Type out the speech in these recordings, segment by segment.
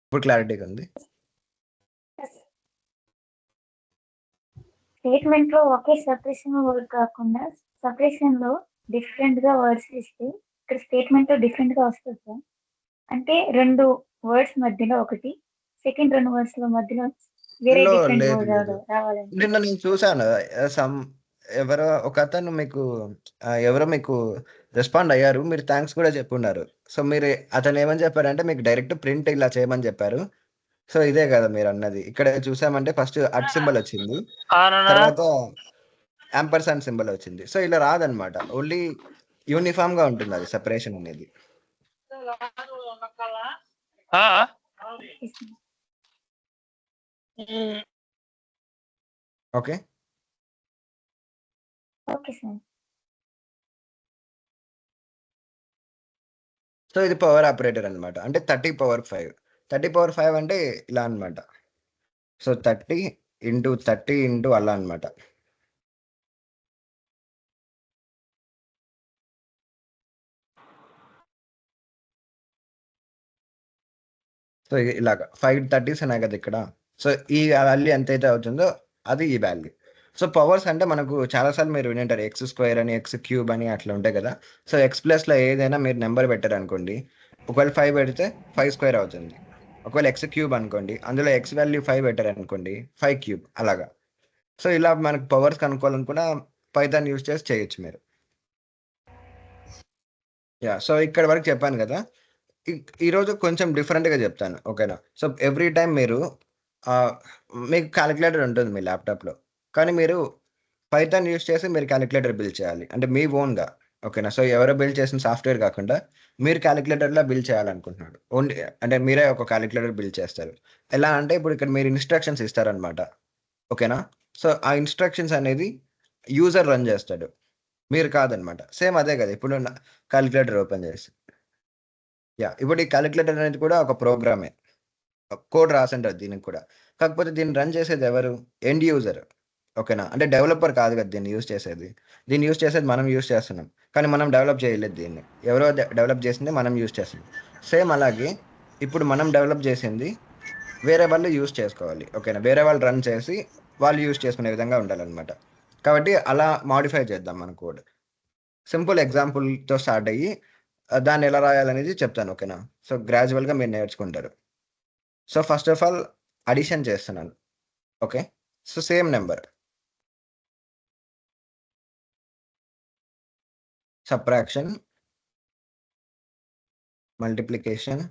ఇప్పుడు క్లారిటీగా ఉంది. స్టేట్మెంట్ లో ఒకే సపరేషన్ వర్డ్ కాకుండా సపరేషన్ లో డిఫరెంట్ గా వర్డ్స్ ఇస్తే ఇక్కడ స్టేట్మెంట్ లో డిఫరెంట్ గా వస్తుంది సార్. అంటే 2 వర్డ్స్ మధ్యలో ఒకటి, సెకండ్ 2 వర్డ్స్ లో మధ్యలో వేరే డిఫరెంట్ లేదు వర్డ్ లేదు రావాలంటే నిన్న నేను చూసాను. సమ్ ఎవరో ఒక అతను మీకు ఎవరో మీకు రెస్పాండ్ అయ్యారు. మీరు థ్యాంక్స్ కూడా చెప్పున్నారు. సో మీరు అతను ఏమని చెప్పారంటే మీకు డైరెక్ట్ ప్రింట్ ఇలా చేయమని చెప్పారు. సో ఇదే కదా మీరు అన్నది. ఇక్కడ చూసామంటే ఫస్ట్ అట్ సింబల్ వచ్చింది, తర్వాత యాంపర్సండ్ సింబల్ వచ్చింది. సో ఇలా రాదనమాట. ఓన్లీ యూనిఫామ్ గా ఉంటుంది అది సెపరేషన్ అనేది. Okay okay sir. సో ఇది పవర్ ఆపరేటర్ అనమాట. అంటే 30^5. 30^5 అంటే ఇలా అనమాట. సో 30 ఇంటూ 30 ఇంటూ అలా అనమాట. సో ఇలాగా 5 30s ఉన్నాయి కదా ఇక్కడ. సో ఈ వాల్యూ ఎంతైతే అవుతుందో అది ఈ వాల్యూ. సో పవర్స్ అంటే మనకు చాలాసార్లు మీరు వింటారు x² అని, x³ అని అట్లా ఉంటాయి కదా. సో x+లో ఏదైనా మీరు నెంబర్ పెట్టారు అనుకోండి, ఒకవేళ 5 పెడితే 5² అవుతుంది. ఒకవేళ x³ అనుకోండి, అందులో x వాల్యూ 5 పెట్టారు అనుకోండి, 5³ అలాగా. సో ఇలా మనకు పవర్స్ కనుక్కోవాలనుకున్న పైథాన్ యూస్ చేసి చేయొచ్చు మీరు. సో ఇక్కడ వరకు చెప్పాను కదా. ఈరోజు కొంచెం డిఫరెంట్గా చెప్తాను, ఓకేనా. సో ఎవ్రీ టైం మీరు మీకు క్యాలిక్యులేటర్ ఉంటుంది మీ ల్యాప్టాప్లో, కానీ మీరు పైథాన్ యూస్ చేసి మీరు క్యాలిక్యులేటర్ బిల్డ్ చేయాలి, అంటే మీ ఓన్గా, ఓకేనా. సో ఎవరో బిల్డ్ చేసిన సాఫ్ట్వేర్ కాకుండా మీరు క్యాలిక్యులేటర్లో బిల్డ్ చేయాలనుకుంటున్నాడు ఓన్లీ, అంటే మీరే ఒక క్యాలిక్యులేటర్ బిల్డ్ చేస్తారు. ఎలా అంటే ఇప్పుడు ఇక్కడ మీరు ఇన్స్ట్రక్షన్స్ ఇస్తారనమాట, ఓకేనా. సో ఆ ఇన్స్ట్రక్షన్స్ అనేది యూజర్ రన్ చేస్తాడు, మీరు కాదనమాట. సేమ్ అదే కదా ఇప్పుడు క్యాలిక్యులేటర్ ఓపెన్ చేసి. ఇప్పుడు ఈ క్యాలిక్యులేటర్ అనేది కూడా ఒక ప్రోగ్రామే, కోడ్ రాసుంటది దీనికి కూడా. కాకపోతే దీన్ని రన్ చేసేది ఎవరు? ఎండ్ యూజర్, ఓకేనా. అంటే డెవలపర్ కాదు కదా దీన్ని యూజ్ చేసేది. దీన్ని యూజ్ చేసేది మనం యూజ్ చేస్తున్నాం, కానీ మనం డెవలప్ చేయలేదు దీన్ని. ఎవరో డెవలప్ చేసింది మనం యూజ్ చేస్తున్నాం. సేమ్ అలాగే ఇప్పుడు మనం డెవలప్ చేసింది వేరే వాళ్ళు యూజ్ చేసుకోవాలి, ఓకేనా. వేరే వాళ్ళు రన్ చేసి వాళ్ళు యూజ్ చేసుకునే విధంగా ఉండాలన్నమాట. కాబట్టి అలా మాడిఫై చేద్దాం మన కోడ్. సింపుల్ ఎగ్జాంపుల్తో స్టార్ట్ అయ్యి దాన్ని ఎలా రాయాలనేది చెప్తాను, ఓకేనా. సో గ్రాడ్యువల్గా మీరు నేర్చుకుంటారు. So first of all addition చేస్తున్నాను, okay. So same number, subtraction, multiplication,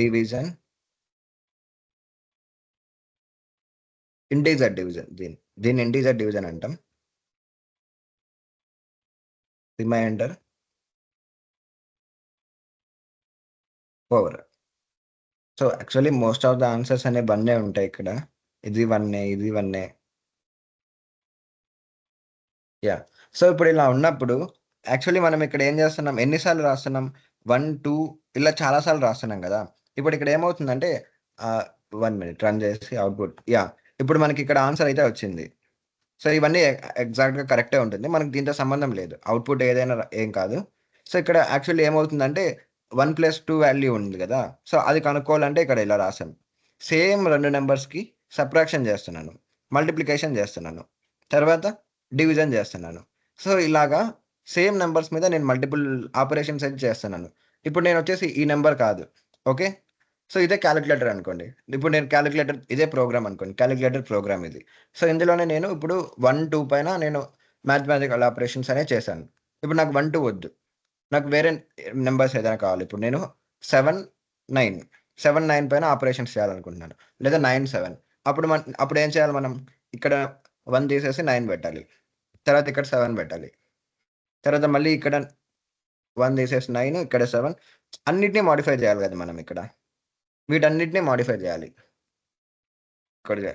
division, integer division. దీన్ని ఇంటీజర్ డివిజన్ అంటాం. Remainder, power. So actually most of the answers అనే 1 ఉంటాయి ఇక్కడ. ఇది 1, ఇది 1. సో ఇప్పుడు ఇలా ఉన్నప్పుడు యాక్చువల్లీ మనం ఇక్కడ ఏం చేస్తున్నాం, ఎన్నిసార్లు రాస్తున్నాం? 1 2 ఇలా చాలాసార్లు రాస్తున్నాం కదా. ఇప్పుడు ఇక్కడ ఏమవుతుందంటే 1 మినిట్ రన్ చేసి అవుట్పుట్. ఇప్పుడు మనకి ఇక్కడ ఆన్సర్ అయితే వచ్చింది. సో ఇవన్నీ ఎగ్జాక్ట్గా కరెక్టే ఉంటుంది, మనకి దీంతో సంబంధం లేదు. అవుట్పుట్ ఏదైనా ఏం కాదు. సో ఇక్కడ యాక్చువల్లీ ఏమవుతుందంటే 1+2 వాల్యూ ఉంది కదా. సో అది కనుక్కోవాలంటే ఇక్కడ ఇలా రాసాం. సేమ్ 2 నెంబర్స్కి సబ్ట్రాక్షన్ చేస్తున్నాను, మల్టిప్లికేషన్ చేస్తున్నాను, తర్వాత డివిజన్ చేస్తున్నాను. సో ఇలాగా సేమ్ నెంబర్స్ మీద నేను మల్టిపుల్ ఆపరేషన్స్ అయితే చేస్తున్నాను. ఇప్పుడు నేను వచ్చేసి ఈ నెంబర్ కాదు, ఓకే. సో ఇదే క్యాలిక్యులేటర్ అనుకోండి. ఇప్పుడు నేను క్యాలిక్యులేటర్ ఇదే ప్రోగ్రామ్ అనుకోండి, క్యాలిక్యులేటర్ ప్రోగ్రామ్ ఇది. సో ఇందులోనే నేను ఇప్పుడు 1 2 పైన నేను మ్యాథమెటికల్ ఆపరేషన్స్ అనేవి చేశాను. ఇప్పుడు నాకు 1 2 వద్దు, నాకు వేరే నెంబర్స్ ఏదైనా కావాలి. ఇప్పుడు నేను 7 9 7 9 పైన ఆపరేషన్స్ చేయాలనుకుంటున్నాను, లేదా 9 7. అప్పుడు ఏం చేయాలి మనం? ఇక్కడ 1 తీసేసి 9 పెట్టాలి, తర్వాత ఇక్కడ 7 పెట్టాలి, తర్వాత మళ్ళీ ఇక్కడ 1 తీసేసి 9, ఇక్కడ 7. అన్నిటినీ మాడిఫై చేయాలి కదా మనం ఇక్కడ. వీటన్నిటిని మాడిఫై చేయాలి.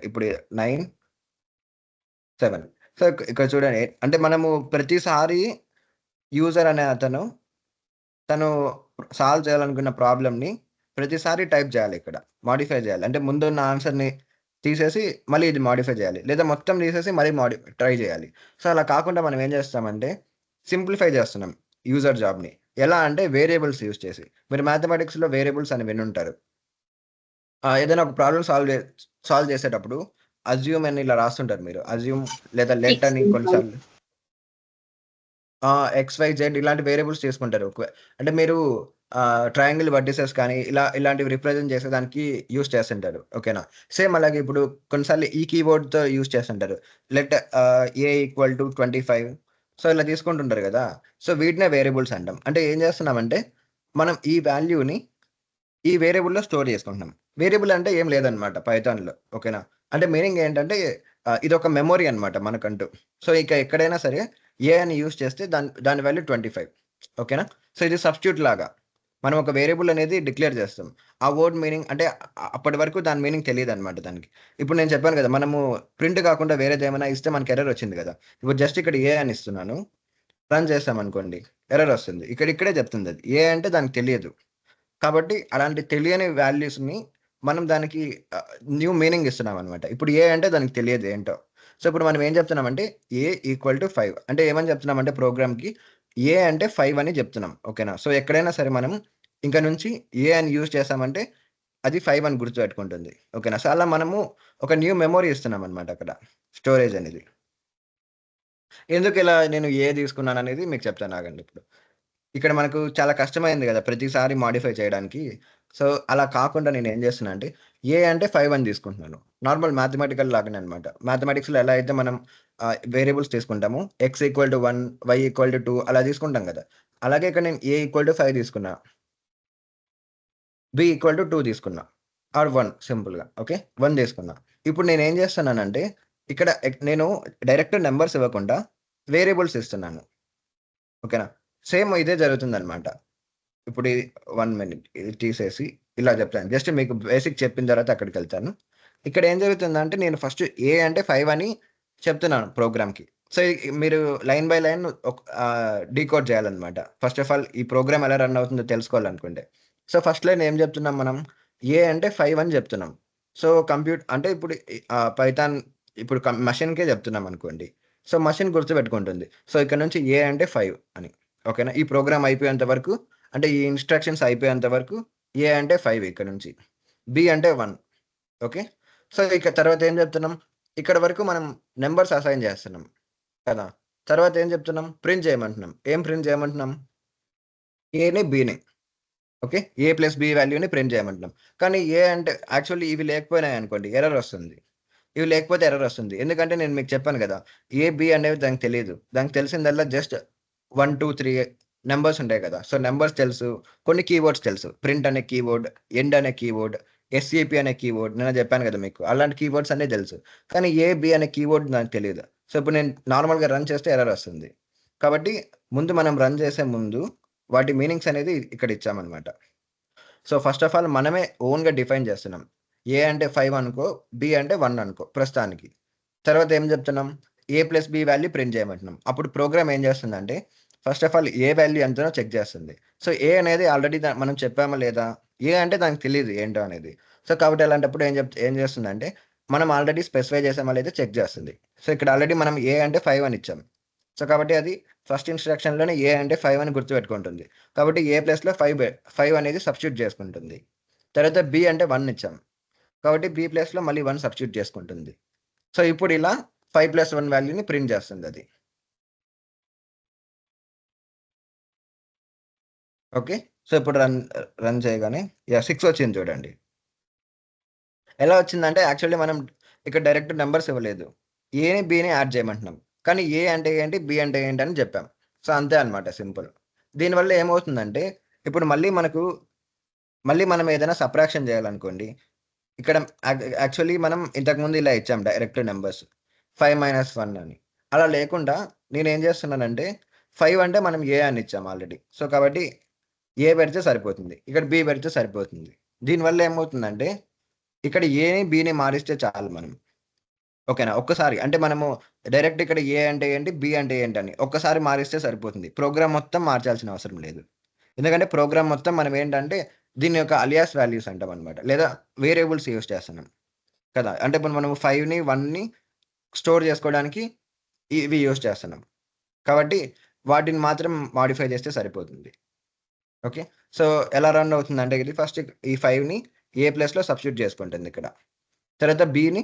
ఇప్పుడు 9 7. సో ఇక్కడ చూడండి, అంటే మనము ప్రతిసారి యూజర్ అనే అతను తను సాల్వ్ చేయాలనుకున్న ప్రాబ్లమ్‌ని ప్రతిసారి టైప్ చేయాలి ఇక్కడ. మాడిఫై చేయాలి. అంటే ముందున్న ఆన్సర్‌ని తీసేసి మళ్ళీ ఇది మాడిఫై చేయాలి, లేదా మొత్తం తీసేసి మళ్ళీ ట్రై చేయాలి. సో అలా కాకుండా మనం ఏం చేస్తామంటే సింప్లిఫై చేస్తున్నాం యూజర్ జాబ్‌ని. ఎలా అంటే వేరియబుల్స్ యూజ్ చేసి. మీరు మ్యాథమెటిక్స్‌లో వేరియబుల్స్ అని వినుంటారు. ఏదైనా ఒక ప్రాబ్లమ్ సాల్వ్ చేసేటప్పుడు అస్యూమ్ అని ఇలా రాస్తుంటారు మీరు. అస్యూమ్ లేదా లెట్ అని కొన్నిసార్లు ఎక్స్, వై, జెడ్ ఇలాంటి వేరియబుల్స్ తీసుకుంటారు. అంటే మీరు ట్రయాంగిల్ వర్టిసెస్ కానీ ఇలాంటివి రిప్రజెంట్ చేసేదానికి యూజ్ చేస్తుంటారు. ఓకేనా? సేమ్ అలాగే ఇప్పుడు కొన్నిసార్లు ఈ కీబోర్డ్‌తో యూజ్ చేస్తుంటారు. Let A equal to 25 so, ఇలా తీసుకుంటుంటారు గదా! సో, వీటినే వేరియబుల్స్ అంటాం. అంటే ఏం చేస్తున్నామంటే మనం ఈ వాల్యూని ఈ వేరియబుల్‌లో స్టోర్ చేసుకుంటున్నాం. వేరియబుల్ అంటే ఏం లేదనమాట పైథాన్‌లో. ఓకేనా? అంటే మీనింగ్ ఏంటంటే ఇదొక మెమరీ అనమాట మనకంటూ. సో, ఇక ఎక్కడైనా సరే ఏ అని యూజ్ చేస్తే దాని వాల్యూ 25 ఓకేనా? సో, ఇది సబ్‌స్టిట్యూట్ లాగా. మనం ఒక వేరియబుల్ అనేది డిక్లేర్ చేస్తాం. ఆ వర్డ్ మీనింగ్ అంటే అప్పటి వరకు దాని మీనింగ్ తెలీదనమాట దానికి. ఇప్పుడు నేను చెప్పాను కదా! మనము ప్రింట్ కాకుండా వేరేదేమైనా ఇస్తే మనకి ఎర్రర్ వచ్చింది కదా! ఇప్పుడు జస్ట్ ఇక్కడ ఏ అని ఇస్తున్నాను. రన్ చేశామనుకోండి ఎర్రర్ వస్తుంది. ఇక్కడే చెప్తుందది. ఏ అంటే దానికి తెలియదు. కాబట్టి అలాంటి తెలియని వాల్యూస్‌ని మనం దానికి న్యూ మీనింగ్ ఇస్తున్నామనమాట. ఇప్పుడు ఏ అంటే దానికి తెలియదు ఏంటో. సో, ఇప్పుడు మనం ఏం చెప్తున్నామంటే ఏ ఈక్వల్ టు 5 అంటే ఏమని చెప్తున్నామంటే ప్రోగ్రామ్‌కి ఏ అంటే 5 అని చెప్తున్నాం. ఓకేనా? సో, ఎక్కడైనా సరే మనం ఇంక నుంచి ఏ అని యూజ్ చేశామంటే అది 5 అని గుర్తుపెట్టుకుంటుంది. ఓకేనా? సో, అలా మనము ఒక న్యూ మెమరీ ఇస్తున్నామనమాట అక్కడ. స్టోరేజ్ అనేది. ఎందుకిలా నేను ఏ తీసుకున్నాననేది మీకు చెప్తాను ఆగండి ఇప్పుడు. ఇక్కడ మనకు చాలా కష్టమైంది గదా! ప్రతిసారి మోడిఫై చేయడానికి. సో, అలా కాకుండా నేనేం జేస్తున్నా అంటే, ఏ అంటే 5 అని తీసుకుంటున్నాను. నార్మల్ మ్యాథమెటికల్ లాగానే అనమాట. మ్యాథమెటిక్స్‌లో ఎలా అయితే మనం వేరియబుల్స్ తీసుకుంటామో, x equal to 1, y equal to 2 అలా తీసుకుంటాం గదా! అలాగే ఇక్కడ నేను ఏ ఈక్వల్ టు 5 తీసుకున్నా. బి ఈక్వల్ టు 2 తీసుకున్నా. ఆర్ 1 సింపుల్‌గా. ఓకే. 1 తీసుకున్నా. ఇప్పుడు నేనేం జేస్తున్నానంటే, ఇక్కడ నేను డైరెక్ట్ నంబర్స్ ఇవ్వకుండా వేరియబుల్స్ ఇస్తున్నాను. ఓకేనా? సేమ్ ఇదే జరుగుతుందనమాట. ఇప్పుడు 1 మినిట్ ఇది తీసేసి ఇలా చెప్తాను. జస్ట్ మీకు బేసిక్ చెప్పిన తర్వాత అక్కడికెళ్తాను. ఇక్కడ ఏం జరుగుతుందంటే నేను ఫస్ట్ ఏ అంటే 5 అని చెప్తున్నాను ప్రోగ్రామ్‌కి. సో, మీరు లైన్ బై లైన్ డీకోడ్ చేయాలన్నమాట. ఫస్ట్ ఆఫ్ ఆల్ ఈ ప్రోగ్రామ్ ఎలా రన్ అవుతుందో తెలుసుకోవాలనుకుంటే. సో, ఫస్ట్ లైన్ ఏం చెప్తున్నాం మనం? ఏ అంటే 5 అని చెప్తున్నాం. సో, అంటే ఇప్పుడు పైథాన్ ఇప్పుడు మెషిన్‌కే చెప్తున్నాం అనుకోండి. So, machine గుర్తుపెట్టుకుంటుంది. సో, ఇక్కడ నుంచి ఏ అంటే 5 అని. ఓకేనా? ఈ ప్రోగ్రామ్ అయిపోయేంత వరకు అంటే ఈ ఇన్‌స్ట్రక్షన్స్ అయిపోయేంత వరకు ఏ అంటే 5 ఇక్కడ నుంచి. బి అంటే 1 ఓకే. సో, ఇక తర్వాత ఏం చెప్తున్నాం? ఇక్కడి వరకు మనం నంబర్స్ అసైన్ చేస్తున్నాం కదా! తర్వాత ఏం చెప్తున్నాం? ప్రింట్ చేయమంటున్నాం. ఏం ప్రింట్ చేయమంటున్నాం? ఏని, బిని. ఓకే. ఏ ప్లస్ బి వాల్యూని ప్రింట్ చేయమంటున్నాం. కానీ ఏ అంటే యాక్చువల్లీ ఇవి లేకపోయినాయనుకోండి ఎర్రర్ వస్తుంది. ఇవి లేకపోతే ఎర్రర్ వస్తుంది. ఎందుకంటే నేను మీకు చెప్పాను గదా! ఏ, బి అనేవి దానికి తెలీదు. దానికి తెలిసిందల్లా జస్ట్ 1, 2, 3 నంబర్స్ ఉంటాయి కదా! సో, నంబర్స్ తెలుసు. కొన్ని కీవర్డ్స్ తెలుసు. ప్రింట్ అనే కీవర్డ్, ఎండ్ అనే కీవర్డ్, ఎస్‌సిపి అనే కీవర్డ్ నేను చెప్పాను గదా మీకు. అలాంటి కీవర్డ్స్ అన్నీ తెలుసు. కానీ ఏ, బి అనే కీవర్డ్ నాకు తెలీదు. సో, ఇప్పుడు నేను నార్మల్‌గా రన్ చేస్తే ఎర్రర్ వస్తుంది. కాబట్టి ముందు మనం రన్ చేసే ముందు వాటి మీనింగ్స్ అనేది ఇక్కడ ఇచ్చామన్నమాట. సో, ఫస్ట్ ఆఫ్ ఆల్ మనమే ఓన్‌గా డిఫైన్ చేస్తున్నాం. ఏ అంటే 5 అనుకో, బి అంటే 1 అనుకో ప్రస్తుతానికి. తర్వాత ఏం చెప్తున్నాం? ఏ ప్లస్ బి వాల్యూ ప్రింట్ చేయమంటున్నాం. అప్పుడు ప్రోగ్రామ్ ఏం చేస్తుందంటే, first of all A value ఎంతనో చెక్ చేస్తుంది. సో, ఏ అనేది ఆల్రెడీ మనం చెప్పామా లేదా? ఏ అంటే దానికి తెలీదు ఏంటో అనేది. సో, కాబట్టి అలాంటప్పుడు ఏం చేస్తుందంటే, మనం ఆల్రెడీ స్పెసిఫై చేసామా లేదా చెక్ చేస్తుంది. సో, ఇక్కడ ఆల్రెడీ మనం ఏ అంటే 5 అని ఇచ్చాం. సో, కాబట్టి అది ఫస్ట్ ఇన్‌స్ట్రక్షన్‌లోనే ఏ అంటే 5 అని గుర్తుపెట్టుకుంటుంది. కాబట్టి ఏ ప్లస్‌లో 5 అనేది సబ్స్టిట్యూట్ చేసుకుంటుంది. తర్వాత బి అంటే 1 ఇచ్చాం. కాబట్టి బి ప్లస్‌లో మళ్ళీ 1 సబ్స్టిట్యూట్ చేసుకుంటుంది. సో, ఇప్పుడు ఇలా 5+1 వాల్యూని ప్రింట్ చేస్తుందది. ఓకే. సో, ఇప్పుడు రన్ చేయగానే 6 వచ్చింది చూడండి. ఎలా వచ్చిందంటే యాక్చువల్లీ మనం ఇక్కడ డైరెక్ట్ నంబర్స్ ఇవ్వలేదు. ఏని, బిని యాడ్ చేయమంటున్నాం. కానీ ఏ అంటే ఏంటి? బి అంటే ఏంటి? అని చెప్పాం. సో, అంతే అన్నమాట సింపుల్. దీనివల్ల ఏమవుతుందంటే ఇప్పుడు మళ్ళీ మనం ఏదైనా సబ్ట్రాక్షన్ చేయాలనుకోండి. ఇక్కడ యాక్చువల్లీ మనం ఇంతకుముందు ఇలా ఇచ్చాం డైరెక్ట్ నంబర్స్. 5-1 అని. అలా లేకుండా నేనేం చేస్తున్నానంటే 5 అంటే మనం ఏ అని ఇచ్చాం ఆల్రెడీ. సో, కాబట్టి ఏ పెడితే సరిపోతుంది. ఇక్కడ బి పెడితే సరిపోతుంది. దీనివల్ల ఏమవుతుందంటే ఇక్కడ ఏని, బిని మారిస్తే చాలు మనం. ఓకేనా? ఒక్కసారి అంటే మనము డైరెక్ట్ ఇక్కడ ఏ అంటే ఏంటి? బి అంటే ఏంటని ఒక్కసారి మారిస్తే సరిపోతుంది. ప్రోగ్రామ్ మొత్తం మార్చాల్సిన అవసరం లేదు. ఎందుకంటే ప్రోగ్రామ్ మొత్తం మనం ఏంటంటే దీని యొక్క అలియాస్ వాల్యూస్ అంటామనమాట. లేదా వేరియబుల్స్ యూజ్ చేస్తున్నాం కదా! అంటే ఇప్పుడు మనం 5ని, 1ని స్టోర్ చేసుకోవడానికి ఇవి యూజ్ చేస్తున్నాం. కాబట్టి వాటిని మాత్రం మోడిఫై చేస్తే సరిపోతుంది. ఓకే. సో, ఎలా రన్ అవుతుందంటే ఇది ఫస్ట్ ఈ 5ని ఏ ప్లేస్‌లో సబ్స్టిట్యూట్ చేసుకుంటుంది ఇక్కడ. తర్వాత బిని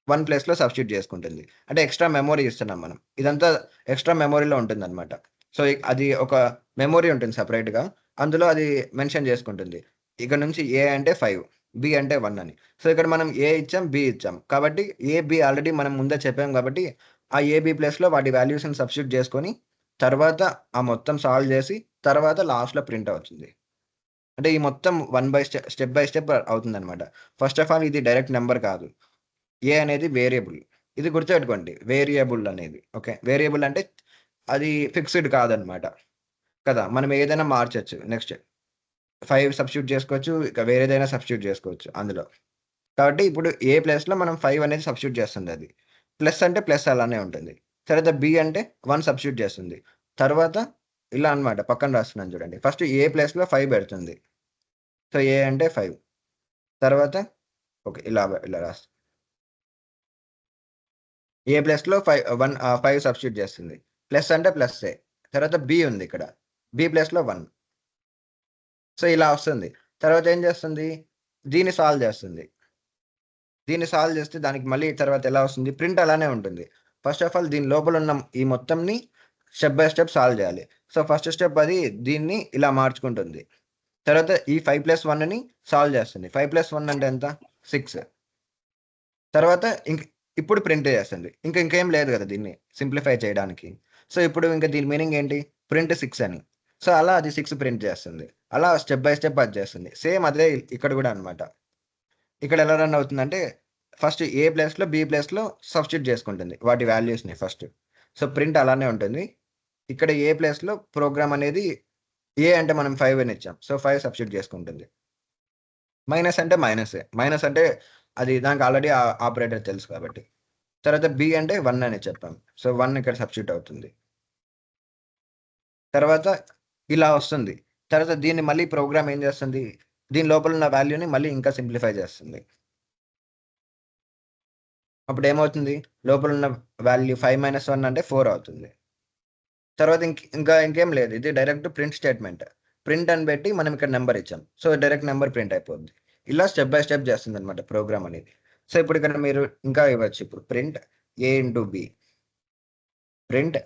1 ప్లేస్‌లో సబ్స్టిట్యూట్ చేసుకుంటుంది. అంటే ఎక్స్‌ట్రా మెమరీ ఇస్తున్నాం మనం. ఇదంతా ఎక్స్‌ట్రా మెమరీలో ఉంటుందనమాట. సో, అది ఒక మెమరీ ఉంటుంది సెపరేట్‌గా. అందులో అది మెన్షన్ చేసుకుంటుంది. ఇక నుంచి ఏ అంటే 5, బి అంటే 1 అని. సో, ఇక్కడ మనం ఏ ఇచ్చాం, బి ఇచ్చాం. కాబట్టి ఏ, బి ఆల్రెడీ మనం ముందే చెప్పాం కాబట్టి ఆ ఏ, బి ప్లేస్‌లో వాటి వాల్యూస్‌ని సబ్స్టిట్యూట్ చేసుకొని తర్వాత ఆ మొత్తం సాల్వ్ చేసి తర్వాత లాస్ట్‌లో ప్రింట్ అవుతుంది. అంటే ఈ మొత్తం స్టెప్ బై స్టెప్ అవుతుందనమాట. ఫస్ట్ ఆఫ్ ఆల్ ఇది డైరెక్ట్ నంబర్ కాదు. ఏ అనేది వేరియబుల్. ఇది గుర్తుపెట్టుకోండి. వేరియబుల్ అనేది. ఓకే. వేరియబుల్ అంటే అది ఫిక్స్‌డ్ కాదనమాట. కదా! మనం ఏదైనా మార్చొచ్చు. నెక్స్ట్ 5 సబ్స్టిట్యూట్ చేసుకోవచ్చు. ఇక వేరేదైనా సబ్స్టిట్యూట్ చేసుకోవచ్చు అందులో. కాబట్టి ఇప్పుడు ఏ ప్లేస్‌లో మనం 5 అనేది సబ్స్టిట్యూట్ చేస్తుందది. ప్లస్ అంటే ప్లస్ అలానే ఉంటుంది. తర్వాత బి అంటే 1 సబ్స్టిట్యూట్ చేస్తుంది. తర్వాత ఇలా అన్నమాట. పక్కన రాస్తున్నాను చూడండి. ఫస్ట్ ఏ ప్లేస్‌లో 5 పెడుతుంది. సో, ఏ అంటే 5. తర్వాత ఓకే. ఇలా రాస్తా. ఏ ప్లస్‌లో 5 సబ్స్టిట్యూట్ చేస్తుంది. ప్లస్ అంటే ప్లస్సే. తర్వాత బి ఉంది ఇక్కడ. బి ప్లస్‌లో 1. సో, ఇలా వస్తుంది. తర్వాత ఏం చేస్తుంది? దీన్ని సాల్వ్ చేస్తుంది. దీన్ని సాల్వ్ చేస్తే దానికి మళ్ళీ తర్వాత ఎలా వస్తుంది? ప్రింట్ అలానే ఉంటుంది. ఫస్ట్ ఆఫ్ ఆల్ దీని లోపల ఉన్న ఈ మొత్తంని స్టెప్ బై స్టెప్ సాల్వ్ చేయాలి. సో, ఫస్ట్ స్టెప్ అది దీన్ని ఇలా మార్చుకుంటుంది. తర్వాత ఈ 5+1ని సాల్వ్ చేస్తుంది. 5+1 అంటే ఎంత? 6. తర్వాత ఇప్పుడు ప్రింట్ చేస్తుంది. ఇంకేం లేదు గదా! దీన్ని సింప్లిఫై చేయడానికి. సో, ఇప్పుడు దీని మీనింగ్ ఏంటి? ప్రింట్ 6 అని. సో, అలా అది 6 ప్రింట్ చేస్తుంది. అలా స్టెప్ బై స్టెప్ అది చేస్తుంది. సేమ్ అదే ఇక్కడ గూడా అన్నమాట. ఇక్కడ ఎలా రన్ అవుతుందంటే, ఫస్ట్ ఏ ప్లేస్‌లో, బి ప్లేస్‌లో సబ్స్టిట్యూట్ చేసుకుంటుంది. వాటి వాల్యూస్‌ని ఫస్ట్. సో, ప్రింట్ అలానే ఉంటుంది. ఇక్కడ ఏ ప్లేస్‌లో ప్రోగ్రామ్ అనేది ఏ అంటే మనం 5 అని ఇచ్చాం. సో, 5 సబ్స్టిట్యూట్ చేసుకుంటుంది. మైనస్ అంటే మైనసే. మైనస్ అంటే అది దానికి ఆల్రెడీ ఆపరేటర్ తెలుసు కాబట్టి. తర్వాత బి అంటే 1 అని చెప్పాం. సో, 1 ఇక్కడ సబ్స్టిట్యూట్ అవుతుంది. తర్వాత ఇలా వస్తుంది. తర్వాత దీన్ని మళ్ళీ ప్రోగ్రామ్ ఏం చేస్తుంది? దీని లోపల ఉన్న వాల్యూని మళ్ళీ ఇంకా సింప్లిఫై చేస్తుంది. అప్పుడేమవుతుంది? లోపలున్న వాల్యూ 5 - 1 అంటే 4 అవుతుంది. తర్వాత ఇంకేం లేదు. ఇది డైరెక్ట్ ప్రింట్ స్టేట్‌మెంట్. ప్రింట్ అని పెట్టి మనం ఇక్కడ నంబర్ ఇచ్చాం. సో, డైరెక్ట్ నంబర్ ప్రింట్ అయిపోద్ది. ఇలా స్టెప్ బై స్టెప్ చేస్తుందన్నమాట ప్రోగ్రామ్ అనేది. సో, ఇప్పుడు ఇక్కడ మీరు ఇంకా ఇవ్వచ్చు. ఇప్పుడు print a into b. Print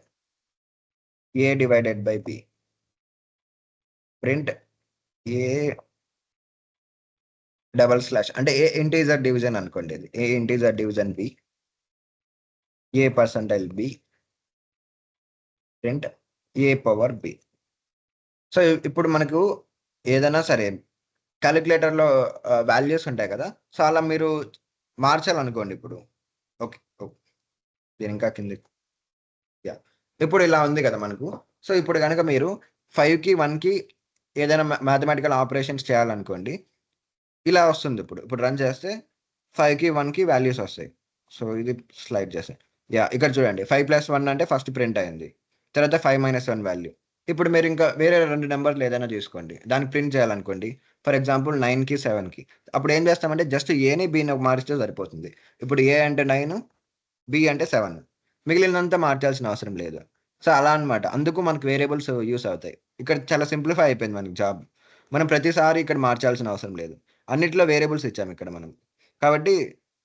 a divided by b. Print a double slash అంటే ఏ ఇంటీజర్ డివిజన్ అనుకోండి ఇది. A integer division b. A percentile b. Print a power b. So, ఇప్పుడు మనకు ఏదైనా సరే కాలిక్యులేటర్‌లో వాల్యూస్ ఉంటాయి కదా! సో, అలా మీరు మార్చాలనుకోండి ఇప్పుడు. ఓకే. దీనింకా కిందకి యాహ్! ఇప్పుడు ఇలా ఉంది కదా మనకు. సో, ఇప్పుడు గనక మీరు 5కి, 1కి ఏదైనా మ్యాథమెటికల్ ఆపరేషన్స్ చేయాలనుకోండి. ఇలా వస్తుందిప్పుడు. ఇప్పుడు రన్ చేస్తే 5కి, 1కి వాల్యూస్ వస్తాయి. సో, ఇది స్లైడ్ చేసా. యాహ్! ఇక్కడ చూడండి 5+1 అంటే ఫస్ట్ ప్రింట్ అయింది. తర్వాత 5 - 1 వాల్యూ. ఇప్పుడు మీరు ఇంకా వేరే 2 నంబర్‌లు ఏదైనా తీసుకోండి. దాన్ని ప్రింట్ చేయాలనుకోండి. ఫర్ ఎగ్జాంపుల్ 9కి, 7కి. అప్పుడు ఏం చేస్తామంటే జస్ట్ ఏని, బిని మారిస్తే సరిపోతుంది. ఇప్పుడు ఏ అంటే 9, బి అంటే 7. మిగిలినదంతా మార్చాల్సిన అవసరం లేదు. సో, అలా అన్నమాట. అందుకు మనకు వేరియబుల్స్ యూజ్ అవుతాయి. ఇక్కడ చాలా సింప్లిఫై అయిపోయింది మనకి జాబ్. మనం ప్రతిసారి ఇక్కడ మార్చాల్సిన అవసరం లేదు. అన్నిట్లో వేరియబుల్స్ ఇచ్చాము ఇక్కడ మనం. కాబట్టి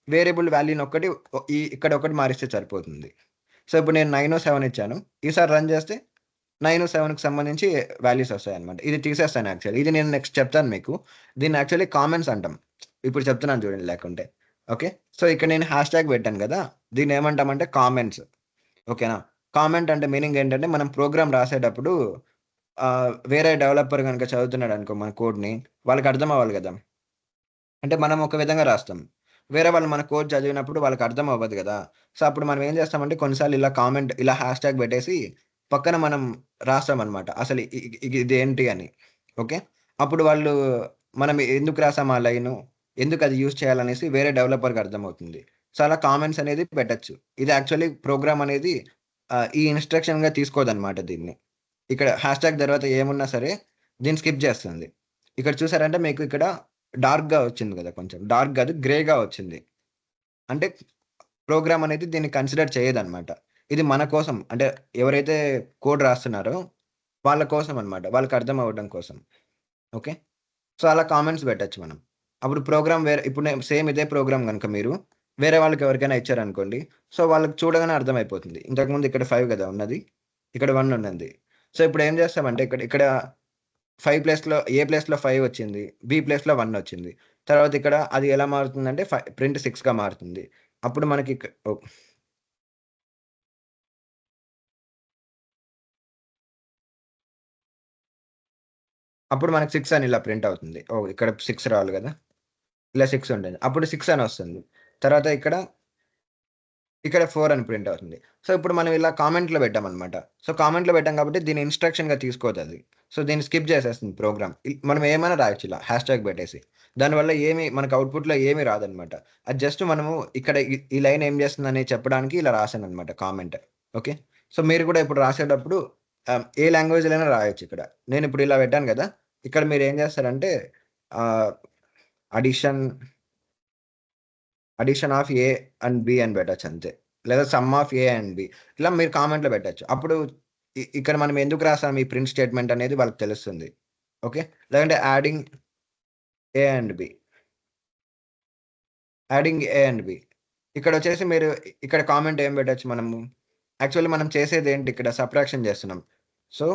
వేరియబుల్ వాల్యూని ఒక్కటి ఇక్కడ ఒకటి మారిస్తే సరిపోతుంది. సో, ఇప్పుడు నేను 9, 7 ఇచ్చాను. ఈసారి రన్ చేస్తే 9, 7కి సంబంధించి వాల్యూస్ వస్తాయన్నమాట. ఇది తీసేస్తాను యాక్చువల్లీ. ఇది నేను నెక్స్ట్ చెప్తాను మీకు. దీన్ని యాక్చువల్లీ కామెంట్స్ అంటాం. ఇప్పుడు చెప్తున్నాను చూడండి లేకుంటే. ఓకే. సో, ఇక్కడ నేను హాష్‌ట్యాగ్ పెట్టాను గదా! దీన్నేమంటామంటే కామెంట్స్. ఓకేనా? కామెంట్ అంటే మీనింగ్ ఏంటంటే మనం ప్రోగ్రామ్ రాసేటప్పుడు వేరే డెవలపర్ గనుక చదువుతున్నాడనుకో మన కోడ్‌ని వాళ్ళకి అర్థం అవ్వాలి గదా! అంటే మనం ఒక విధంగా రాస్తాం. వేరే వాళ్ళు మన కోడ్ చదివినప్పుడు వాళ్ళకి అర్థం అవ్వదు గదా! సో, అప్పుడు మనం ఏం చేస్తామంటే కొన్నిసార్లు ఇలా కామెంట్ ఇలా హాష్‌ట్యాగ్ పెట్టేసి పక్కన మనం రాస్తామనమాట. అసలు ఇదేంటి అని. ఓకే. అప్పుడు వాళ్ళు మనం ఎందుకు రాసాం ఆ లైను, ఎందుకు అది యూజ్ చేయాలనేసి వేరే డెవలపర్‌కి అర్థమవుతుంది. సో, అలా కామెంట్స్ అనేది పెట్టొచ్చు. ఇది యాక్చువల్లీ ప్రోగ్రామ్ అనేది ఈ ఇన్‌స్ట్రక్షన్‌గా తీసుకోదనమాట దీన్ని. ఇక్కడ హాష్‌ట్యాగ్ తర్వాత ఏమున్నా సరే దీన్ని స్కిప్ చేస్తుంది. ఇక్కడ చూసారంటే మీకు ఇక్కడ డార్క్‌గా వచ్చింది గదా! కొంచెం. డార్క్ గాదు గ్రేగా వచ్చింది. అంటే ప్రోగ్రామ్ అనేది దీన్ని కన్సిడర్ చేయదనమాట. ఇది మన కోసం అంటే ఎవరైతే కోడ్ రాస్తున్నారో వాళ్ళ కోసం అనమాట. వాళ్ళకి అర్థం అవ్వడం కోసం. ఓకే. సో, అలా కామెంట్స్ పెట్టొచ్చు మనం. అప్పుడు ప్రోగ్రామ్ వేరే ఇప్పుడు సేమ్ ఇదే ప్రోగ్రామ్ గనుక మీరు వేరే వాళ్ళకి ఎవరికైనా ఇచ్చారనుకోండి. సో, వాళ్ళకి చూడగానే అర్థమైపోతుంది. ఇంతకుముందు ఇక్కడ 5 గదా ఉన్నది. ఇక్కడ 1 ఉన్నది. సో, ఇప్పుడు ఏం చేస్తామంటే ఇక్కడ 5 ప్లేస్‌లో ఏ ప్లేస్‌లో 5 వచ్చింది. బి ప్లేస్‌లో 1 వచ్చింది. తర్వాత ఇక్కడ అది ఎలా మారుతుందంటే ప్రింట్ 6గా మారుతుంది. అప్పుడు మనకి ఓహ్! అప్పుడు మనకి 6 అని ఇలా ప్రింట్ అవుతుంది. ఓహ్! ఇక్కడ 6 రావాలి గదా! ఇలా 6 ఉండేది. అప్పుడు 6 అని వస్తుంది. తర్వాత ఇక్కడ 4 అని ప్రింట్ అవుతుంది. సో, ఇప్పుడు మనం ఇలా కామెంట్‌లో పెట్టామనమాట. సో, కామెంట్‌లో పెట్టాం కాబట్టి దీన్ని ఇన్‌స్ట్రక్షన్‌గా తీసుకోదది. సో, దీన్ని స్కిప్ చేసేస్తుంది ప్రోగ్రామ్. మనం ఏమైనా రాయొచ్చు ఇలా హ్యాష్‌ట్యాగ్ పెట్టేసి. దానివల్ల మనకు అవుట్‌పుట్‌లో ఏమి రాదనమాట. అది జస్ట్ మనము ఇక్కడ ఈ లైన్ ఏం చేస్తుందని చెప్పడానికి ఇలా రాసాననమాట కామెంట్. ఓకే. సో, మీరు కూడా ఇప్పుడు రాసేటప్పుడు ఏ లాంగ్వేజ్‌లో రాయొచ్చు ఇక్కడ. నేనిప్పుడు ఇలా పెట్టాను గదా! ఇక్కడ మీరేం చేస్తారంటే ah, addition addition of A and b అని పెట్టొచ్చు అంతే. లేదా sum of A and b. ఇలా మీరు కామెంట్‌లో పెట్టొచ్చు. అప్పుడు ఇక్కడ మనం ఎందుకు రాసాం ఈ ప్రింట్ స్టేట్‌మెంట్ అనేది వాళ్ళకి తెలుస్తుంది. ఓకే. లేదంటే A and B. Adding A and B. ఇక్కడొచ్చేసి మీరు ఇక్కడ కామెంట్ ఏం పెట్టొచ్చు మనము. యాక్చువల్లీ మనం చేసేదేంటి ఇక్కడ సబ్ట్రాక్షన్ చేస్తున్నాం. So,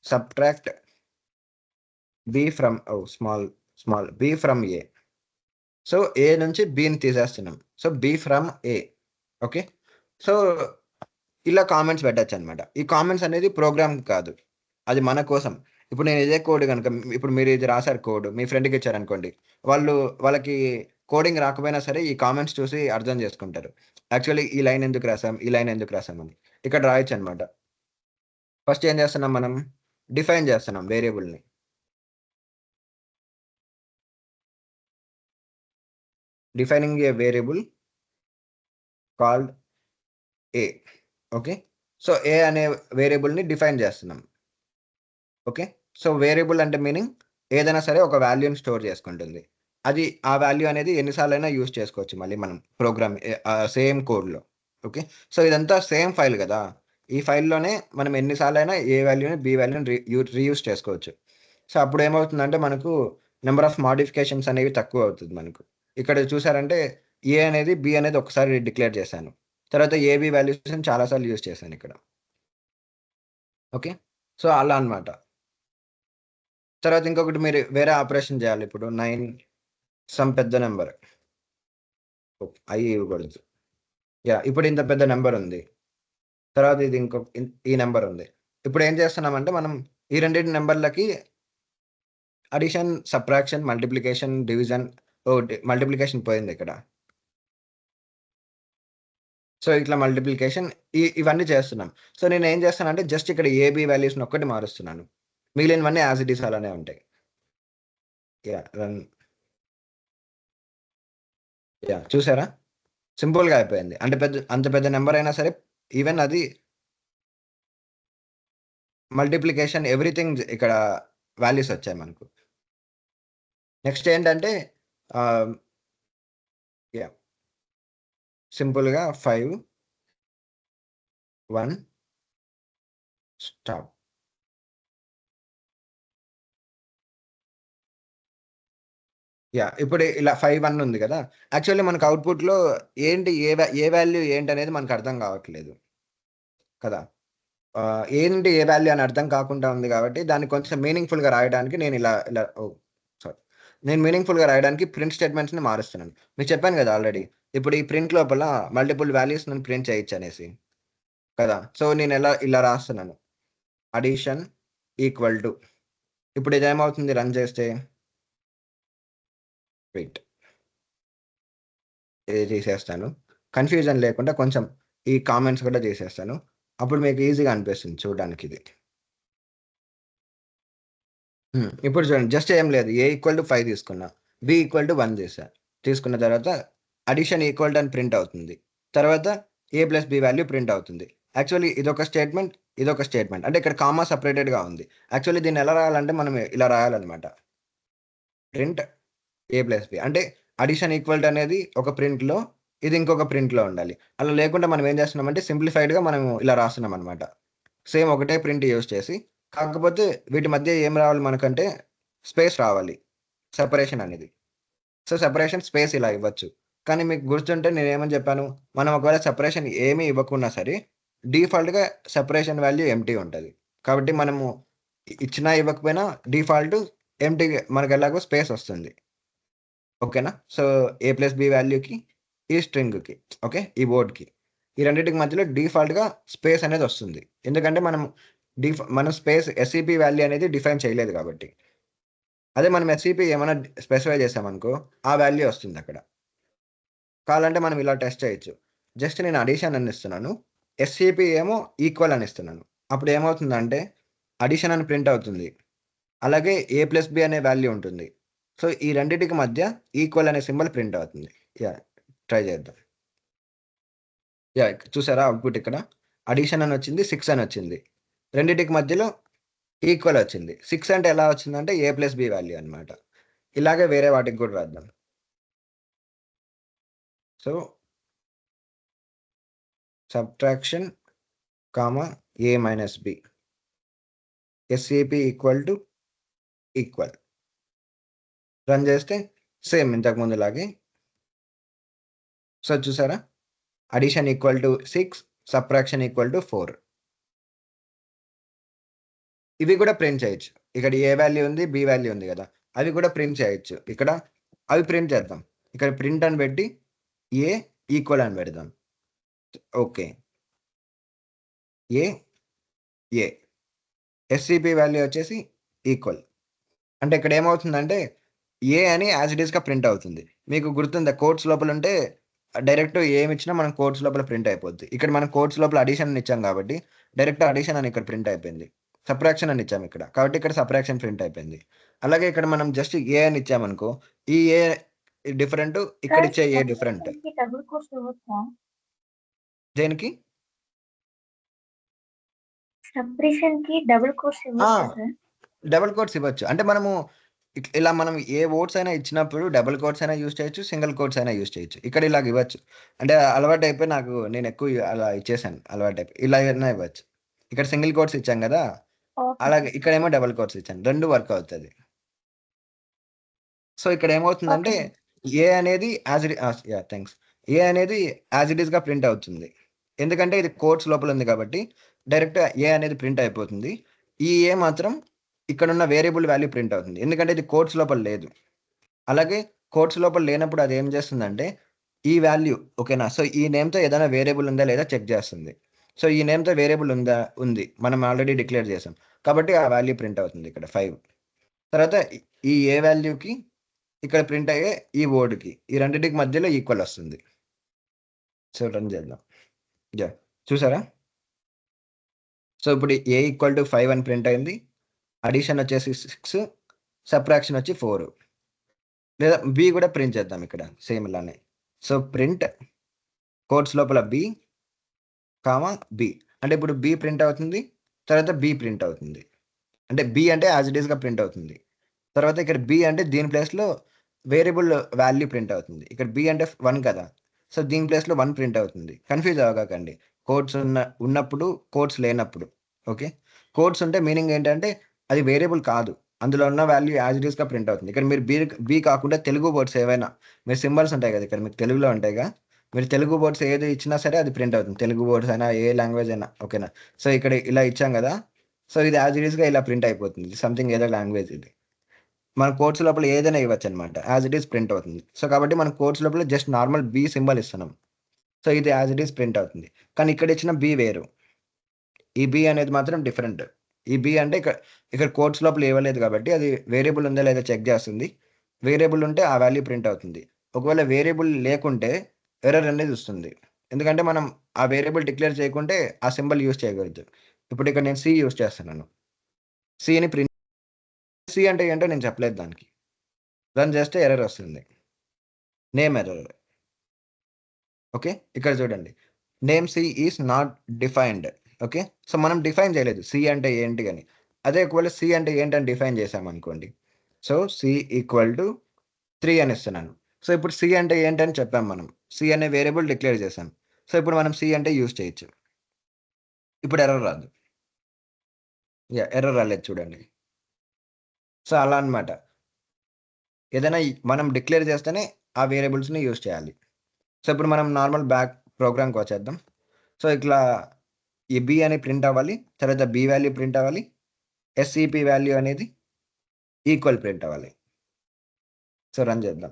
subtract B from B from A. So, A నుంచి బిని తీసేస్తున్నాం. So, B from A. Okay. So, ఇలా కామెంట్స్ పెట్టొచ్చనమాట. ఈ కామెంట్స్ అనేది ప్రోగ్రామ్ కాదు. అది మన కోసం. ఇప్పుడు నేను ఇదే కోడ్ గనుక ఇప్పుడు మీరు ఇది రాసారు కోడ్. మీ ఫ్రెండ్‌కి ఇచ్చారనుకోండి. వాళ్ళకి కోడింగ్ రాకపోయినా సరే ఈ కామెంట్స్ చూసి అర్థం చేసుకుంటారు. యాక్చువల్లీ ఈ లైన్ ఎందుకు రాసాం? ఈ లైన్ ఎందుకు రాసామని. ఇక్కడ రాయొచ్చనమాట. ఫస్ట్ ఏం చేస్తున్నాం మనం? డిఫైన్ చేస్తున్నాం వేరియబుల్‌ని. Defining a variable called A. Okay. So, A అనే వేరియబుల్‌ని డిఫైన్ చేస్తున్నాం. ఓకే. సో, వేరియబుల్ అంటే మీనింగ్ ఏదైనా సరే ఒక వాల్యూని స్టోర్ చేసుకుంటుంది. ఆ వాల్యూ అనేది ఎన్ని సార్లైనా యూజ్ చేసుకోవచ్చు మళ్ళీ మనం సేమ్ కోడ్‌లో. ఓకే. సో, ఇదంతా సేమ్ ఫైల్ గదా! ఈ ఫైల్‌లోనే మనం ఎన్ని సార్లైనా ఏ వాల్యూని, బి వాల్యూని రీయూజ్ చేసుకోవచ్చు. సో, అప్పుడేమవుతుందంటే మనకు నంబర్ ఆఫ్ మోడిఫికేషన్స్ అనేవి తక్కువవుతది మనకు. ఇక్కడ చూసారంటే ఏ అనేది, బి అనేది ఒక్కసారి డిక్లేర్ చేశాను. తర్వాత ఏబీ వాల్యూస్‌ని చాలా సార్లు యూజ్ చేశానిక్కడ. ఓకే. సో, అలా అన్నమాట. తర్వాత ఇంకొకటి మీరు వేరే ఆపరేషన్ జేయాలి. ఇప్పుడు 9 సమ్ పెద్ద నంబర్. అయి ఇవ్వకూడదు. యాహ్! ఇప్పుడు ఇంత పెద్ద నంబర్ ఉంది. తర్వాత ఇది ఈ నంబర్ ఉంది. ఇప్పుడు ఏం చేస్తున్నామంటే మనం ఈ రెండిటి నంబర్‌లకి addition, subtraction, multiplication, division multiplication పోయిందిక్కడ. సో, ఇట్లా మల్టిప్లికేషన్ ఇవన్నీ చేస్తున్నాం. సో, నేనేం చేస్తానంటే జస్ట్ ఇక్కడ ఏబీ వాల్యూస్‌ని ఒక్కటి మారుస్తున్నాను. మిగిలినవన్నీ యాస్ ఇట్ ఈజ్ అలానే ఉంటాయి. రన్. చూసారా? సింపుల్‌గా అయిపోయింది. అంటే అంత పెద్ద నంబర్ అయినా సరే ఈవెన్ అది మల్టిప్లికేషన్ ఎవ్రీథింగ్ ఇక్కడ వాల్యూస్ వచ్చాయి మనకు. నెక్స్ట్ ఏంటంటే ఆహ్, యాహ్! సింపుల్‌గా 5, 1 స్టాప్. ఇప్పుడు ఇలా 5, 1 ఉంది గదా! యాక్చువల్లీ మనకు అవుట్‌పుట్‌లో ఏంటి ఏ వాల్యూ ఏంటనేది మనకు అర్థం కావట్లేదు కదా! ఏ వాల్యూ అని అర్థం కాకుండా ఉంది గాబట్టి దాన్ని కొంచెం మీనింగ్‌ఫుల్‌గా రాయడానికి నేను ఇలా సారీ. నేను మీనింగ్‌ఫుల్‌గా రాయడానికి ప్రింట్ స్టేట్మెంట్స్‌ని మారుస్తున్నాను. మీకు చెప్పాను గదా! ఆల్రెడీ. ఇప్పుడు ఈ ప్రింట్ లోపల మల్టిపుల్ వాల్యూస్‌ని ప్రింట్ చేయొచ్చనేసి కదా! సో, ఇలా రాస్తున్నాను. అడిషన్ ఈక్వల్ టు ఇప్పుడు ఇదేమవుతుంది రన్ చేస్తే వెయిట్ ఇది తీసేస్తాను. కన్‌ఫ్యూజన్ లేకుండా కొంచెం ఈ కామెంట్స్ కూడా తీసేస్తాను. అప్పుడు మీకు ఈజీగా అనిపిస్తుంది చూడడానికిది. ఇప్పుడు చూడండి జస్ట్ ఏం లేదు. ఏ ఈక్వల్ టు 5 తీసుకున్నా. బి ఈక్వల్ టు 1 చేశా. తీసుకున్న తర్వాత అడిషన్ ఈక్వల్ టు అని ప్రింట్ అవుతుంది. తర్వాత ఏ ప్లస్ బి వాల్యూ ప్రింట్ అవుతుంది. యాక్చువల్లీ ఇదొక స్టేట్మెంట్. అంటే ఇక్కడ కామా సెపరేటెడ్‌గా ఉంది. యాక్చువల్లీ దీన్ని ఎలా రాయాలంటే మనం ఇలా రాయాలన్నమాట. ప్రింట్ ఏ ప్లస్ బి. అంటే అడిషన్ ఈక్వల్ టు అనేది ఒక ప్రింట్‌లో, ఇది ఇంకొక ప్రింట్‌లో ఉండాలి. అలా లేకుండా మనం ఏం చేస్తున్నామంటే సింప్లిఫైడ్‌గా మనం ఇలా రాస్తున్నామన్నమాట. సేమ్ ఒకటే ప్రింట్ యూజ్ చేసి కాకపోతే వీటి మధ్య ఏం రావాలి మనకంటే స్పేస్ రావాలి. సెపరేషన్ అనేది. సో, సెపరేషన్ స్పేస్ ఇలా ఇవ్వచ్చు. కానీ మీకు గుర్తుంటే నేనేమని చెప్పాను? మనం ఒకవేళ సెపరేషన్ ఏమి ఇవ్వకున్నా సరే, డిఫాల్ట్‌గా సెపరేషన్ వాల్యూ ఎంప్టీ ఉంటది. కాబట్టి మనము ఇచ్చినా ఇవ్వకపోయినా డిఫాల్ట్ ఎంప్టీ‌గా మనకెలాగో స్పేస్ వస్తుంది. ఓకేనా? సో, A+B వాల్యూకి, ఈ స్ట్రింగ్‌కి ఓకే. ఈ వర్డ్‌కి. ఈ రెండిటికి మధ్యలో డిఫాల్ట్‌గా స్పేస్ అనేది వస్తుంది. ఎందుకంటే మనం స్పేస్ ఎస్‌ఈపీ వాల్యూ అనేది డిఫైన్ చేయలేదు కాబట్టి. అదే మనం ఎస్‌ఈపీ ఏమన్నా స్పెసిఫై చేసామనుకో, ఆ వాల్యూ వస్తుందక్కడ. కావాలంటే మనం ఇలా టెస్ట్ చేయొచ్చు. జస్ట్ నేను అడిషన్ అని ఇస్తున్నాను. ఎస్‌ఈపీ ఏమో ఈక్వల్ అని ఇస్తున్నాను. అప్పుడు ఏమవుతుందంటే అడిషన్ అని ప్రింట్ అవుతుంది. అలాగే A+B అనే వాల్యూ ఉంటుంది. సో, ఈ రెండిటికి మధ్య ఈక్వల్ అనే సింబల్ ప్రింట్ అవుతుంది. యాహ్! ట్రై చేద్దాం. యాహ్! చూసారా అవుట్‌పుట్ ఇక్కడ? అడిషన్ అని వచ్చింది. 6 అని వచ్చింది. రెండిటికి మధ్యలో ఈక్వల్ వచ్చింది. 6 అంటే ఎలా వచ్చిందంటే A+B వాల్యూ అన్నమాట. ఇలాగే వేరే వాటికి కూడా రాద్దాం. So, subtraction, comma A-B. SAP equal. Run చేస్తే సేమ్ ఇంతకు ముందులాగే. సో, చూసారా? Addition = 6, subtraction = 4. ఇవి కూడా ప్రింట్ చేయొచ్చు. ఇక్కడ ఏ వాల్యూ ఉంది, బి వాల్యూ ఉంది గదా! అవి కూడా ప్రింట్ చేయొచ్చు. ఇక్కడ అవి ప్రింట్ చేద్దాం. ఇక్కడ ప్రింట్ అని పెట్టి ఏ ఈక్వల్ అని పెడదాం. ఓకే. ఏ, ఏ. ఎస్‌సిపి వాల్యూ వచ్చేసి ఈక్వల్. అంటే ఇక్కడ ఏమవుతుందంటే ఏ అని యాజ్ ఇట్ ఈస్‌గా ప్రింట్ అవుతుంది. మీకు గుర్తుందా కోట్స్ లోపల ఉంటే డైరెక్ట్ ఏమిచ్చినా మనం కోట్స్ లోపల ప్రింట్ అయిపోద్ది. ఇక్కడ మనం కోట్స్ లోపల అడిషన్ అని ఇచ్చాం కాబట్టి డైరెక్ట్ అడిషన్ అని ఇక్కడ ప్రింట్ అయిపోయింది. సబ్ట్రాక్షన్ అని ఇచ్చాము ఇక్కడ. కాబట్టి ఇక్కడ సబ్ట్రాక్షన్ ప్రింట్ అయిపోయింది. అలాగే ఇక్కడ మనం జస్ట్ ఏ అని ఇచ్చామనుకో, ఈ ఏ డిఫరెంట్, ఇక్కడ సార్ ఇచ్చే ఏ డిఫరెంట్. సపరేషన్‌కి డబుల్ కోట్స్ ఇవ్వచ్చా? దేనికి? సపరేషన్‌కి డబుల్ కోట్స్ ఆ! ఇవ్వచ్చా సార్? డబుల్ కోట్స్ ఇవ్వచ్చు. అంటే మనము ఇలా మనం ఏ వర్డ్స్ అయినా ఇచ్చినప్పుడు డబుల్ కోట్స్ అయినా యూజ్ చేయొచ్చు. సింగిల్ కోట్స్ అయినా యూజ్ చేయొచ్చు. ఇక్కడ ఇలాగ ఇవ్వచ్చు. అంటే అలవాటైపోయి నేను ఎక్కువ అలా ఇచ్చేసాను అలవాటైపోయి. ఇలా అయినా ఇవ్వచ్చు. ఇక్కడ సింగిల్ కోట్స్ ఇచ్చాం గదా! ఓకే అలాగే సార్. ఇక్కడేమో డబుల్ కోట్స్ ఇచ్చాను. 2 వర్క్ అవుతది. సో, ఇక్కడ ఓకే ఏమవుతుందంటే సార్. ఏ అనేది యాహ్! థాంక్స్. ఏ అనేది యాజ్ ఇట్ ఈస్‌గా ప్రింట్ అవుతుంది. ఎందుకంటే ఇది కోట్స్ లోపల ఉంది కాబట్టి డైరెక్ట్ ఏ అనేది ప్రింట్ అయిపోతుంది. ఈ ఏ మాత్రం ఇక్కడున్న వేరియబుల్ వాల్యూ ప్రింట్ అవుతుంది. ఎందుకంటే ఇది కోట్స్ లోపల లేదు. అలాగే కోట్స్ లోపల లేనప్పుడు అదేం జేస్తుందంటే, ఈ వాల్యూ ఓకేనా? సో, ఈ నేమ్‌తో ఏదైనా వేరియబుల్ ఉందా లేదా చెక్ జేస్తుంది. సో, ఈ నేమ్‌తో వేరియబుల్ ఉందా? ఉంది. మనం ఆల్రెడీ డిక్లేర్ చేసాం. కాబట్టి ఆ వాల్యూ ప్రింట్ అవుతుంది ఇక్కడ 5. తర్వాత ఈ ఏ వాల్యూకి ఇక్కడ ప్రింట్ అయ్యే ఈ వర్డ్‌కి ఈ రెండిటికి మధ్యలో ఈక్వల్ వస్తుంది. సో, రన్ చేద్దాం. యాహ్! చూసారా? సో, ఇప్పుడు A = 5 అని ప్రింట్ అయింది. అడిషన్ వచ్చేసి 6, సబ్ట్రాక్షన్ వచ్చి 4. లేదా బి కూడా ప్రింట్ చేద్దాం ఇక్కడ సేమ్ ఇలానే. సో, ప్రింట్ కోట్స్ లోపల బి, కామా బి. అంటే ఇప్పుడు బి ప్రింట్ అవుతుంది. తర్వాత బి ప్రింట్ అవుతుంది. అంటే బి అంటే యాజ్ ఇట్ ఈస్‌గా ప్రింట్ అవుతుంది. తర్వాత ఇక్కడ బి అంటే దీని ప్లేస్‌లో వేరియబుల్ వాల్యూ ప్రింట్ అవుతుంది. ఇక్కడ బి అంటే 1 కదా! సో, దీని ప్లేస్‌లో 1 ప్రింట్ అవుతుంది. కన్‌ఫ్యూజ్ అవ్వకండి. కోట్స్ ఉన్నప్పుడు, కోట్స్ లేనప్పుడు. ఓకే. కోట్స్ ఉంటే మీనింగ్ ఏంటంటే అది వేరియబుల్ కాదు. అందులో ఉన్న వాల్యూ యాజ్ ఇట్ ఈస్‌గా ప్రింట్ అవుతుంది. ఇక్కడ మీరు బి కాకుండా తెలుగు వర్డ్స్ ఏవైనా మీరు సింబల్స్ ఉంటాయి కదా! ఇక్కడ మీకు తెలుగులో ఉంటాయిగా. మీరు తెలుగు వర్డ్స్ ఏది ఇచ్చినా సరే అది ప్రింట్ అవుతుంది. తెలుగు వర్డ్స్ అయినా, ఏ లాంగ్వేజ్ అయినా ఓకేనా. సో, ఇక్కడ ఇలా ఇచ్చాం గదా! సో, ఇది యాజ్ ఇట్ ఈస్‌గా ఇలా ప్రింట్ అయిపోతుంది. సంథింగ్ ఏదో లాంగ్వేజ్ ఇది. మన కోడ్స్ లోపల ఏదైనా ఇవ్వచ్చనమాట. యాజ్ ఇట్ ఈస్ ప్రింట్ అవుతుంది. సో, కాబట్టి మనం కోడ్స్ లోపల జస్ట్ నార్మల్ బి సింబల్ ఇస్తున్నాం. సో, ఇది యాజ్ ఇట్ ఈస్ ప్రింట్ అవుతుంది. కానీ ఇక్కడ ఇచ్చిన బి వేరు. ఈ బి అనేది మాత్రం డిఫరెంట్. ఈ బి అంటే ఇక్కడ కోడ్స్ లోపల ఇవ్వలేదు కాబట్టి అది వేరియబుల్ ఉందా లేదా చెక్ చేస్తుంది. వేరియబుల్ ఉంటే ఆ వాల్యూ ప్రింట్ అవుతుంది. ఒకవేళ వేరియబుల్ లేకుంటే ఎర్రర్ అనేది వస్తుంది. ఎందుకంటే మనం ఆ వేరియబుల్ డిక్లేర్ చేయకుంటే ఆ సింబల్ యూజ్ చేయకూడదు. ఇప్పుడు ఇక్కడ నేను సి యూజ్ చేస్తున్నాను. సిని ప్రింట్ సి అంటే ఏంటో నేను చెప్పలేదు దానికి. రన్ చేస్తే ఎర్రర్ వస్తుంది. Name error. ఓకే. ఇక్కడ చూడండి. Name c is not defined. Okay. So, మనం డిఫైన్ చేయలేదు. సి అంటే ఏంటి అని. అదే ఒకవేళ సి అంటే ఏంటని డిఫైన్ చేశామనుకోండి. సో, సి = 3 అని ఇస్తున్నాను. సో, ఇప్పుడు సి అంటే ఏంటని చెప్పాం మనం. సి అనే వేరియబుల్ డిక్లేర్ చేశాం. సో, ఇప్పుడు మనం సి అంటే యూజ్ చేయొచ్చు. ఇప్పుడు ఎర్రర్ రాదు. ఎర్రర్ రాలేదు చూడండి. సో, అలా అన్నమాట. ఏదైనా మనం డిక్లేర్ చేస్తేనే ఆ వేరియబుల్స్‌ని యూజ్ చేయాలి. సో, ఇప్పుడు మనం నార్మల్ బ్యాక్ ప్రోగ్రామ్‌కొచ్చేద్దాం. సో, ఇట్లా ఈ బి అని ప్రింట్ అవ్వాలి. తర్వాత బి వాల్యూ ప్రింట్ అవ్వాలి. ఎస్‌సిపి వాల్యూ అనేది ఈక్వల్ ప్రింట్ అవ్వాలి. సో, రన్ చేద్దాం.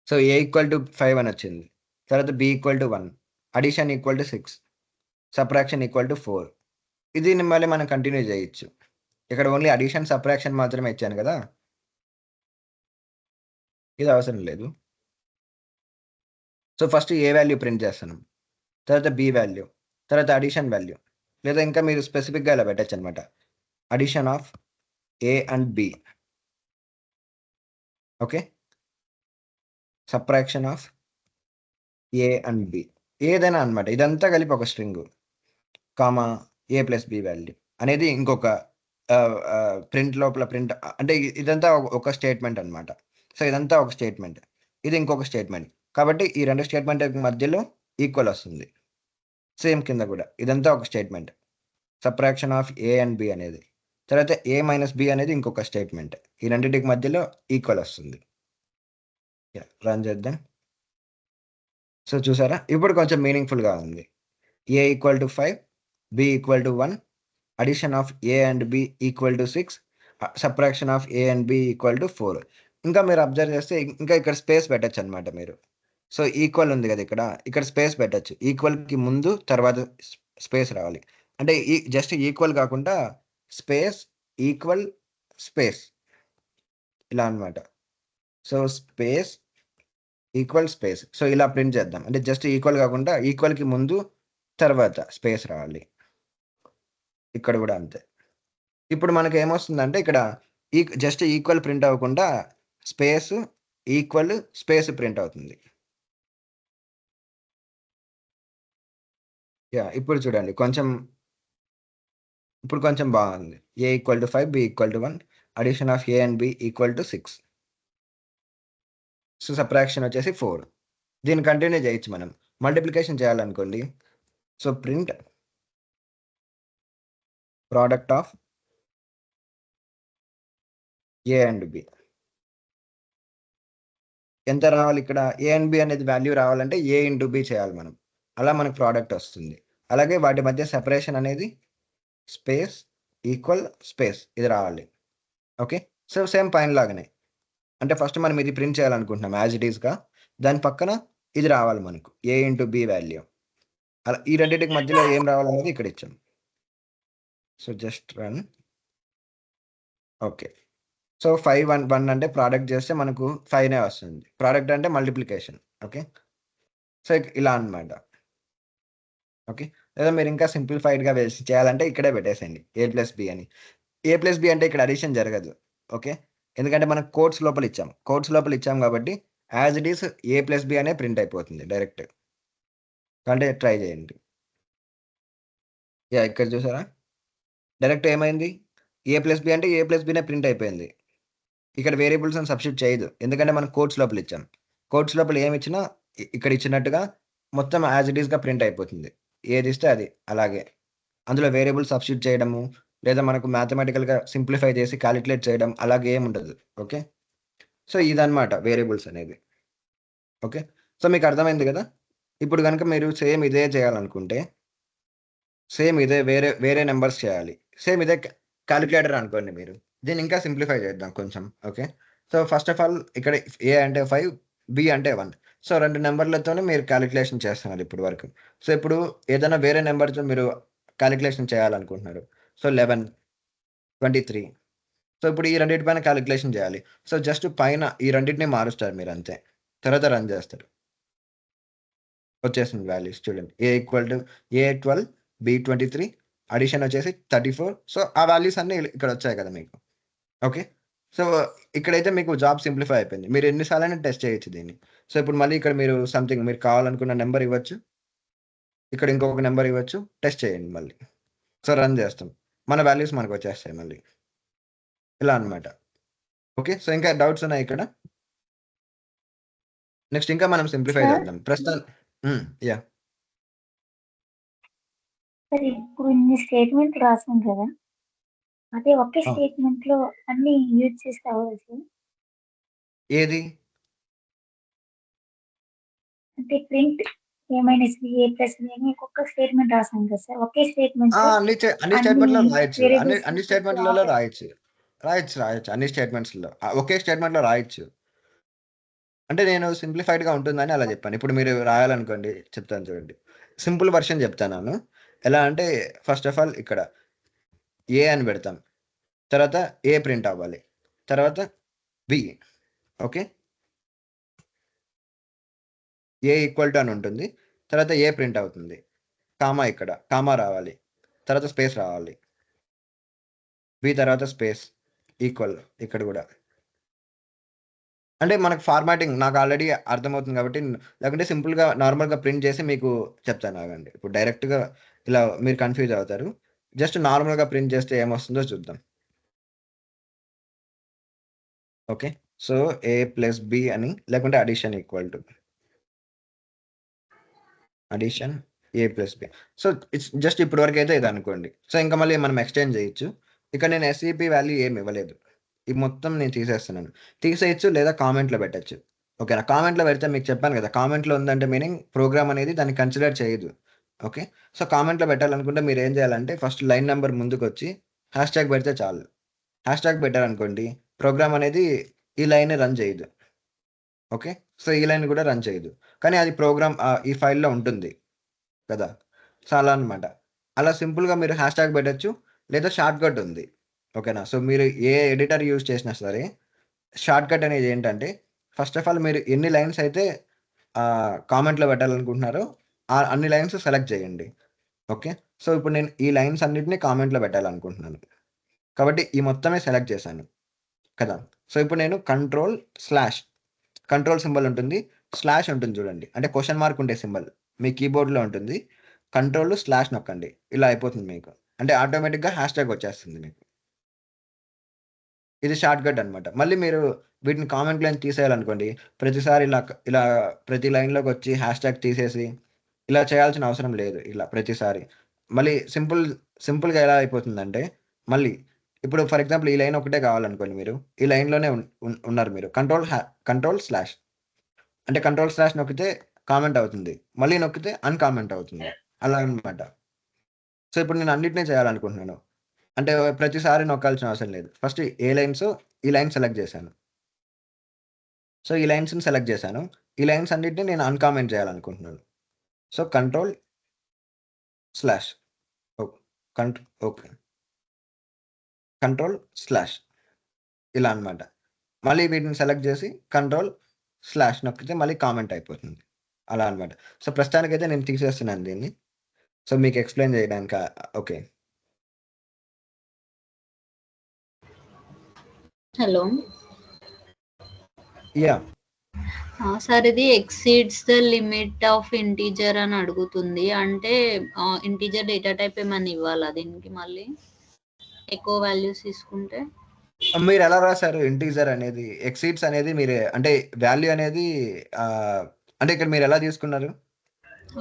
సో, ఏ ఈక్వల్ టు 5 అని వచ్చింది. తర్వాత b equal to 1, addition equal to 6, subtraction equal to 4. దీన్ని మళ్ళీ మనం కంటిన్యూ చేయొచ్చు. ఇక్కడ ఓన్లీ అడిషన్, సబ్ట్రాక్షన్ మాత్రమే ఇచ్చాను కదా! ఇది అవసరం లేదు. So, first A value print చేస్తున్నాం. తర్వాత బి వాల్యూ. తర్వాత అడిషన్ వాల్యూ. లేదా ఇంకా మీరు స్పెసిఫిక్‌గా ఇలా పెట్టొచ్చనమాట. Addition of A and B. Okay. Subtraction of A and B. ఏదైనా అన్నమాట. ఇదంతా కలిపి ఒక string. Comma A plus B value అనేది ఇంకొక ప్రింట్ లోపల ప్రింట్ అంటే ఇదంతా ఒక స్టేట్మెంట్ అన్నమాట. సో, ఇదంతా ఒక స్టేట్మెంట్. ఇది ఇంకొక స్టేట్మెంట్. కాబట్టి ఈ 2 స్టేట్మెంట్ మధ్యలో ఈక్వల్ వస్తుంది. సేమ్ కింద కూడా. ఇదంతా ఒక statement. Subtraction of A and B అనేది. తర్వాత ఏ మైనస్ బి అనేది ఇంకొక స్టేట్మెంట్. ఈ రెండిటికి మధ్యలో ఈక్వల్ వస్తుంది. రన్ చేద్దాం. సో, చూసారా? ఇప్పుడు కొంచెం మీనింగ్‌ఫుల్‌గా ఉంది. A equal to 5, B equal to 1, addition of A and B equal to 6, subtraction of A and B equal to 4. ఇంకా మీరు అబ్జర్వ్ చేస్తే ఇంకా ఇక్కడ స్పేస్ పెట్టొచ్చనమాట మీరు. సో, ఈక్వల్ ఉంది కదా ఇక్కడ. ఇక్కడ స్పేస్ పెట్టొచ్చు. ఈక్వల్‌కి ముందు తర్వాత స్పేస్ రావాలి. అంటే జస్ట్ ఈక్వల్ కాకుండా స్పేస్, ఈక్వల్, స్పేస్ ఇలా అన్నమాట. So, space, equal, space. So, ఇలా ప్రింట్ చేద్దాం. అంటే జస్ట్ ఈక్వల్ కాకుండా ఈక్వల్‌కి ముందు తర్వాత స్పేస్ రావాలి. ఇక్కడ కూడా అంతే. ఇప్పుడు మనకేమొస్తుందంటే ఇక్కడ జస్ట్ ఈక్వల్ ప్రింట్ అవ్వకుండా స్పేస్, ఈక్వల్, స్పేస్ ప్రింట్ అవుతుంది. ఇప్పుడు చూడండి ఇప్పుడు కొంచెం బాగుంది. A equal to 5, B equal to 1, addition of A and B equal to 6. So, subtraction వచ్చేసి 4. దీన్ని కంటిన్యూ చేయొచ్చు మనం. మల్టిప్లికేషన్ చేయాలనుకోండి. So, print product of A and B. ఎంత రావాలి ఇక్కడ? ఏ అండ్ బి అనేది వాల్యూ రావాలంటే ఏ ఇంటూ బి చేయాలి మనం. అలా మనకు ప్రొడక్ట్ వస్తుంది. అలాగే వాటి మధ్య సెపరేషన్ అనేది స్పేస్, ఈక్వల్, స్పేస్ ఇది రావాలి. ఓకే. సో, సేమ్ పైన లాగానే. అంటే ఫస్ట్ మనం ఇది ప్రింట్ చేయాలనుకుంటున్నాం యాజ్ ఇట్ ఈస్‌గా. దాని పక్కన ఇది రావాలి మనకు. ఏ ఇంటూ బి వాల్యూ. అలా ఈ రెండిటికి మధ్యలో ఏం రావాలనేది ఇక్కడ ఇచ్చాం. So, just run. Okay. So, 5 1 అంటే ప్రొడక్ట్ చేస్తే మనకు 5నే వస్తుంది. ప్రొడక్ట్ అంటే మల్టిప్లికేషన్. ఓకే. సో, ఇలా అన్నమాట. ఓకే. లేదా మీరు ఇంకా సింప్లిఫైడ్‌గా చేయాలంటే ఇక్కడే పెట్టేసేయండి. ఏ ప్లస్ బి అని. ఏ ప్లస్ బి అంటే ఇక్కడ అడిషన్ జరగదు. ఓకే. ఎందుకంటే మనం కోట్స్ లోపల ఇచ్చాం. కోట్స్ లోపల ఇచ్చాం కాబట్టి as it is a plus b అనే ప్రింట్ అయిపోతుంది డైరెక్ట్. అంటే ట్రై చేయండి. ఇక్కడ చూసారా? డైరెక్ట్ ఏమైంది? ఏ ప్లస్ బి అంటే ఏ ప్లస్ బినే ప్రింట్ అయిపోయింది. ఇక్కడ వేరియబుల్స్‌ని సబ్స్టిట్యూట్ చేయదు. ఎందుకంటే మనం కోట్స్ లోపల ఇచ్చాం. కోట్స్ లోపల ఏమి ఇచ్చినా ఇక్కడ ఇచ్చినట్టుగా మొత్తం యాజ్ ఇట్ ఈస్‌గా ప్రింట్ అయిపోతుంది. ఏదిస్తే అది అలాగే. అందులో వేరియబుల్ సబ్స్టిట్యూట్ చేయడము, లేదా మనకు మ్యాథమెటికల్‌గా సింప్లిఫై చేసి కాలిక్యులేట్ చేయడం అలాగే ఏముండదు. ఓకే. సో, ఇదన్నమాట వేరియబుల్స్ అనేది. ఓకే. సో, మీకు అర్థమైంది గదా! ఇప్పుడు గనుక మీరు సేమ్ ఇదే చేయాలనుకుంటే, సేమ్ ఇదే వేరే వేరే నంబర్స్ చేయాలి. సేమ్ ఇదే కాలిక్యులేటర్ అనుకోండి మీరు. దీన్ని ఇంకా సింప్లిఫై చేద్దాం కొంచెం. Okay. So, first of all ఇక్కడ ఏ అంటే 5, బి అంటే 1. సో, 2 నంబర్‌లతోనే మీరు కాలిక్యులేషన్ చేస్తున్నారు ఇప్పటి వరకు. సో, ఇప్పుడు ఏదైనా వేరే నంబర్‌తో మీరు కాలిక్యులేషన్ చేయాలనుకుంటున్నారు. సో, 11, 23. సో, ఇప్పుడు ఈ రెండిటి పైన కాలిక్యులేషన్ చేయాలి. సో, జస్ట్ పైన ఈ రెండిటిని మారుస్తారు మీరంతే. తర్వాత రన్ చేస్తారు. వచ్చేసింది వాల్యూస్ చూడండి. A equal to A 12, B 23, addition వచ్చేసి 34. సో, ఆ వాల్యూస్ అన్నీ ఇక్కడ వచ్చాయి కదా మీకు. ఓకే. సో, ఇక్కడైతే మీకు జాబ్ సింప్లిఫై అయిపోయింది. మీరు ఎన్ని సార్లైనా టెస్ట్ చేయొచ్చు దీన్ని. సో, ఇప్పుడు మళ్ళీ ఇక్కడ మీరు సంథింగ్ మీరు కావాలనుకున్న నంబర్ ఇవ్వచ్చు. ఇక్కడ ఇంకొక నంబర్ ఇవ్వచ్చు. టెస్ట్ చేయండి మళ్ళీ. సో, రన్ చేస్తాం. మన వాల్యూస్ మనకొచ్చేస్తాయి మళ్ళీ. ఇలా అన్నమాట. ఓకే. సో, ఇంకా డౌట్స్ ఉన్నాయా ఇక్కడ? నెక్స్ట్ ఇంకా మనం సింప్లిఫై సార్ చేద్దాం. ప్రస్తుతం యాహ్! సరే ఇప్పుడు ఇన్ని స్టేట్మెంట్ రాసాం కదా, అదే ఒకే ఆ! స్టేట్మెంట్ లో అన్ని యూజ్ చేస్తే అవ్వదు సార్? ఏది? అంటే ప్రింట్ ఏమైనస్ బి, ఏ ప్లస్ బి అని ఒక్కొక్క స్టేట్మెంట్ రాసాం కదా సార్, ఒకే స్టేట్మెంట్ లో అన్ని అన్ని స్టేట్మెంట్‌లో రాయొచ్చు. వేరియబుల్స్ అన్ని పెట్టి స్టేట్మెంట్‌లలో రాయొచ్చు. రాయొచ్చు. అన్ని స్టేట్మెంట్స్‌లో. ఒకే స్టేట్మెంట్‌లో రాయొచ్చు. అంటే నేను సింప్లిఫైడ్‌గా ఉంటుందని అలా జెప్పాను. ఇప్పుడు మీరు రాయాలనుకోండి చెప్తాను చూడండి. సింపుల్ వెర్షన్ జెప్తాను. ఎలా అంటే ఫస్ట్ ఆఫ్ ఆల్ ఇక్కడ ఏ అని బెడతాం. తర్వాత ఏ ప్రింట్ అవ్వాలి. తర్వాత b. Okay. A equal to అని ఉంటుంది. తర్వాత ఏ ప్రింట్ అవుతుంది. కామా ఇక్కడ. కామా రావాలి. తర్వాత స్పేస్ రావాలి. బి తర్వాత స్పేస్ ఈక్వల్ ఇక్కడ గూడా. అంటే మనకు ఫార్మాటింగ్ నాకు ఆల్రెడీ అర్థమవుతుంది కాబట్టి లేకుంటే సింపుల్‌గా నార్మల్‌గా ప్రింట్ చేసి మీకు చెప్తాను ఆగండి. ఇప్పుడు డైరెక్ట్‌గా ఇలా మీరు కన్‌ఫ్యూజ్ అవుతారు. జస్ట్ నార్మల్‌గా ప్రింట్ చేస్తే ఏమొస్తుందో చూద్దాం. Okay. So, a plus b అని లేకుంటే addition equal to addition a plus b. So, it's just ఇప్పటి వరకైతే ఇదనుకోండి. సో, ఇంకా మళ్ళీ మనం ఎక్స్‌టెండ్ చేయొచ్చు. ఇక్కడ నేను ఎస్‌ఈపీ వాల్యూ ఏమి ఇవ్వలేదు. ఇది మొత్తం నేను తీసేస్తున్నాను. తీసేయొచ్చు లేదా కామెంట్‌లో పెట్టొచ్చు. ఓకేనా. కామెంట్‌లో పెడితే మీకు చెప్పాను కదా! కామెంట్‌లో ఉందంటే మీనింగ్ ప్రోగ్రామ్ అనేది దాన్ని కన్సిడర్ చేయదు. ఓకే. సో, కామెంట్‌లో పెట్టాలనుకుంటే మీరేం చేయాలంటే ఫస్ట్ లైన్ నంబర్ ముందుకొచ్చి హ్యాష్‌ట్యాగ్ పెడితే చాలు. హ్యాష్‌ట్యాగ్ పెట్టారనుకోండి ప్రోగ్రామ్ అనేది ఈ లైన్‌ని రన్ చేయదు. ఓకే. సో, ఈ లైన్ కూడా రన్ చేయదు. కానీ అది ప్రోగ్రామ్ ఈ ఫైల్‌లో ఉంటుంది కదా! సో, అలా అన్నమాట. అలా సింపుల్‌గా మీరు హ్యాష్‌ట్యాగ్ పెట్టొచ్చు. లేదా షార్ట్‌కట్ ఉంది. ఓకేనా. సో, మీరు ఏ ఎడిటర్ యూజ్ చేసినా సరే షార్ట్‌కట్ అనేది ఏంటంటే ఫస్ట్ ఆఫ్ ఆల్ మీరు ఎన్ని లైన్స్ అయితే కామెంట్‌లో పెట్టాలనుకుంటున్నారో అన్ని లైన్స్ సెలెక్ట్ చేయండి. ఓకే. సో, ఇప్పుడు నేను ఈ లైన్స్ అన్నిటిని కామెంట్‌లో పెట్టాలనుకుంటున్నాను. కాబట్టి ఈ మొత్తమే సెలెక్ట్ చేశాను కదా! సో, ఇప్పుడు నేను కంట్రోల్ సింబల్ ఉంటుంది. స్లాష్ ఉంటుంది చూడండి. అంటే క్వెషన్ మార్క్ ఉండే సింబల్. మీ కీబోర్డ్‌లో ఉంటుంది. కంట్రోల్ స్లాష్ నొక్కండి. ఇలా అయిపోతుంది మీకు. అంటే ఆటోమేటిక్‌గా హ్యాష్‌ట్యాగ్ వచ్చేస్తుంది మీకు. ఇది షార్ట్‌కట్ అన్నమాట. మళ్ళీ మీరు వీటిని కామెంట్ లైన్ తీసేయాలనుకోండి. ప్రతిసారి ఇలా ప్రతి లైన్‌లోకొచ్చి హ్యాష్‌ట్యాగ్ తీసేసి ఇలా చేయాల్సిన అవసరం లేదు. ఇలా ప్రతిసారి. మళ్ళీ సింపుల్‌గా ఎలా అయిపోతుందంటే మళ్ళీ ఇప్పుడు ఫర్ ఎగ్జాంపుల్ ఈ లైన్ ఒకటే కావాలనుకోండి మీరు. ఈ లైన్‌లోనే ఉన్నారు మీరు. కంట్రోల్ స్లాష్ అంటే కంట్రోల్ స్లాష్ నొక్కితే కామెంట్ అవుతుంది. మళ్ళీ నొక్కితే అన్‌కామెంట్ అవుతుంది. అలా అన్నమాట. సో, ఇప్పుడు నేను అన్నిటిని చేయాలనుకుంటున్నాను. అంటే ప్రతిసారి నొక్కాల్సిన అవసరం లేదు. ఫస్ట్ ఏ లైన్సో ఈ లైన్ సెలెక్ట్ చేశాను. సో, ఈ లైన్స్‌ని సెలెక్ట్ చేశాను. ఈ లైన్స్ అన్నిటిని నేను అన్‌కామెంట్ చేయాలనుకుంటున్నాను. సో, కంట్రోల్ స్లాష్ ఓక్ కంట్ ఓకే. కంట్రోల్ స్లాష్ ఇలా అన్నమాట. మళ్ళీ వీటిని సెలెక్ట్ చేసి కంట్రోల్ స్లాష్ నొక్కితే మళ్ళీ కామెంట్ అయిపోతుంది. అలా అన్నమాట. సో, ప్రస్తుతానికైతే నేను తీసేస్తున్నాను దీన్ని. సో, మీకు ఎక్స్‌ప్లెయిన్ చేయడానికా ఓకే. హలో. యాహ్! సార్ ఇది exceeds the limit of integer అని అడుగుతుంది. అంటే ఇంటీజర్ డేటా టైప్ ఏమన్నా ఇవ్వాలా దీనికి మళ్ళీ? ఎక్కువ వాల్యూస్ తీసుకుంటే? మీరెలా రాసారు ఇంటీజర్ అనేది? ఎక్సీడ్స్ అనేది మీరు అంటే వాల్యూ అనేది అంటే ఇక్కడ మీరెలా తీసుకున్నారు?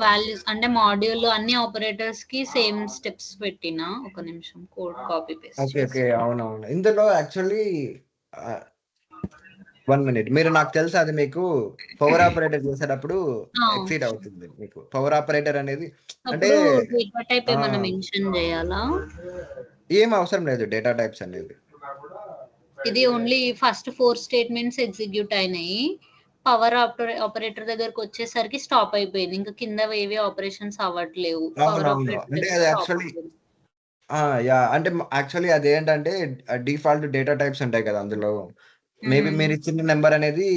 వాల్యూస్ అంటే మాడ్యూల్‌లో అన్ని ఆపరేటర్స్‌కి సేమ్ స్టెప్స్ పెట్టినా. ఒక నిమిషం కోడ్ కాపీ పేస్ట్ ఓకే. చేసి. ఓకే. అవునవును. ఇందులో యాక్చువల్లీ ఆహ్, 1 మినిట్. మీరు నాకు తెలుసా అది మీకు పవర్ ఆపరేటర్ చేసేటప్పుడు ఆ! ఎక్సీడ్ అవుతుంది మీకు. పవర్ ఆపరేటర్ అనేది అంటే అప్పుడు డేటా టైప్ ఆ! ఏమన్నా మెన్షన్ చేయాలా? ఏం అవసరం లేదు డేటా టైప్స్ అనేవి. ఇది ఓన్లీ ఫస్ట్ 4 స్టేట్మెంట్స్ ఎగ్జిక్యూట్ అయినాయి. పవర్ ఆపరేటర్ దగ్గరకొచ్చేసరికి స్టాప్ అయిపోయింది. ఇంక కిందవి ఏవి ఆపరేషన్స్ అవ్వట్లేవు. పవర్ అవునవును. ఆపరేటర్ అంటే దగ్గర అది స్టాప్ యాక్చువల్లీ అయిపోయింది. యాహ్! అంటే యాక్చువల్లీ అదేంటంటే డిఫాల్ట్ డేటా టైప్స్ ఉంటాయి కదా! అందులో. మేబీ హ్మ్. మీరిచ్చిన నంబర్ అనేది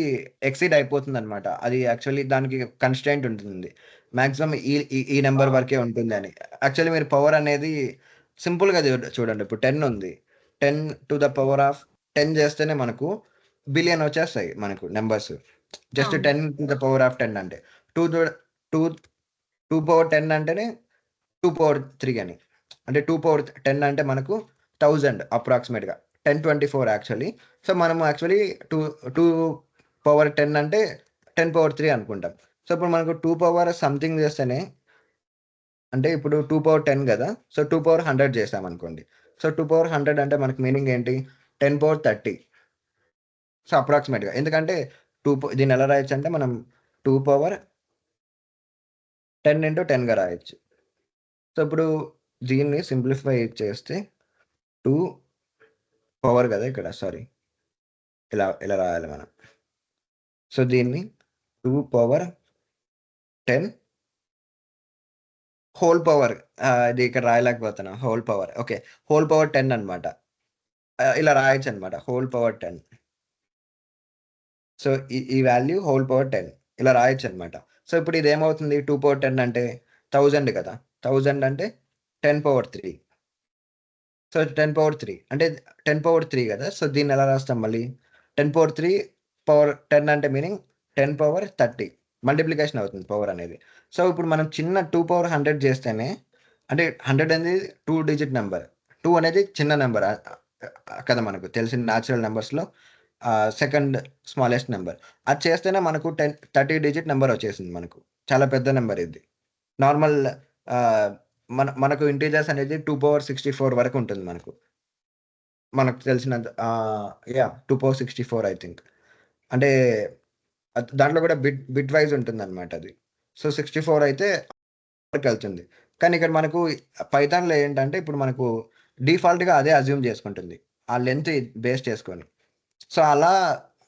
ఎక్సీడ్ అయిపోతుందన్నమాట. అది యాక్చువల్లీ దానికి కన్‌స్ట్రెయింట్ ఉంటుంది. మాక్సిమం ఈ ఈ ఈ నంబర్ వరకే ఉంటుందని. యాక్చువల్లీ మీరు పవర్ అనేది సింపుల్‌గా చూడండి. ఇప్పుడు 10 ఉంది. 10 టు ద పవర్ ఆఫ్ 10 చేస్తేనే మనకు బిలియన్ వచ్చేస్తాయి మనకు నంబర్స్. జస్ట్ అవును. 10 టు ద పవర్ ఆఫ్ 10 అంటే. 2 టు 2 2 పవర్ 10 అంటేనే 2 పవర్ 3 అని. అంటే 2 పవర్ 10 అంటే మనకు 1000 అప్రాక్సిమేట్‌గా. 1024 యాక్చువల్లీ. సో, మనము యాక్చువల్లీ 2 2 పవర్ 10 అంటే 10 పవర్ 3 అనుకుంటాం. సో, ఇప్పుడు మనకు 2 పవర్ సంథింగ్ చేస్తేనే అంటే ఇప్పుడు 2 power 10 కదా! సో 2 power 100 చేసామనుకోండి. సో 2 power 100 అంటే మనకి మీనింగ్ ఏంటి? 10 power 30. సో అప్రాక్సిమేట్‌గా. ఎందుకంటే దీన్ని ఎలా రాయొచ్చంటే మనం 2 power 10 into 10గా రాయొచ్చు. సో ఇప్పుడు దీన్ని సింప్లిఫై చేస్తే 2 పవర్ కదా ఇక్కడ సారీ. ఇలా రాయాలి మనం. సో దీన్ని 2 power 10 హోల్ పవర్ ఇది ఇక్కడ రాయలేకపోతున్నా. Whole power. Okay. Whole power 10 అన్నమాట. ఇలా రాయొచ్చన్నమాట. Whole power 10. సో ఈ వాల్యూ హోల్ పవర్ 10 ఇలా రాయొచ్చన్నమాట. సో ఇప్పుడు ఇదేమవుతుంది 2 పవర్ 10 అంటే 1000 కదా! 1000 అంటే 10 పవర్ 3. సో 10 పవర్ 3 అంటే 10 పవర్ 3 కదా! సో దీన్ని ఎలా రాస్తాం మళ్ళీ? 10 పవర్ 3 పవర్ 10 అంటే మీనింగ్ 10 పవర్ 30 మల్టిప్లికేషన్ అవుతుంది పవర్ అనేది. సో ఇప్పుడు మనం చిన్న 2 పవర్ 100 చేస్తేనే అంటే 100 అనేది 2 డిజిట్ నంబర్. 2 అనేది చిన్న నంబర్ కదా మనకు తెలిసిన న్యాచురల్ నంబర్స్‌లో సెకండ్ స్మాలెస్ట్ నంబర్. అది చేస్తేనే మనకు 30 డిజిట్ నంబర్ వచ్చేసింది మనకు. చాలా పెద్ద నంబర్ ఇది. నార్మల్ ఆహ్, మనకు ఇంటిజర్స్ అనేది 2 పవర్ 64 వరకు ఉంటుంది మనకు. మనకు తెలిసినంత యాహ్! 2 power 64 I think. అంటే దాంట్లో కూడా బిట్ వైస్ ఉంటుందన్నమాట అది. సో 64 అయితే వరకెళ్తుంది. కానీ ఇక్కడ మనకు పైథాన్‌లో ఏంటంటే ఇప్పుడు మనకు డిఫాల్ట్‌గా అదే అస్యూమ్ చేసుకుంటుంది. ఆ లెంత్ బేస్ చేసుకొని. సో అలా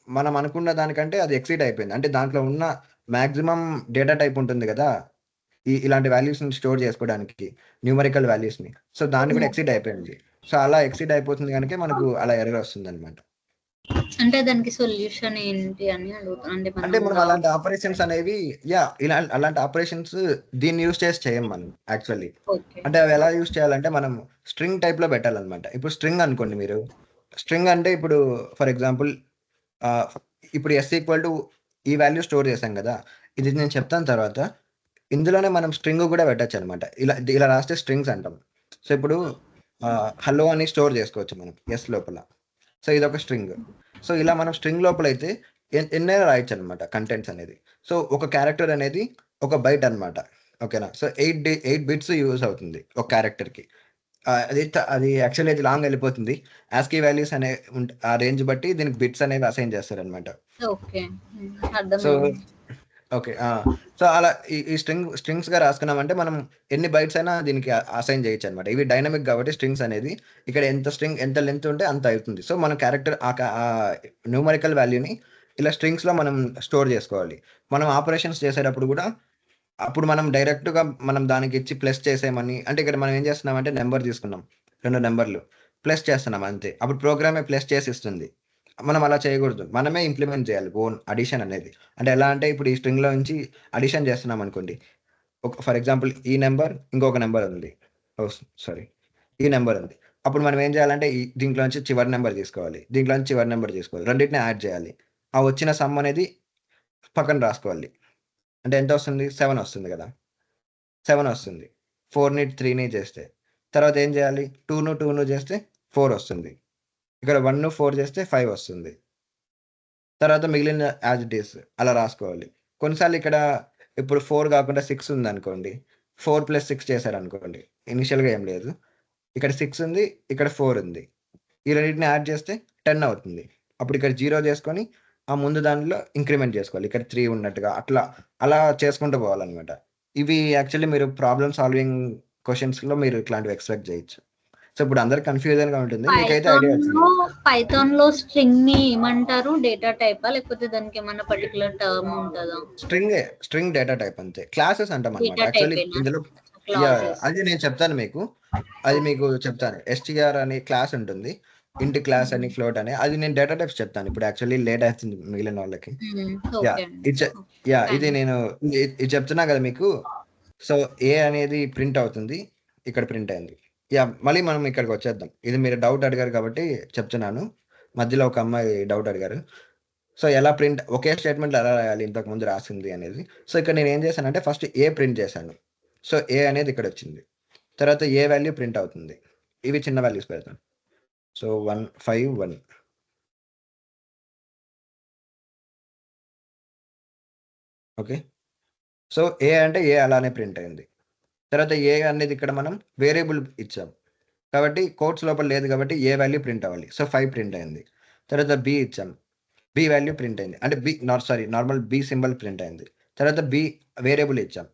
మనం అనుకున్న దానికంటే అది ఎక్సీడ్ అయిపోయింది. అంటే దాంట్లో ఉన్న మాక్సిమం డేటా టైప్ ఉంటుంది గదా! ఇలాంటి వాల్యూస్‌ని స్టోర్ చేసుకోవడానికి న్యూమరికల్ వాల్యూస్‌ని. సో దాన్ని కూడా ఎక్సీడ్ అయిపోయింది. సో అలా ఎక్సీడ్ అయిపోతుంది గనుకే మనకు అలా ఎర్రర్ వస్తుందన్నమాట. అంటే దానికి సొల్యూషన్ ఏంటి అని అడుగుతున్నా. అంటే అంటే మనం మనం అలాంటి ఆపరేషన్స్ అనేవి అలాంటి ఆపరేషన్స్ దీన్ని యూజ్ చేసి చేయం మనం యాక్చువల్లీ. ఓకే. అంటే అవి ఎలా యూజ్ చేయాలంటే మనం స్ట్రింగ్ టైప్‌లో పెట్టాలన్నమాట. ఇప్పుడు స్ట్రింగ్ అనుకోండి మీరు. స్ట్రింగ్ అంటే ఇప్పుడు ఫర్ ఎగ్జాంపుల్ ఆహ్, ఇప్పుడు S ఈక్వల్ టు ఈ వాల్యూ స్టోర్ చేసాం గదా! ఇది నేను చెప్తాను తర్వాత. ఇందులోనే మనం స్ట్రింగ్ గూడా పెట్టొచ్చనమాట. ఇలా రాస్తే స్ట్రింగ్స్ అంటాం. సో ఇప్పుడు హలో అని స్టోర్ చేసుకోవచ్చు మనం S లోపల. సో ఇదొక స్ట్రింగ్. సో ఇలా మనం స్ట్రింగ్ లోపలైతే ఎన్నైనా రాయొచ్చనమాట కంటెంట్స్ అనేది. సో ఒక క్యారెక్టర్ అనేది ఒక బైట్ అనమాట. ఓకేనా? సో 8 బిట్స్ యూజ్ అవుతుంది ఒక క్యారెక్టర్‌కి. అది యాక్చువల్లీ అది లాంగ్ ఎళ్ళిపోతుంది. ఆస్కీ వాల్యూస్ అనే ఆ రేంజ్ బట్టి దీనికి బిట్స్ అనేవి అసైన్ చేస్తారనమాట. ఓకే. సో అర్థమైంది. ఓకే. సో అలా ఈ స్ట్రింగ్స్‌గా రాసుకున్నామంటే మనం ఎన్ని బైట్స్ అయినా దీనికి అసైన్ చేయొచ్చనమాట. ఇవి డైనమిక్ కాబట్టి స్ట్రింగ్స్ అనేది ఇక్కడ ఎంత లెంత్ ఉంటే అంత అవుతుంది. సో మన క్యారెక్టర్ న్యూమరికల్ వాల్యూని ఇలా స్ట్రింగ్స్‌లో మనం స్టోర్ చేసుకోవాలి. మనం ఆపరేషన్స్ చేసేటప్పుడు గూడా అప్పుడు మనం డైరెక్ట్‌గా మనం దానికిచ్చి ప్లస్ చేసేయమని అంటే ఇక్కడ మనం ఏం చేస్తున్నామంటే నంబర్ తీసుకున్నాం. 2 నంబర్‌లు ప్లస్ చేస్తున్నాం అంతే. అప్పుడు ప్రోగ్రామే ప్లస్ చేసి ఇస్తుంది. మనం అలా చేయకూడదు. మనమే ఇంప్లిమెంట్ చేయాలి ఓన్ అడిషన్ అనేది. అంటే ఎలా అంటే ఇప్పుడు ఈ స్ట్రింగ్‌లో నుంచి అడిషన్ చేస్తున్నామనుకోండి. ఫర్ ఎగ్జాంపుల్ ఈ నంబర్ ఇంకొక నంబర్ ఉంది. సారీ. ఈ నంబర్ ఉంది. అప్పుడు మనం ఏం చేయాలంటే దీంట్లో నుంచి చివరి నంబర్ తీసుకోవాలి. దీంట్లో నుంచి చివరి నంబర్ తీసుకోవాలి. రెండిటిని యాడ్ చేయాలి. ఆ వచ్చిన సమ్ అనేది పక్కన రాసుకోవాలి. అంటే ఎంతొస్తుంది? 7 వస్తుంది గదా! 7 వస్తుంది. 4ని 3ని చేస్తే. తర్వాత ఏం చేయాలి? 2ను చేస్తే 4 వస్తుంది. ఇక్కడ 1, 4 చేస్తే 5 వస్తుంది. తర్వాత మిగిలిన యాజ్ ఇట్ ఈజ్ అలా రాసుకోవాలి. కొన్నిసార్లు ఇక్కడ ఇప్పుడు 4 కాకుండా 6 ఉందనుకోండి. 4 + 6 చేశారనుకోండి. ఇనిషియల్‌గా ఏం లేదు. ఇక్కడ 6 ఉంది. ఇక్కడ 4 ఉంది. ఈ రెండిటిని యాడ్ చేస్తే 10 అవుతుంది. అప్పుడు ఇక్కడ 0 చేసుకొని ఆ ముందు దానిలో ఇంక్రిమెంట్ చేసుకోవాలి. ఇక్కడ 3 ఉన్నట్టుగా అలా చేసుకుంటూ పోవాలన్నమాట. ఇవి యాక్చువల్లీ మీరు ప్రాబ్లమ్ సాల్వింగ్ క్వెషన్స్‌లో మీరు ఇట్లాంటివి ఎక్స్‌పెక్ట్ చేయొచ్చు. సో ఇప్పుడు అందరికి కన్‌ఫ్యూజన్‌గా ఉంటుంది. మీకైతే ఐడియా వచ్చింది. పైథాన్‌లో స్ట్రింగ్‌ని ఏమంటారు? డేటా టైపా? లేకపోతే దానికేమన్నా పర్టిక్యులర్ టర్మ్ ఉంటదా? స్ట్రింగ్ డేటా టైప్ అంతే. క్లాసెస్ అంటామన్నమాట. డేటా యాక్చువల్లీ టైపేనా? ఇందులో క్లాజెస్. అది నేను చెప్తాను మీకు. అది మీకు చెప్తాను. స్టీఆర్ అని క్లాస్ ఉంటుంది. ఇంట్ క్లాస్ అని, ఫ్లోట్ అని. అది నేను డేటా టైప్స్ చెప్తాను. ఇప్పుడు యాక్చువల్లీ లేట్ అవుతుంది మిగిలిన వాళ్ళకి. యాహ్! ఓకే అండి. ఇది చె యాహ్! ఇది ఫైన్. నేను ఇది చెప్తున్నా కదా మీకు. సో, ఏ అనేది ప్రింట్ అవుతుంది. ఇక్కడ ప్రింట్ అయింది. యాహ్! మళ్ళీ మనం ఇక్కడికొచ్చేద్దాం. ఇది మీరు డౌట్ అడిగారు కాబట్టి చెప్తున్నాను. మధ్యలో ఒక అమ్మాయి డౌట్ అడిగారు. సో, ఎలా ప్రింట్ ఒకే స్టేట్‌మెంట్‌లో ఎలా రాయాలి ఇంతకుముందు రాసింది అనేది. సో, ఇక్కడ నేనేం చేశానంటే ఫస్ట్ ఏ ప్రింట్ చేశాను. సో, ఏ అనేది ఇక్కడొచ్చింది. తర్వాత ఏ వాల్యూ ప్రింట్ అవుతుంది. ఇవి చిన్న వాల్యూస్ పెడతాను. సో, 1, 5, 1. ఓకే. సో, ఏ అంటే ఏ అలానే ప్రింట్ అయింది. తర్వాత ఏ అనేది ఇక్కడ మనం వేరియబుల్ ఇచ్చాం కాబట్టి కోట్స్ లోపల లేదు కాబట్టి ఏ వాల్యూ ప్రింట్ అవ్వాలి. సో 5 ప్రింట్ అయింది. తర్వాత బి ఇచ్చాం. బి వాల్యూ ప్రింట్ అయింది. అంటే నార్మల్ బి సింబల్ ప్రింట్ అయింది. తర్వాత బి వేరియబుల్ ఇచ్చాం.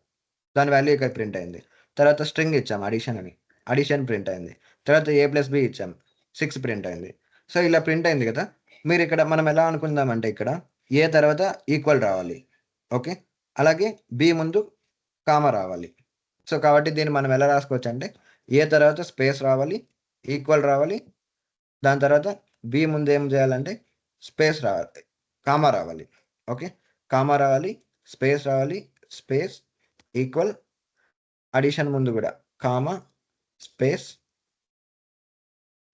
దాని వాల్యూ ఇక్కడ ప్రింట్ అయింది. తర్వాత స్ట్రింగ్ ఇచ్చాం అడిషన్ అని. అడిషన్ ప్రింట్ అయింది. తర్వాత ఏ ప్లస్ బి ఇచ్చాం. 6 ప్రింట్ అయింది. సో ఇలా ప్రింట్ అయింది కదా! మీరు ఇక్కడ మనం ఎలా అనుకుందామంటే ఇక్కడ ఏ తర్వాత ఈక్వల్ రావాలి. ఓకే. అలాగే బి ముందు కామా రావాలి. సో కాబట్టి దీన్ని మనం ఎలా రాసుకోవచ్చంటే ఏ తర్వాత స్పేస్ రావాలి, ఈక్వల్ రావాలి. దాని తర్వాత బి ముందు ఏం చేయాలంటే స్పేస్ రావాలి, కామా రావాలి. ఓకే. కామా రావాలి, స్పేస్ రావాలి, స్పేస్, ఈక్వల్, అడిషన్ ముందు కూడా కామా, స్పేస్,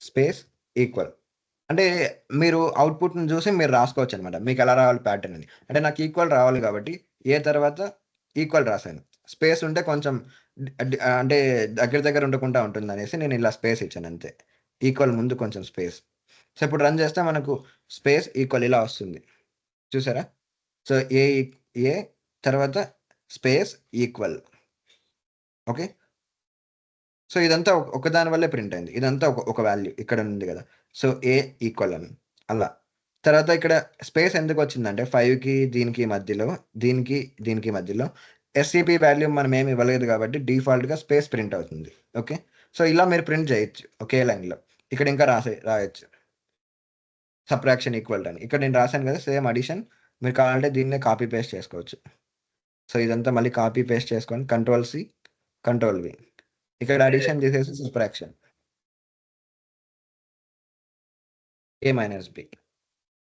స్పేస్, ఈక్వల్. అంటే మీరు అవుట్‌పుట్‌ని చూసి మీరు రాసుకోవచ్చనమాట. మీకు ఎలా రావాలి ప్యాటర్న్ అని. అంటే నాకు ఈక్వల్ రావాలి కాబట్టి ఏ తర్వాత ఈక్వల్ రాసాను. స్పేస్ ఉంటే కొంచెం అంటే దగ్గర ఉండకుండా ఉంటుందనేసి నేను ఇలా స్పేస్ ఇచ్చాను అంతే. ఈక్వల్ ముందు కొంచెం స్పేస్. సో ఇప్పుడు రన్ చేస్తే మనకు స్పేస్, ఈక్వల్ ఇలా వస్తుంది. చూసారా? సో ఏ తర్వాత స్పేస్, ఈక్వల్. ఓకే. సో ఇదంతా ఒకదాని వల్లే ప్రింట్ అయింది. ఇదంతా ఒక వాల్యూ ఇక్కడ ఉంది కదా! సో ఏ ఈక్వల్ అని అలా. తర్వాత ఇక్కడ స్పేస్ ఎందుకు వచ్చిందంటే 5కి దీనికి మధ్యలో, దీనికి మధ్యలో ఎస్‌సిపి వాల్యూ మనం ఏమి ఇవ్వలేదు కాబట్టి డిఫాల్ట్‌గా స్పేస్ ప్రింట్ అవుతుంది. ఓకే. సో ఇలా మీరు ప్రింట్ చేయొచ్చు ఒకే లైన్‌లో. ఇక్కడ ఇంకా రాయొచ్చు. సబ్ట్రాక్షన్ ఈక్వల్ అని. ఇక్కడ నేను రాసాను కదా! Same addition. మీరు కావాలంటే దీన్నే కాపీ పేస్ట్ చేసుకోవచ్చు. సో ఇదంతా మళ్ళీ కాపీ పేస్ట్ చేసుకొని కంట్రోల్-సి, కంట్రోల్-వి. ఇక్కడ అడిషన్ చేసేసి subtraction. A minus B.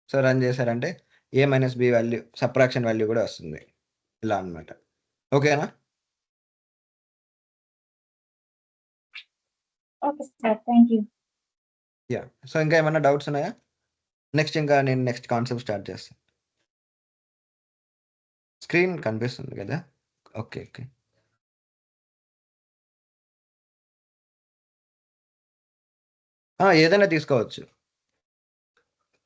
So run చేశారంటే A minus B value subtraction value కూడా వస్తుంది. ఇలా అన్నమాట. ఓకేనా? Okay sir. Thank you. Yeah! So ఇంకా ఏమన్నా డౌట్స్ ఉన్నాయా? నేను నెక్స్ట్ కాన్సెప్ట్ స్టార్ట్ చేస్తాను. స్క్రీన్ కనిపిస్తుంది కదా! ఓకే. ఏదైనా తీసుకోవచ్చు.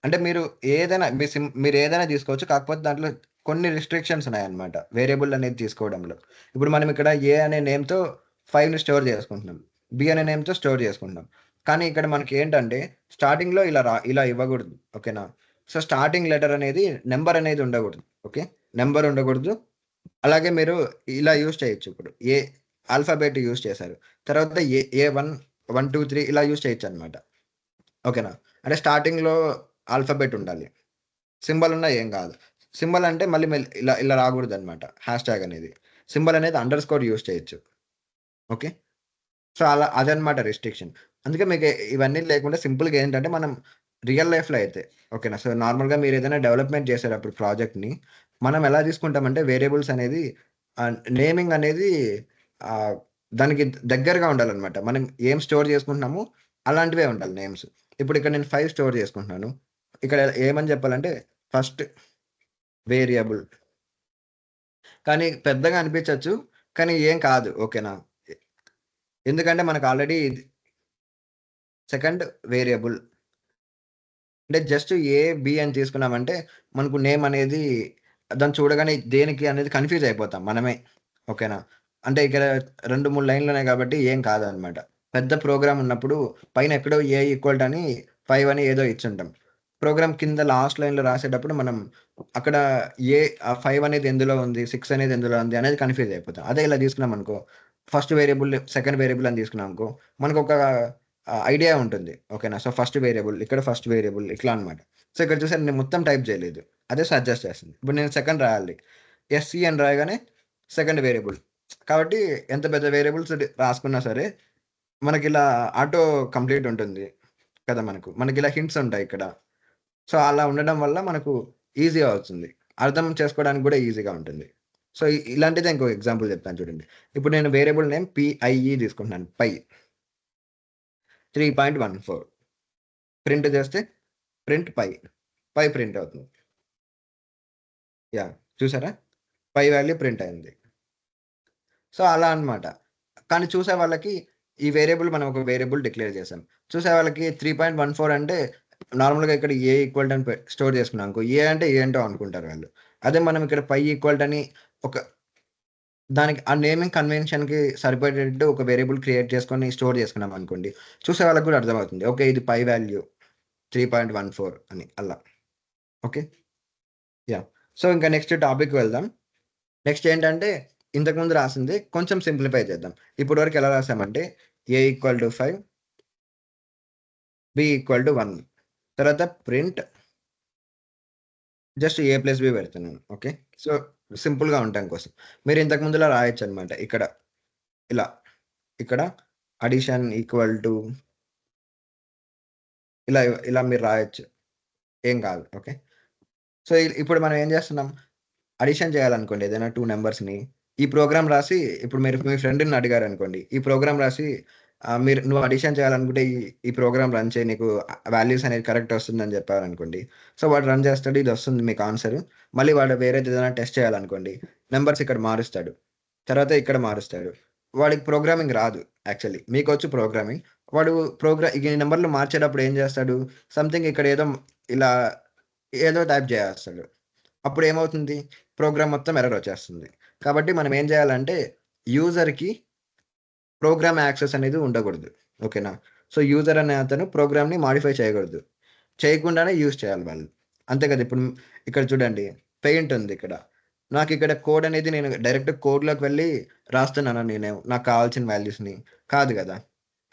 అంటే మీరు ఏదైనా తీసుకోవచ్చు. కాకపోతే దాంట్లో కొన్ని రిస్ట్రిక్షన్స్ ఉన్నాయన్నమాట. వేరియబుల్ అనేది తీసుకోవడంలో. ఇప్పుడు మనం ఇక్కడ ఏ అనే నేమ్‌తో 5ని స్టోర్ చేసుకుంటున్నాం. బి అనే నేమ్‌తో స్టోర్ చేసుకుంటున్నాం. కానీ ఇక్కడ మనకి ఏంటంటే స్టార్టింగ్‌లో ఇలా ఇవ్వకూడదు. ఓకేనా? సో స్టార్టింగ్ లెటర్ అనేది నంబర్ అనేది ఉండకూడదు. ఓకే. నంబర్ ఉండకూడదు. అలాగే మీరు ఇలా యూజ్ చేయొచ్చు. ఇప్పుడు ఆల్ఫాబెట్ యూజ్ చేశారు. తర్వాత ఏ1, 1, 2, 3 ఇలా యూజ్ చేయొచ్చన్నమాట. ఓకేనా? అంటే స్టార్టింగ్‌లో ఆల్ఫాబెట్ ఉండాలి. సింబల్ ఉన్నా ఏం కాదు. సింబల్ అంటే మళ్ళీ ఇలా రాకూడదన్నమాట. హ్యాష్‌ట్యాగ్ అనేది. సింబల్ అనేది అండర్‌స్కోర్ యూజ్ చేయొచ్చు. ఓకే. సో అలా అదన్నమాట రిస్ట్రిక్షన్. అందుకే మీకు ఇవన్నీ లేకుండా సింపుల్‌గా ఏంటంటే మనం రియల్ లైఫ్‌లో అయితే ఓకేనా? సో నార్మల్‌గా మీరు ఏదైనా డెవలప్‌మెంట్ చేసేటప్పుడు ప్రాజెక్ట్‌ని మనం ఎలా తీసుకుంటామంటే వేరియబుల్స్ అనేది నేమింగ్ అనేది ఆహ్, దానికి దగ్గరగా ఉండాలన్నమాట. మనం ఏం స్టోర్ చేసుకుంటున్నామో అలాంటివే ఉండాలి నేమ్స్. ఇప్పుడు ఇక్కడ నేను 5 స్టోర్ చేసుకుంటున్నాను. ఇక్కడ ఏమని చెప్పాలంటే ఫస్ట్ వేరియబుల్. కానీ పెద్దగా అనిపించొచ్చు. కానీ ఏం కాదు. ఓకేనా? ఎందుకంటే మనకు ఆల్రెడీ సెకండ్ వేరియబుల్. అంటే జస్ట్ ఏ, బి అని తీసుకున్నామంటే మనకు నేమ్ అనేది దాన్ని చూడగానే దేనికి అనేది కన్‌ఫ్యూజ్ అయిపోతాం మనమే. ఓకేనా? అంటే ఇక్కడ 2, 3 లైన్‌లున్నాయి కాబట్టి ఏం కాదనమాట. పెద్ద ప్రోగ్రామ్ ఉన్నప్పుడు పైన ఎక్కడో ఏ ఈక్వల్ అని 5 అని ఏదో ఇచ్చుంటాం. ప్రోగ్రామ్ కింద లాస్ట్ లైన్‌లో రాసేటప్పుడు మనం అక్కడ 5 అనేది ఎందులో ఉంది, 6 అనేది ఎందులో ఉంది అనేది కన్‌ఫ్యూజ్ అయిపోతాం. అదే ఇలా తీసుకున్నామనుకో ఫస్ట్ వేరియబుల్, సెకండ్ వేరియబుల్ అని తీసుకున్నామనుకో మనకొక ఐడియా ఉంటుంది. ఓకేనా? సో ఫస్ట్ వేరియబుల్, ఇక్కడ ఫస్ట్ వేరియబుల్ ఇట్లా అనమాట. సో ఇక్కడ చూసారా నేను మొత్తం టైప్ చేయలేదు. అదే సజెస్ట్ చేస్తుంది. ఇప్పుడు నేను సెకండ్ రాయాలి. ఎస్‌సి అని రాయగానే సెకండ్ వేరియబుల్. కాబట్టి ఎంత పెద్ద వేరియబుల్స్ రాసుకున్నా సరే మనకిలా ఆటో కంప్లీట్ ఉంటుంది కదా మనకు. మనకిలా హింట్స్ ఉంటాయి ఇక్కడ. సో అలా ఉండడం వల్ల మనకు ఈజీ అవుతుంది. అర్థం చేసుకోవడానికి కూడా ఈజీగా ఉంటుంది. సో ఇలాంటిదే ఇంకో ఎగ్జాంపుల్ చెప్తాను చూడండి. ఇప్పుడు నేను వేరియబుల్ నేమ్ పిఐఈ తీసుకుంటున్నాను. 3.14 ప్రింట్ చేస్తే ప్రింట్ పై ప్రింట్ అవుతుంది. యాహ్! చూసారా? పై వాల్యూ ప్రింట్ అయింది. సో అలా అన్నమాట. కానీ చూసే వాళ్ళకి ఈ వేరియబుల్ మనం ఒక వేరియబుల్ డిక్లేర్ చేసాం. చూసే వాళ్ళకి 3.14 అంటే నార్మల్‌గా ఇక్కడ ఏ ఈక్వల్ అని స్టోర్ చేసుకున్నాం అనుకో. ఏ అంటే ఏంటో అనుకుంటారు వాళ్ళు. అదే మనం ఇక్కడ పై ఈక్వల్ అని ఒక దానికి ఆ నేమింగ్ కన్వెన్షన్‌కి సరిపడేటట్టు ఒక వేరియబుల్ క్రియేట్ చేసుకొని స్టోర్ చేసుకున్నాం అనుకోండి. చూసే వాళ్ళకి కూడా అర్థమవుతుంది. ఓకే. ఇది పై వాల్యూ 3.14 అని అలా. ఓకే. యాహ్! సో, ఇంకా నెక్స్ట్ టాపిక్‌కి వెళ్దాం. నెక్స్ట్ ఏంటంటే ఇంతకుముందు రాసింది కొంచెం సింప్లిఫై చేద్దాం. ఇప్పటి వరకు ఎలా రాసామంటే A = 5 B = 1 తర్వాత ప్రింట్ జస్ట్ A+B పెడుతున్నాను. ఓకే. సో, సింపుల్‌గా ఉండటం కోసం. మీరు ఇంతకు ముందులా రాయొచ్చనమాట. ఇక్కడ ఇలా. ఇక్కడ అడిషన్ ఈక్వల్ టు ఇలా ఇలా మీరు రాయొచ్చు. ఏం కాదు. ఓకే. సో, ఇప్పుడు మనం ఏం చేస్తున్నాం? అడిషన్ చేయాలనుకోండి ఏదైనా 2 నంబర్స్‌ని. ఈ ప్రోగ్రామ్ రాసి ఇప్పుడు మీరు మీ ఫ్రెండ్‌ని అడిగారనుకోండి. ఈ ప్రోగ్రామ్ రాసి నువ్వు అడిషన్ చేయాలనుకుంటే ఈ ప్రోగ్రామ్ రన్ చేయి. నీకు వాల్యూస్ అనేది కరెక్ట్ వస్తుందని చెప్పారనుకోండి. సో, వాడు రన్ చేస్తాడు. ఇది వస్తుంది మీకు ఆన్సరు. మళ్ళీ వాడు వేరేది ఏదైనా టెస్ట్ చేయాలనుకోండి. నంబర్స్ ఇక్కడ మారుస్తాడు. తర్వాత ఇక్కడ మారుస్తాడు. వాడికి ప్రోగ్రామింగ్ రాదు యాక్చువల్లీ. మీకొచ్చు ప్రోగ్రామింగ్. వాడు ఈ నంబర్‌లు మార్చేటప్పుడు ఏం చేస్తాడు? సంథింగ్ ఇక్కడ ఇలా ఏదో టైప్ చేసేస్తాడు. అప్పుడేమవుతుంది? ప్రోగ్రామ్ మొత్తం ఎర్రర్ వచ్చేస్తుంది. కాబట్టి మనం ఏం చేయాలంటే యూజర్‌కి ప్రోగ్రామ్ యాక్సెస్ అనేది ఉండకూడదు. ఓకేనా? సో, యూజర్ అనే అతను ప్రోగ్రామ్‌ని మోడిఫై చేయకూడదు. చేయకుండానే యూజ్ చేయాలి వాళ్ళు. అంతే కదా! ఇప్పుడు ఇక్కడ చూడండి పెయింట్ ఉంది ఇక్కడ. నాకిక్కడ కోడ్ అనేది నేను డైరెక్ట్ కోడ్‌లోకి వెళ్లి రాస్తున్నానా నేను నాకు కావాల్సిన వాల్యూస్‌ని? కాదు గదా!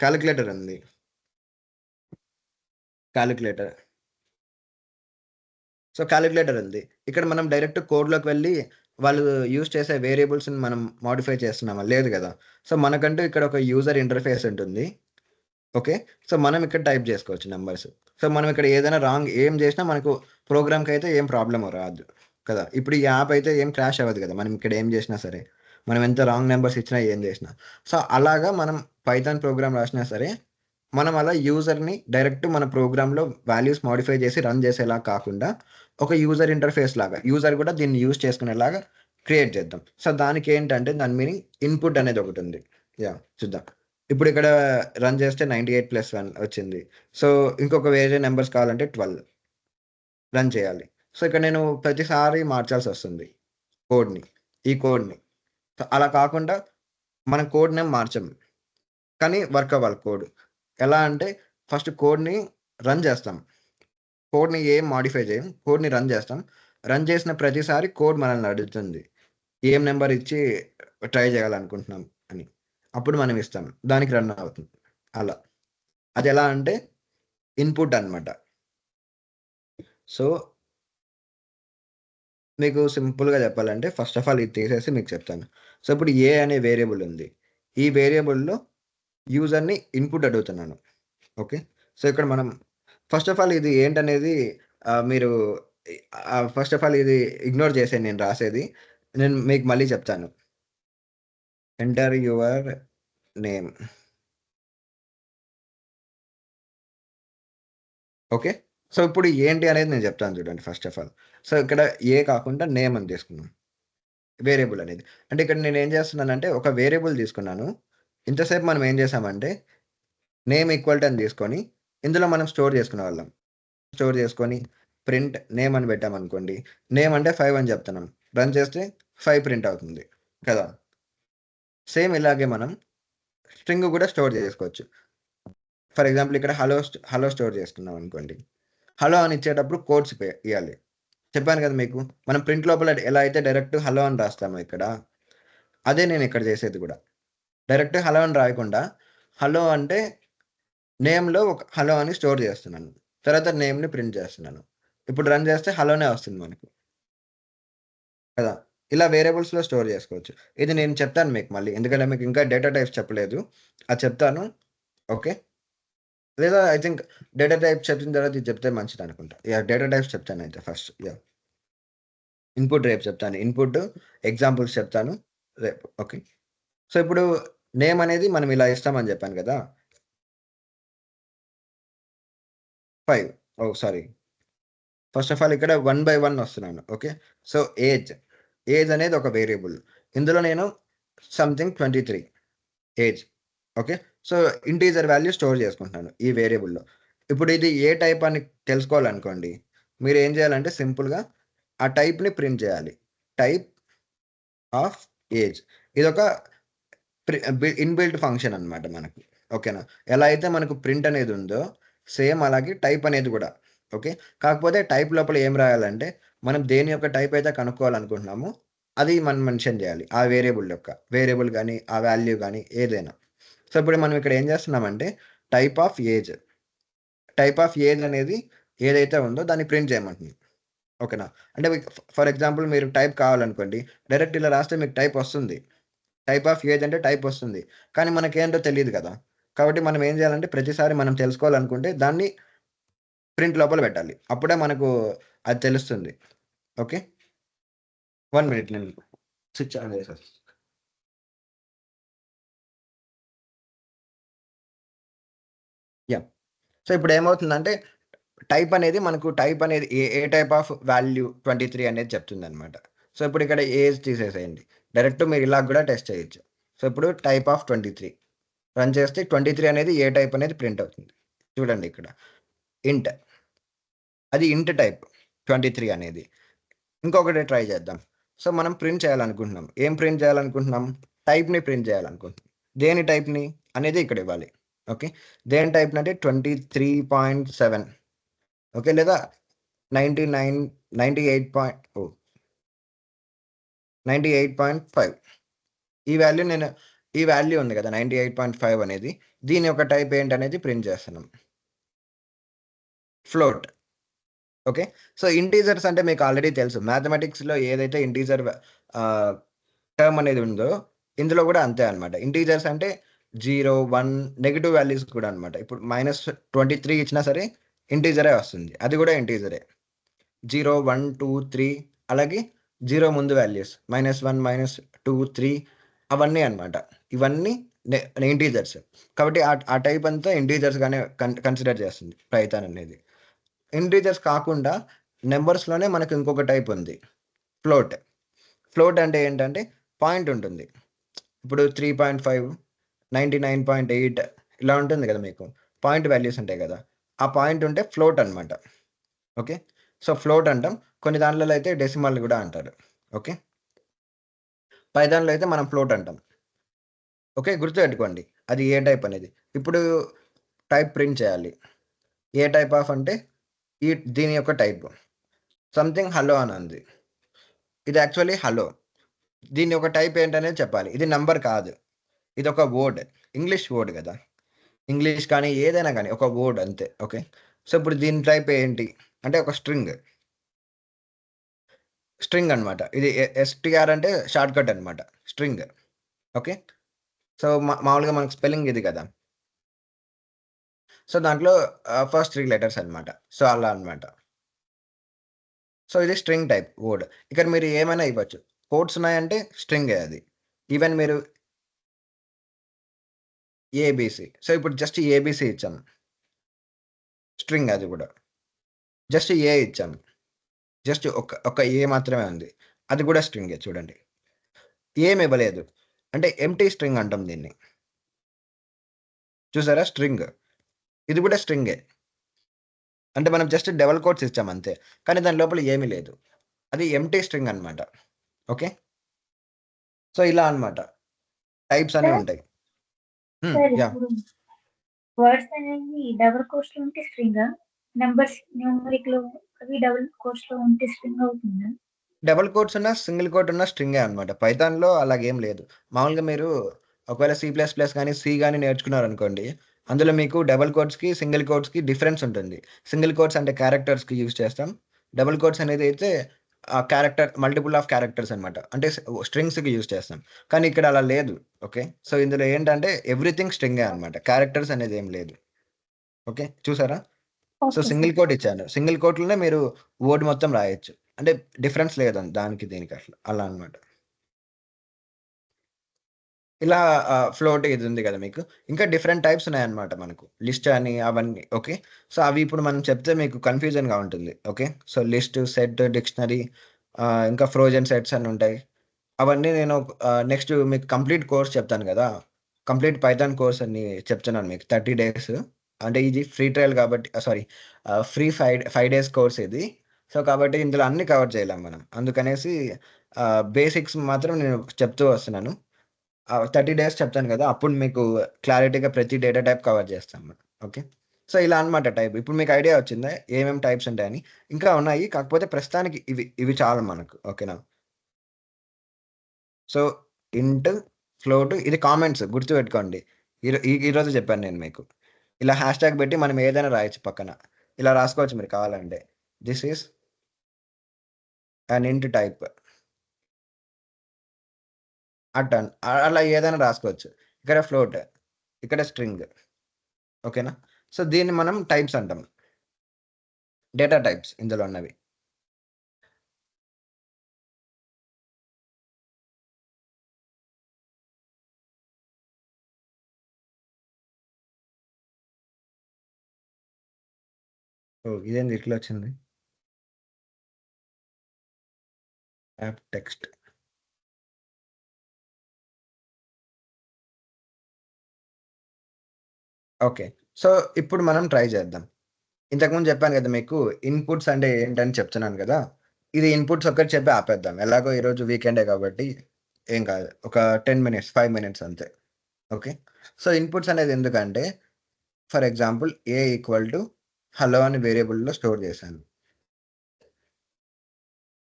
కాలిక్యులేటర్ ఉంది. కాలిక్యులేటర్. సో, కాలిక్యులేటర్ ఉంది. ఇక్కడ మనం డైరెక్ట్ కోడ్‌లోకి వెళ్లి వాళ్ళు యూజ్ చేసే వేరియబుల్స్‌ని మనం మోడిఫై చేస్తున్నామా? లేదు గదా! సో, మనకంటూ ఇక్కడ ఒక యూజర్ ఇంటర్‌ఫేస్ ఉంటుంది. ఓకే. సో, మనం ఇక్కడ టైప్ జేసుకోవచ్చు నంబర్స్. సో, మనం ఇక్కడ ఏదైనా రాంగ్ ఏం జేసినా మనకు ప్రోగ్రామ్‌కైతే ఏం ప్రాబ్లమ్ రాదు కదా! ఇప్పుడు ఈ యాప్ అయితే ఏం క్రాష్ అవ్వదు గదా! మనం ఇక్కడ ఏం జేసినా సరే. మనం ఎంత రాంగ్ నంబర్స్ ఇచ్చినా ఏం జేసినా. సో, అలాగా మనం పైథాన్ ప్రోగ్రామ్ రాసినా సరే, మనం అలా యూజర్‌ని డైరెక్ట్ మన ప్రోగ్రామ్‌లో వాల్యూస్ మోడిఫై జేసి రన్ జేసేలా కాకుండా, ఒక యూజర్ ఇంటర్‌ఫేస్ లాగా యూజర్ గూడా దీన్ని యూజ్ చేసుకునేలాగా క్రియేట్ జేద్దాం. సో, దానికేంటంటే దాని మీనింగ్ ఇన్‌పుట్ అనేది ఒకటుంది. యాహ్! చూద్దాం. ఇప్పుడిక్కడ రన్ చేస్తే 98+1 వచ్చింది. సో, ఇంకొక వేరే నంబర్స్ కావాలంటే 12 రన్ చేయాలి. సో, ఇక్కడ నేను ప్రతిసారి మార్చాల్సొస్తుంది కోడ్‌ని. ఈ కోడ్‌ని. అలా కాకుండా మనం కోడ్ నేమ్ మార్చం. కానీ వర్క్ అవ్వాలి కోడ్. ఎలా అంటే ఫస్ట్ కోడ్‌ని రన్ చేస్తాం. కోడ్‌ని ఏం మోడిఫై చేయం. కోడ్‌ని రన్ చేస్తాం. రన్ చేసిన ప్రతిసారి కోడ్ మనల్ని అడుగుతుంది. ఏం నంబర్ ఇచ్చి ట్రై చేయాలనుకుంటున్నాం అని. అప్పుడు మనం ఇస్తాం. దానికి రన్ అవుతుంది. అలా. అదెలా అంటే ఇన్‌పుట్ అన్నమాట. సో, మీకు సింపుల్‌గా చెప్పాలంటే ఫస్ట్ ఆఫ్ ఆల్ ఇది తీసేసి మీకు చెప్తాను. సో, ఇప్పుడు ఏ అనే వేరియబుల్ ఉంది. ఈ వేరియబుల్‌లో యూజర్‌ని ఇన్‌పుట్ అడుగుతున్నాను. ఓకే. సో, ఇక్కడ మనం ఫస్ట్ ఆఫ్ ఆల్ ఇది ఏంటనేది మీరు ఫస్ట్ ఆఫ్ ఆల్ ఇది ఇగ్నోర్ చేసేయండి నేను రాసేది. నేను మీకు మళ్ళీ చెప్తాను. Enter your name. Okay. So, ఇప్పుడు ఏంటి అనేది నేను చెప్తాను చూడండి ఫస్ట్ ఆఫ్ ఆల్. సో, ఇక్కడ ఏ కాకుండా నేమ్ అని తీసుకున్నాం. వేరియబుల్ అనేది. అంటే ఇక్కడ నేనేం చేస్తున్నానంటే ఒక వేరియబుల్ తీసుకున్నాను. ఇంతసేపు మనం ఏం చేసామంటే నేమ్ ఈక్వల్ టు అని తీసుకొని ఇందులో మనం స్టోర్ చేసుకునేవాళ్ళం. స్టోర్ చేసుకొని ప్రింట్ నేమ్ అని పెట్టామనుకోండి. నేమ్ అంటే 5 అని చెప్తున్నాం. రన్ చేస్తే 5 ప్రింట్ అవుతుంది కదా! సేమ్ ఇలాగే మనం స్ట్రింగ్ కూడా స్టోర్ చేసుకోవచ్చు. ఫర్ ఎగ్జాంపుల్ ఇక్కడ హలో స్టోర్ చేసుకున్నాం అనుకోండి. హలో అని ఇచ్చేటప్పుడు కోట్స్ ఇయ్యాలి. చెప్పాను కదా మీకు. మనం ప్రింట్ లోపల ఎలా అయితే డైరెక్ట్ హలో అని రాస్తామో ఇక్కడ. అదే నేను ఇక్కడ చేసేది కూడా. డైరెక్ట్ హలో అని రాయకుండా, హలో అంటే నేమ్‌లో ఒక హలో అని స్టోర్ చేస్తున్నాను. తర్వాత నేమ్‌ని ప్రింట్ చేస్తున్నాను. ఇప్పుడు రన్ చేస్తే హలోనే వస్తుంది మనకు. కదా! ఇలా వేరియబుల్స్‌లో స్టోర్ చేసుకోవచ్చు. ఇది నేను చెప్తాను మీకు మళ్ళీ. ఎందుకంటే మీకు ఇంకా డేటా టైప్స్ చెప్పలేదు. అది చెప్తాను. ఓకే. లేదా ఐ థింక్ డేటా టైప్ చెప్పిన తర్వాత ఇది చెప్తే మంచిదనుకుంటా. యాహ్! డేటా టైప్స్ చెప్తానయితే ఫస్ట్. యాహ్! ఇన్‌పుట్ రేపు చెప్తాను. ఇన్‌పుట్ ఎగ్జాంపుల్స్ చెప్తాను రేపు. ఓకే. సో, ఇప్పుడు నేమ్ అనేది మనం ఇలా ఇస్తామని చెప్పాను కదా! 5 ఓహ్! సారీ. ఫస్ట్ ఆఫ్ ఆల్ ఇక్కడ 1 బై 1 వస్తున్నాను. ఓకే. సో, ఏజ్ అనేది ఒక వేరియబుల్. ఇందులో నేను something 23 age. Okay. So, integer value store చేసుకుంటున్నాను ఈ వేరియబుల్‌లో. ఇప్పుడు ఇది ఏ టైప్ అని తెలుసుకోవాలనుకోండి. మీరేం చేయాలంటే సింపుల్‌గా ఆ టైప్‌ని ప్రింట్ చేయాలి. Type of age. ఇదొక ఇన్‌బిల్ట్ ఫంక్షన్ అన్నమాట మనకు. ఓకేనా? ఎలా అయితే మనకు ప్రింట్ అనేది ఉందో, సేమ్ అలాగే టైప్ అనేది గూడా. ఓకే. కాకపోతే టైప్ లోపల ఏం రాయాలంటే, మనం దేని యొక్క టైప్ అయితే కనుక్కోవాలనుకుంటున్నామో, అది మనం మెన్షన్ జేయాలి. ఆ వేరియబుల్ గాని, ఆ వాల్యూ గాని ఏదైనా. సో, ఇప్పుడు మనం ఇక్కడ ఏం జేస్తున్నామంటే, type of age. Type of age అనేది ఏదైతే ఉందో దాన్ని ప్రింట్ చేయమంటుంది. ఓకేనా? అంటే మీకు ఫర్ ఎగ్జాంపుల్ మీరు టైప్ కావాలనుకోండి. డైరెక్ట్ ఇలా రాస్తే మీకు టైప్ వస్తుంది. టైప్ ఆఫ్ ఏజ్ అంటే టైప్ వస్తుంది. కానీ మనకేంటో తెలీదు కదా! కాబట్టి మనం ఏం చేయాలంటే ప్రతిసారి మనం తెలుసుకోవాలనుకుంటే దాన్ని ప్రింట్ లోపల పెట్టాలి. అప్పుడే మనకు అది తెలుస్తుంది. ఓకే. 1 మినిట్ నేను స్విచ్ ఆన్ చేసేస్తా. యాహ్! సో, ఇప్పుడేమవుతుందంటే టైప్ అనేది ఏ టైప్ ఆఫ్ వాల్యూ 23 అనేది చెప్తుందనమాట. సో, ఇప్పుడు ఇక్కడ ఏజ్ తీసేసేయండి. డైరెక్ట్ మీరు ఇలా గూడా టెస్ట్ చేయొచ్చు. సో, ఇప్పుడు టైప్ ఆఫ్ 23 రన్ చేస్తే 23 అనేది ఏ టైప్ అనేది ప్రింట్ అవుతుంది. చూడండి ఇక్కడ. ఇంట్. అది ఇంట్ టైప్ 23 అనేది. ఇంకొకటి ట్రై చేద్దాం. సో, మనం ప్రింట్ చేయాలనుకుంటున్నాం. ఏం ప్రింట్ చేయాలనుకుంటున్నాం? టైప్‌ని ప్రింట్ చేయాలనుకుంటున్నాం. దేని టైప్‌ని అనేది ఇక్కడ ఇవ్వాలి. ఓకే. దేని టైప్‌ని అంటే 23.7 ఓకే. లేదా 99 98 ఓహ్! 98.5 ఈ వాల్యూ ఉంది కదా! 98.5 అనేది దీని యొక్క టైప్ ఏంటనేది ప్రింట్ చేస్తున్నాం. ఫ్లోట్. ఓకే. సో, ఇంటీజర్స్ అంటే మీకు ఆల్రెడీ తెలుసు. మ్యాథమెటిక్స్‌లో ఏదైతే ఇంటీజర్ టర్మ్ అనేది ఉందో, ఇందులో గూడా అంతే అన్నమాట. ఇంటీజర్స్ అంటే 0, 1 నెగెటివ్ వాల్యూస్ కూడా అన్నమాట. ఇప్పుడు -23 ఇచ్చినా సరే ఇంటీజరే వస్తుంది. అది గూడా ఇంటీజరే. 0, 1, 2, 3 అలాగే 0 ముందు వాల్యూస్ -1, -2, 3 అవన్నీ అన్నమాట. ఇవన్నీ ఇంటీజర్స్. కాబట్టి ఆ టైప్ అంతా ఇంటీజర్స్ గానే కన్సిడర్ చేస్తుంది పైథాన్ అనేది. ఇంటీజర్స్ కాకుండా నంబర్స్‌లోనే మనకు ఇంకొక టైప్ ఉంది. ఫ్లోట్. ఫ్లోట్ అంటే ఏంటంటే పాయింట్ ఉంటుంది. ఇప్పుడు 3.5, 99.8 ఇలా ఉంటుంది కదా మీకు. పాయింట్ వాల్యూస్ ఉంటాయి కదా! ఆ పాయింట్ ఉంటే ఫ్లోట్ అన్నమాట. ఓకే. సో, ఫ్లోట్ అంటాం. కొన్ని దాంట్లలో అయితే డెసిమల్ గూడా అంటారు. ఓకే. పైథాన్‌లో అయితే మనం ఫ్లోట్ అంటాం. ఓకే. గుర్తుపెట్టుకోండి. అది ఏ టైప్ అనేది. ఇప్పుడు టైప్ ప్రింట్ చేయాలి. ఏ టైప్ ఆఫ్ అంటే దీని యొక్క టైప్. సంథింగ్ హలో అని ఉంది. ఇది యాక్చువల్లీ హలో. దీని యొక్క టైప్ ఏంటనేది చెప్పాలి. ఇది నంబర్ కాదు. ఇదొక వర్డ్. ఇంగ్లీష్ వర్డ్ గదా! ఇంగ్లీష్ కానీ ఏదైనా గానీ ఒక వర్డ్ అంతే. ఓకే. సో, ఇప్పుడు దీని టైప్ ఏంటి? అంటే ఒక స్ట్రింగ్. స్ట్రింగ్ అన్నమాట. ఇది ఎస్‌టిఆర్ అంటే షార్ట్‌కట్ అన్నమాట. స్ట్రింగ్. ఓకే. సో, మామూలుగా మనకు స్పెల్లింగ్ ఇది గదా! సో, దాంట్లో ఫస్ట్ 3 లెటర్స్ అన్నమాట. సో, అలా అన్నమాట. సో, ఇది స్ట్రింగ్ టైప్ వర్డ్. ఇక్కడ మీరు ఏమైనా ఇవ్వచ్చు. కోట్స్ ఉన్నాయంటే స్ట్రింగే అది. ఈవెన్ మీరు ఏబీసీ. సో, ఇప్పుడు జస్ట్ ఏబీసీ ఇచ్చాం. స్ట్రింగ్ అది గూడా. జస్ట్ ఏ ఇచ్చాం. జస్ట్ ఒక ఏ మాత్రమే ఉంది. అది గూడా స్ట్రింగే చూడండి. ఏమివ్వలేదు. అంటే ఎంప్టీ స్ట్రింగ్ అంటాం దీన్ని. చూసారా స్ట్రింగ్. ఇది గూడా స్ట్రింగే. అంటే మనం జస్ట్ డబుల్ కోట్స్ ఇచ్చాం అంతే. కానీ దాని లోపల ఏమీ లేదు. అది ఎంప్టీ స్ట్రింగ్ అన్నమాట. ఓకే. సో, ఇలా అన్నమాట. టైప్స్ అనేవి సార్, ఉంటాయి. Sir yeah! ఇప్పుడు వర్డ్స్ అనేవి డబుల్ కోట్స్‌లో ఉంటే స్ట్రింగా? నంబర్స్ న్యూమరిక్‌లో అవి డబుల్ కోట్స్‌లో ఉంటే స్ట్రింగ్ అవుతుందా? డబుల్ కోట్స్ ఉన్న, సింగిల్ కోట్ ఉన్న స్ట్రింగే అన్నమాట. పైథాన్‌లో అలాగేం లేదు. మామూలుగా మీరు ఒకవేళ గాని, సి గాని నేర్చుకున్నారనుకోండి. అందులో మీకు డబుల్ కోట్స్‌కి, సింగిల్ కోట్స్‌కి డిఫరెన్స్ ఉంటుంది. సింగిల్ కోట్స్ అంటే క్యారెక్టర్స్‌కి యూజ్ చేస్తాం. డబుల్ కోట్స్ అనేది అయితే మల్టిపుల్ ఆఫ్ క్యారెక్టర్స్ అన్నమాట. అంటే స్ట్రింగ్స్‌కి యూజ్ చేస్తాం. కానీ ఇక్కడ అలా లేదు. ఓకే. సో, ఇందులో ఏంటంటే ఎవ్రీథింగ్ స్ట్రింగే అన్నమాట. క్యారెక్టర్స్ అనేది ఏం లేదు. ఓకే. చూసారా? So, okay single sir. Quote ఇచ్చాను. సింగిల్ కోట్‌లోనే మీరు వర్డ్ మొత్తం రాయొచ్చు. అంటే డిఫరెన్స్ లేదండి దానికి దీనికి అలా అన్నమాట. ఇలా ఫ్లోట్ ఇది ఉంది గదా మీకు. ఇంకా డిఫరెంట్ టైప్స్ ఉన్నాయన్నమాట మనకు. లిస్ట్ అని అవన్నీ. ఓకే. సో, అవి ఇప్పుడు మనం చెప్తే మీకు కన్‌ఫ్యూజన్‌గా ఉంటుంది. Okay. So, list, set, dictionary ఇంకా ఫ్రోజెన్ సెట్స్ అని ఉంటాయి. అవన్నీ నేను నెక్స్ట్ మీకు కంప్లీట్ కోర్స్ చెప్తాను గదా! కంప్లీట్ పైథాన్ కోర్స్ అని చెప్తున్నాను మీకు 30 డేస్. అంటే ఇది ఫ్రీ ట్రయల్ కాబట్టి ఫ్రీ 5 డేస్ కోర్స్ ఇది. సో, కాబట్టి ఇందులో అన్నీ కవర్ చేయలేం మనం. అందుకనేసి బేసిక్స్ మాత్రం నేను చెప్తూ వస్తున్నాను. 30 డేస్ చెప్తాను కదా! అప్పుడు మీకు క్లారిటీగా ప్రతి డేటా టైప్ కవర్ చేస్తాం. ఓకే. సో, ఇలా అన్నమాట టైప్. ఇప్పుడు మీకు ఐడియా వచ్చిందా? ఏమేమి టైప్స్ ఉంటాయని? ఇంకా ఉన్నాయి. కాకపోతే ప్రస్తుతానికి ఇవి చాలు మనకు. ఓకేనా? సో, ఇంట్, ఫ్లోట్ ఇది కామెంట్స్ గుర్తుపెట్టుకోండి. ఈరోజు చెప్పాను నేను మీకు. ఇలా హ్యాష్‌ట్యాగ్ పెట్టి మనం ఏదైనా రాయొచ్చు పక్కన. ఇలా రాసుకోవచ్చు మీరు కావాలంటే. దిస్ ఈస్ అన్ ఇంట్ టైప్. అలా ఏదైనా రాసుకోవచ్చు. ఇక్కడ ఫ్లోట్, ఇక్కడ స్ట్రింగ్. ఓకేనా? సో, దీన్ని మనం టైప్స్ అంటాం. డేటా టైప్స్ ఇందులో ఉన్నవి. ఓహ్! ఇదేంది ఇట్లొచ్చింది? App text. ఓకే. సో, ఇప్పుడు మనం ట్రై చేద్దాం. ఇంతకుముందు చెప్పాను కదా మీకు ఇన్‌పుట్స్ అంటే ఏంటని చెప్తున్నాను కదా! ఇది ఇన్‌పుట్స్ ఒక్కటి చెప్పి ఆపేద్దాం. ఎలాగో ఈరోజు వీకెండే కాబట్టి ఏం కాదు. ఒక 10 మినిట్స్, 5 మినిట్స్ అంతే. ఓకే. సో, ఇన్‌పుట్స్ అనేది ఎందుకంటే for example A equal to hello అని వేరియబుల్‌లో స్టోర్ చేశాను.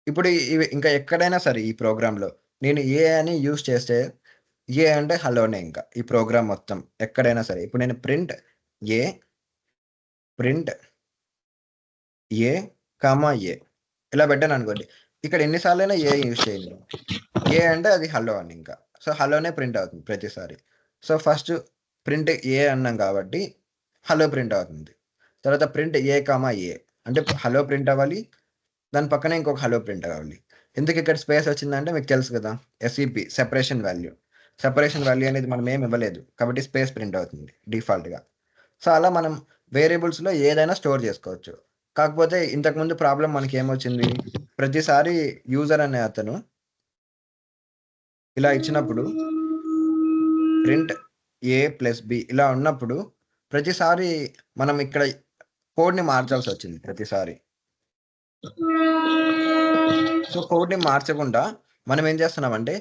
ఇప్పుడు ఇవి ఇంకా ఎక్కడైనా సరే ఈ ప్రోగ్రామ్‌లో నేను ఏ అని యూజ్ చేస్తే ఏ అంటే హలోనే ఇంకా. ఈ ప్రోగ్రామ్ మొత్తం ఎక్కడైనా సరే. ఇప్పుడు నేను ఏ, ప్రింట్ ఏ, ఏ ఇలా పెట్టాననుకోండి. ఇక్కడ ఎన్ని సార్లైనా ఏ యూజ్ చేయండి. ఏ అంటే అది హలో అని ఇంకా. సో, హలోనే ప్రింట్ అవుతుంది ప్రతిసారి. సో, ఫస్ట్ ప్రింట్ ఏ అన్నాం కాబట్టి హలో ప్రింట్ అవుతుంది. తర్వాత ప్రింట్ ఏ అంటే హలో ప్రింట్ అవ్వాలి. దాని పక్కనే ఇంకొక హలో ప్రింట్ అవ్వాలి. ఎందుకు ఇక్కడ స్పేస్ వచ్చిందంటే మీకు తెలుసు కదా! ఎస్‌ఈపీ సెపరేషన్ వాల్యూ. సెపరేషన్ వాల్యూ అనేది మనం ఏమి ఇవ్వలేదు. కాబట్టి స్పేస్ ప్రింట్ అవుతుంది డిఫాల్ట్‌గా. సో, అలా మనం వేరియబుల్స్‌లో ఏదైనా స్టోర్ చేసుకోవచ్చు. కాకపోతే ఇంతకుముందు ప్రాబ్లమ్ మనకేమొచ్చింది? ప్రతిసారి యూజర్ అనే అతను ఇలా ఇచ్చినప్పుడు ప్రింట్ ఏ+బి ఇలా ఉన్నప్పుడు ప్రతిసారి మనం ఇక్కడ కోడ్‌ని మార్చాల్సొచ్చింది ప్రతిసారి. సో, కోడ్‌ని మార్చకుండా మనం ఏం చేస్తున్నామంటే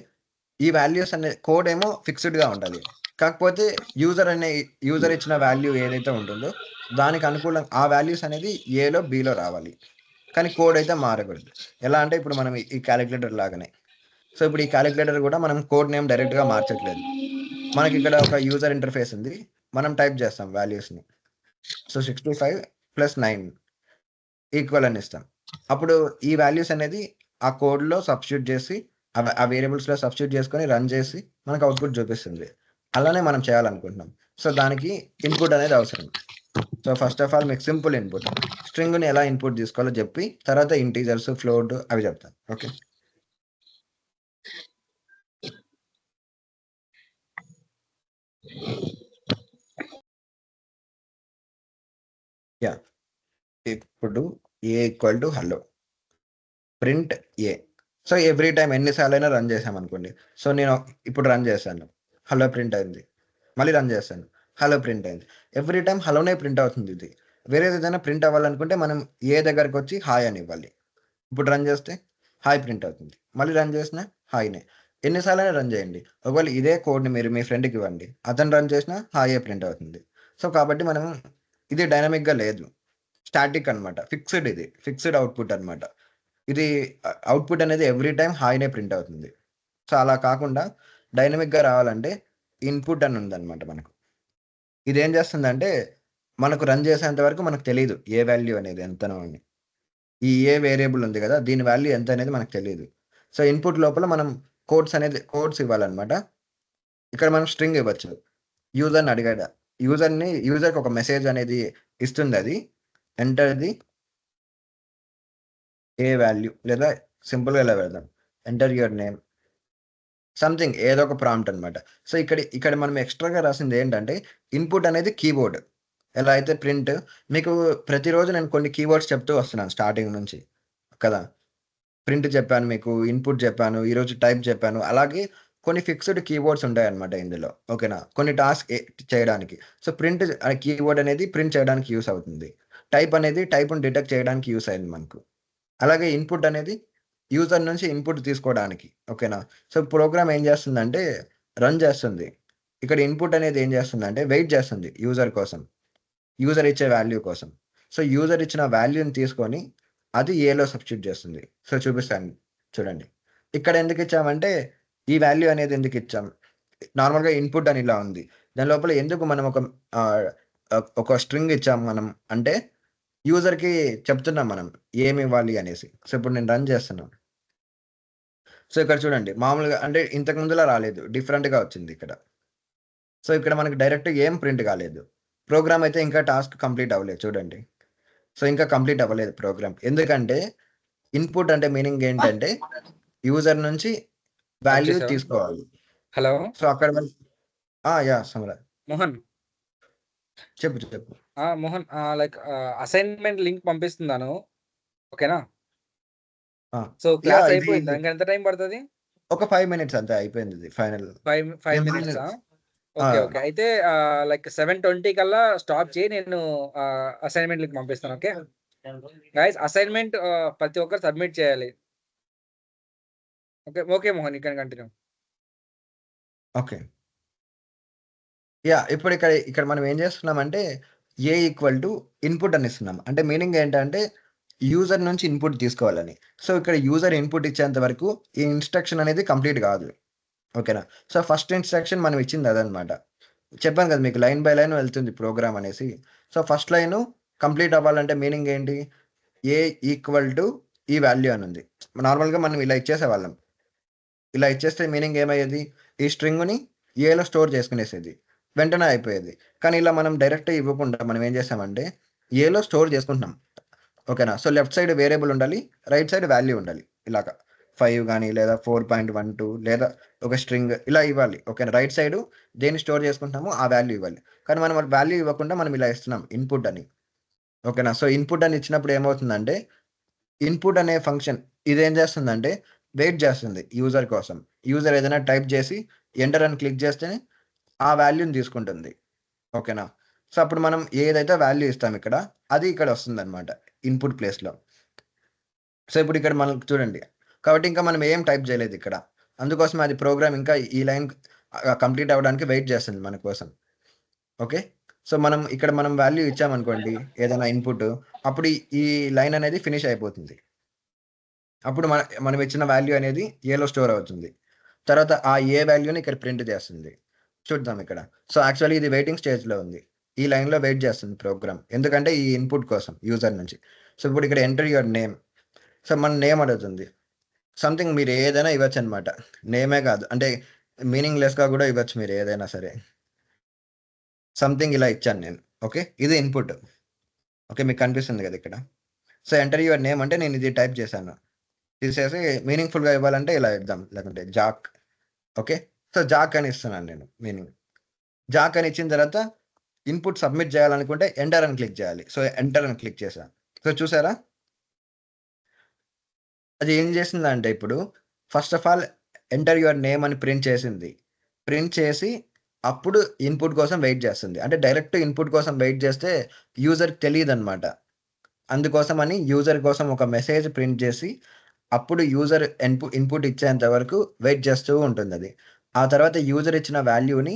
ఈ వాల్యూస్ అనే కోడ్ ఏమో ఫిక్స్‌డ్‌గా ఉండాలి. కాకపోతే యూజర్ ఇచ్చిన వాల్యూ ఏదైతే ఉంటుందో దానికి ఆ వాల్యూస్ అనేది ఏలో, బిలో రావాలి. కానీ కోడ్ అయితే మారకూడదు. ఎలా అంటే ఇప్పుడు మనం ఈ కాలిక్యులేటర్ లాగానే. సో, ఇప్పుడు ఈ కాలిక్యులేటర్ కూడా మనం కోడ్ నేమ్ డైరెక్ట్‌గా మార్చట్లేదు. మనకిక్కడ ఒక యూజర్ ఇంటర్ఫేస్ ఉంది. మనం టైప్ చేస్తాం వాల్యూస్‌ని. సో, 65 + 9 ఈక్వల్ అని ఇస్తాం. అప్పుడు ఈ వాల్యూస్ అనేది ఆ కోడ్‌లో సబ్స్టిట్యూట్ చేసి ఆ వేరియబుల్స్‌లో సబ్స్టిట్యూట్ చేసుకొని రన్ చేసి మనకు అవుట్‌పుట్ చూపిస్తుంది. అలానే మనం చేయాలనుకుంటున్నాం. సో, దానికి ఇన్‌పుట్ అనేది అవసరం. సో, ఫస్ట్ ఆఫ్ ఆల్ మీకు సింపుల్ ఇన్‌పుట్. స్ట్రింగ్‌ని ఎలా ఇన్‌పుట్ తీసుకోవాలో చెప్పి తర్వాత ఇంటీజర్స్, ఫ్లోట్ అవి చెప్తాను. ఓకే. యాహ్! ఇప్పుడు A equal to hello. Print A. So, every time ఎన్ని సార్లైనా రన్ చేశామనుకోండి. సో, నేను ఇప్పుడు రన్ చేశాను. హలో ప్రింట్ అయింది. మళ్ళీ రన్ చేశాను. హలో ప్రింట్ అయింది. ఎవ్రీ టైమ్ హలోనే ప్రింట్ అవుతుంది ఇది. వేరేదేదైనా ప్రింట్ అవ్వాలనుకుంటే మనం ఏ దగ్గరకొచ్చి హాయ్ అని ఇవ్వాలి. ఇప్పుడు రన్ చేస్తే హాయ్ ప్రింట్ అవుతుంది. మళ్ళీ రన్ చేసినా హాయ్‌నే. ఎన్ని సార్లైనా రన్ చేయండి. ఒకవేళ ఇదే కోడ్‌ని మీరు మీ ఫ్రెండ్‌కి ఇవ్వండి. అతను రన్ చేసినా హాయే ప్రింట్ అవుతుంది. సో, కాబట్టి మనం ఇది డైనమిక్‌గా లేదు. స్టాటిక్ అన్నమాట. ఫిక్స్‌డ్ ఇది. ఫిక్స్‌డ్ అవుట్‌పుట్ అన్నమాట. ఇది అవుట్‌పుట్ అనేది ఎవ్రీ టైమ్ హాయ్‌నే ప్రింట్ అవుతుంది. సో, అలా కాకుండా డైనమిక్‌గా రావాలంటే ఇన్‌పుట్ అని ఉందన్నమాట మనకు. ఇదేం చేస్తుందంటే మనకు రన్ చేసేంత వరకు మనకు తెలీదు. ఏ వాల్యూ అనేది ఎంతనో అని. ఈ ఏ వేరియబుల్ ఉంది గదా! దీని వాల్యూ ఎంత అనేది మనకు తెలీదు. సో, ఇన్‌పుట్ లోపల మనం కోడ్స్ ఇవ్వాలన్నమాట. ఇక్కడ మనం స్ట్రింగ్ ఇవ్వచ్చు. యూజర్‌ని అడిగాడ యూజర్‌కి ఒక మెసేజ్ అనేది ఇస్తుందది. ఎంటర్ ది ఏ వాల్యూ లేదా సింపుల్‌గా ఇలా పెడదాం. Enter your name. సంథింగ్ ఏదో ఒక ప్రాంప్ట్ అన్నమాట. సో, ఇక్కడ మనం ఎక్స్‌ట్రాగా రాసిందేంటంటే ఇన్‌పుట్ అనేది కీబోర్డ్. ఎలా అయితే ప్రింట్ మీకు ప్రతిరోజు నేను కొన్ని కీవర్డ్స్ చెప్తూ వస్తున్నాను స్టార్టింగ్ నుంచి కదా! ప్రింట్ చెప్పాను మీకు, ఇన్‌పుట్ చెప్పాను, ఈరోజు టైప్ చెప్పాను. అలాగే కొన్ని ఫిక్స్‌డ్ కీవర్డ్స్ ఉంటాయన్నమాట ఇందులో. ఓకేనా? కొన్ని టాస్క్ చేయడానికి. సో, ప్రింట్ కీవర్డ్ అనేది ప్రింట్ చేయడానికి యూజ్ అవుతుంది. టైప్ అనేది టైప్‌ని డిటెక్ట్ చేయడానికి యూజ్ అయింది మనకు. అలాగే ఇన్పుట్ అనేది యూజర్ నుంచి ఇన్పుట్ తీసుకోవడానికి. ఓకేనా? సో, ప్రోగ్రామ్ ఏం చేస్తుందంటే రన్ చేస్తుంది. ఇక్కడ ఇన్పుట్ అనేది ఏం చేస్తుందంటే వెయిట్ చేస్తుంది యూజర్ కోసం. యూజర్ ఇచ్చే వాల్యూ కోసం. సో, యూజర్ ఇచ్చిన వాల్యూని తీసుకొని అది ఏలో సబ్స్టిట్యూట్ చేస్తుంది. సో, చూపిస్తాను చూడండి. ఇక్కడ ఎందుకు ఇచ్చామంటే ఈ వాల్యూ అనేది ఎందుకు ఇచ్చాం? నార్మల్‌గా ఇన్పుట్ అని ఇలా ఉంది. దాని లోపల ఎందుకు మనం ఒక స్ట్రింగ్ ఇచ్చాం మనం అంటే యూజర్‌కి చెప్తున్నాం మనం ఏమివ్వాలి అనేసి. సో, ఇప్పుడు నేను రన్ చేస్తున్నాను. సో, ఇక్కడ చూడండి మామూలుగా అంటే ఇంతకు ముందులా రాలేదు. డిఫరెంట్‌గా వచ్చింది ఇక్కడ. సో, ఇక్కడ మనకి డైరెక్ట్ ఏం ప్రింట్ కాలేదు. ప్రోగ్రామ్ అయితే ఇంకా టాస్క్ కంప్లీట్ అవ్వలేదు చూడండి. సో, ఇంకా కంప్లీట్ అవ్వలేదు ప్రోగ్రామ్. ఎందుకంటే ఇన్పుట్ అంటే మీనింగ్ ఏంటంటే యూజర్ నుంచి వాల్యూ చేసావా? తీసుకోవాలి. హలో సో, అక్కడ వరకు యాహ్! సమర. మోహన్. చెప్పు. మోహన్ లైక్ అసైన్మెంట్ లింక్ పంపిస్తున్నాను. ఓకేనా? ఆ! So yeah! క్లాస్ ఇది అయిపోయిందా? ఇంకా ఎంత టైం పడుతది? ఒక 5 మినిట్స్ అంతే అయిపోయింది ఇది ఫైనల్. 5 మినిట్సా? ఓకే. అయితే లైక్ 7:20 కల్లా స్టాప్ చేయి. నేను అసైన్మెంట్ లింక్ పంపిస్తాను. ఓకే? గైస్ అసైన్మెంట్ ప్రతి ఒక్కరు సబ్మిట్ చేయాలి. Okay Mohan you can continue. Okay. Yeah! ఇప్పుడు ఇక్కడ మనం ఏం చేస్తున్నామంటే ఏ ఈక్వల్ టు ఇన్పుట్ అని ఇస్తున్నాం. అంటే మీనింగ్ ఏంటంటే యూజర్ నుంచి ఇన్పుట్ తీసుకోవాలని. సో, ఇక్కడ యూజర్ ఇన్పుట్ ఇచ్చేంత వరకు ఈ ఇన్‌స్ట్రక్షన్ అనేది కంప్లీట్ కాదు. ఓకేనా? సో, ఫస్ట్ ఇన్‌స్ట్రక్షన్ మనం ఇచ్చింది అదనమాట. చెప్పాను కదా మీకు లైన్ బై లైన్ వెళ్తుంది ప్రోగ్రామ్ అనేసి. సో, ఫస్ట్ లైను కంప్లీట్ అవ్వాలంటే మీనింగ్ ఏంటి? ఏ ఈక్వల్ టు ఈ వాల్యూ అని ఉంది. నార్మల్‌గా మనం ఇలా ఇచ్చేసేవాళ్ళం. ఇలా ఇచ్చేస్తే మీనింగ్ ఏమయ్యేది? ఈ స్ట్రింగ్‌ని ఏలో స్టోర్ చేసుకునేసేది. వెంటనే అయిపోయేది. కానీ ఇలా మనం డైరెక్ట్‌గా ఇవ్వకుండా మనం ఏం చేసామంటే ఏలో స్టోర్ చేసుకుంటున్నాం. ఓకేనా? సో, లెఫ్ట్ సైడ్ వేరియబుల్ ఉండాలి. రైట్ సైడ్ వాల్యూ ఉండాలి. ఇలాగ 5 గాని లేదా 4.12 లేదా ఒక స్ట్రింగ్ ఇలా ఇవ్వాలి. ఓకేనా? రైట్ సైడ్ దేన్ని స్టోర్ చేసుకుంటున్నామో ఆ వాల్యూ ఇవ్వాలి. కానీ మనం వాల్యూ ఇవ్వకుండా మనం ఇలా ఇస్తున్నాం ఇన్పుట్ అని. ఓకేనా? సో, ఇన్పుట్ అని ఇచ్చినప్పుడు ఏమవుతుందంటే ఇన్పుట్ అనే ఫంక్షన్ ఇదేం చేస్తుందంటే వెయిట్ చేస్తుంది యూజర్ కోసం. యూజర్ ఏదైనా టైప్ చేసి ఎంటర్ అని క్లిక్ చేస్తేనే ఆ వాల్యూని తీసుకుంటుంది. ఓకేనా? సో, అప్పుడు మనం ఏదైతే వాల్యూ ఇస్తాం ఇక్కడ అది ఇక్కడ వస్తుందన్నమాట ఇన్పుట్ ప్లేస్‌లో. సో, ఇప్పుడు ఇక్కడ మనకు చూడండి. కాబట్టి ఇంకా మనం ఏం టైప్ చేయలేదు ఇక్కడ. అందుకోసమే అది ప్రోగ్రామ్ ఇంకా ఈ లైన్ కంప్లీట్ అవ్వడానికి వెయిట్ చేస్తుంది మన కోసం. ఓకే. సో, మనం వాల్యూ ఇచ్చామనుకోండి ఏదైనా ఇన్పుట్ అప్పుడు ఈ లైన్ అనేది ఫినిష్ అయిపోతుంది. అప్పుడు మనం ఇచ్చిన వాల్యూ అనేది ఏలో స్టోర్ అవుతుంది. తర్వాత ఆ ఏ వాల్యూని ఇక్కడ ప్రింట్ చేస్తుంది. చూద్దాం ఇక్కడ. సో, యాక్చువల్లీ ఇది వెయిటింగ్ స్టేజ్‌లో ఉంది. ఈ లైన్‌లో వెయిట్ చేస్తుంది ప్రోగ్రామ్. ఎందుకంటే ఈ ఇన్పుట్ కోసం యూజర్ నుంచి. సో, ఇప్పుడు ఇక్కడ ఎంటర్ యువర్ నేమ్. సో, మన నేమ్ అడుగుతుంది. సంథింగ్ మీరు ఏదైనా ఇవ్వచ్చనమాట. నేమే కాదు. అంటే మీనింగ్‌లెస్‌గా కూడా ఇవ్వచ్చు మీరు ఏదైనా సరే. సంథింగ్ ఇలా ఇచ్చాను నేను. ఓకే. ఇది ఇన్పుట్. ఓకే. మీకు కనిపిస్తుంది కదా ఇక్కడ. సో, ఎంటర్ యువర్ నేమ్ అంటే నేను ఇది టైప్ చేశాను. తీసేసి మీనింగ్‌ఫుల్‌గా ఇవ్వాలంటే ఇలా ఇద్దాం. లేకుంటే జాక్. ఓకే. సో, జాక్ అని ఇస్తున్నాను నేను మీనింగ్. జాక్ అని ఇచ్చిన తర్వాత ఇన్పుట్ సబ్మిట్ చేయాలనుకుంటే ఎంటర్ అని క్లిక్ చేయాలి. సో, ఎంటర్ అని క్లిక్ చేశా. సో, చూసారా? అది ఏం చేసిందంటే ఇప్పుడు first of all enter your name అని ప్రింట్ చేసింది. ప్రింట్ చేసి అప్పుడు ఇన్పుట్ కోసం వెయిట్ చేస్తుంది. అంటే డైరెక్ట్ ఇన్పుట్ కోసం వెయిట్ చేస్తే యూజర్‌కి తెలీదనమాట. అందుకోసమని యూజర్ కోసం ఒక మెసేజ్ ప్రింట్ చేసి అప్పుడు యూజర్ ఇన్పుట్ ఇచ్చేంత వరకు వెయిట్ చేస్తూ ఉంటుందది. ఆ తర్వాత యూజర్ ఇచ్చిన వాల్యూని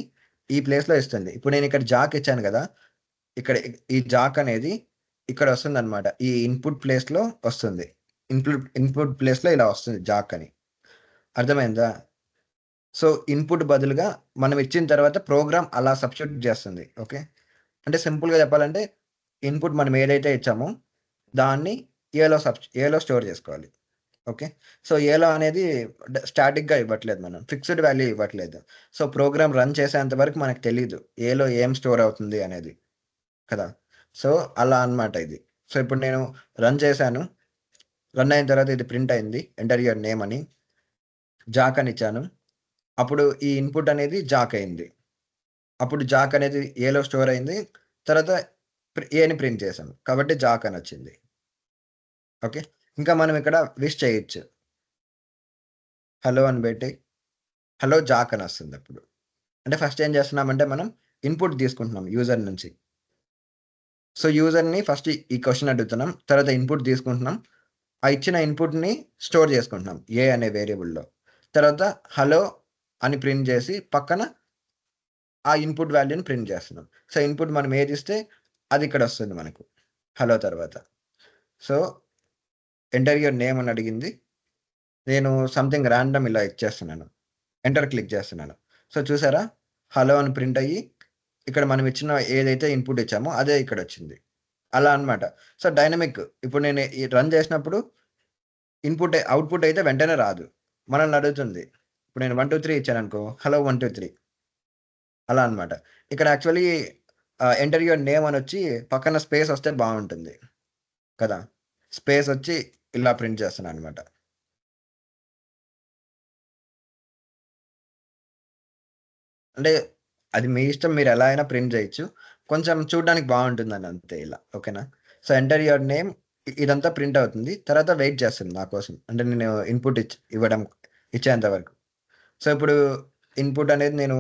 ఈ ప్లేస్‌లో ఇస్తుంది. ఇప్పుడు నేను ఇక్కడ జాక్ ఇచ్చాను కదా! ఇక్కడ ఈ జాక్ అనేది ఇక్కడ వస్తుందనమాట. ఈ ఇన్పుట్ ప్లేస్‌లో వస్తుంది. ఇన్పుట్ ప్లేస్‌లో ఇలా వస్తుంది జాక్ అని. అర్థమైందా? సో, ఇన్పుట్ బదులుగా మనం ఇచ్చిన తర్వాత ప్రోగ్రామ్ అలా సబ్స్టిట్యూట్ చేస్తుంది. ఓకే. అంటే సింపుల్‌గా చెప్పాలంటే ఇన్పుట్ మనం ఏదైతే ఇచ్చామో దాన్ని ఏలో స్టోర్ చేసుకోవాలి. ఓకే. సో, ఏలో అనేది స్టాటిక్‌గా ఇవ్వట్లేదు మనం. ఫిక్స్డ్ వాల్యూ ఇవ్వట్లేదు. సో, ప్రోగ్రామ్ రన్ చేసేంత వరకు మనకు తెలీదు. ఏలో ఏం స్టోర్ అవుతుంది అనేది. కదా! సో, అలా అన్నమాట ఇది. సో, ఇప్పుడు నేను రన్ చేశాను. రన్ అయిన తర్వాత ఇది ప్రింట్ అయింది. ఎంటర్ యువర్ నేమ్ అని. జాక్ అని ఇచ్చాను. అప్పుడు ఈ ఇన్పుట్ అనేది జాక్ అయింది. అప్పుడు జాక్ అనేది ఏలో స్టోర్ అయింది. తర్వాత ఏని ప్రింట్ చేశాం. కాబట్టి జాక్ అని వచ్చింది. ఓకే. ఇంకా మనం ఇక్కడ విష్ చేయొచ్చు. హలో అని పెట్టి హలో జాక్ అని వస్తుంది అప్పుడు. అంటే ఫస్ట్ ఏం చేస్తున్నామంటే మనం ఇన్పుట్ తీసుకుంటున్నాం యూజర్ నుంచి. సో, యూజర్‌ని ఫస్ట్ ఈ క్వెషన్ అడుగుతున్నాం. తర్వాత ఇన్పుట్ తీసుకుంటున్నాం. ఆ ఇచ్చిన ఇన్పుట్ని స్టోర్ చేసుకుంటున్నాం ఏ అనే వేరియబుల్లో. తర్వాత హలో అని ప్రింట్ చేసి పక్కన ఆ ఇన్పుట్ వాల్యూని ప్రింట్ చేస్తున్నాం. సో ఇన్పుట్ మనం ఏది ఇస్తే అది ఇక్కడ వస్తుంది మనకు హలో తర్వాత. సో ఎంటర్ యువర్ నేమ్ అని అడిగింది. నేను సంథింగ్ ర్యాండమ్ ఇలా ఇచ్చేస్తున్నాను. ఎంటర్ క్లిక్ చేస్తున్నాను. సో చూసారా హలో అని ప్రింట్ అయ్యి ఇక్కడ మనం ఇచ్చిన ఏదైతే ఇన్పుట్ ఇచ్చామో అదే ఇక్కడ వచ్చింది. అలా అన్నమాట. సో డైనమిక్ ఇప్పుడు నేను రన్ చేసినప్పుడు అవుట్పుట్ అయితే వెంటనే రాదు. మనల్ని అడుగుతుంది. ఇప్పుడు నేను 1 2 3 ఇచ్చాను అనుకో హలో 1 2 3 అలా అన్నమాట. ఇక్కడ యాక్చువల్లీ ఎంటర్ యువర్ నేమ్ అని వచ్చి పక్కన స్పేస్ వస్తే బాగుంటుంది కదా. స్పేస్ వచ్చి ఇలా ప్రింట్ చేస్తున్నాను అనమాట. అంటే అది మీ ఇష్టం, మీరు ఎలా అయినా ప్రింట్ చేయొచ్చు. కొంచెం చూడడానికి బాగుంటుందని అంతే ఇలా. ఓకేనా. సో ఎంటర్ యువర్ నేమ్ ఇదంతా ప్రింట్ అవుతుంది. తర్వాత వెయిట్ చేస్తుంది నా కోసం. అంటే నేను ఇన్పుట్ ఇచ్చేంత వరకు. సో ఇప్పుడు ఇన్పుట్ అనేది నేను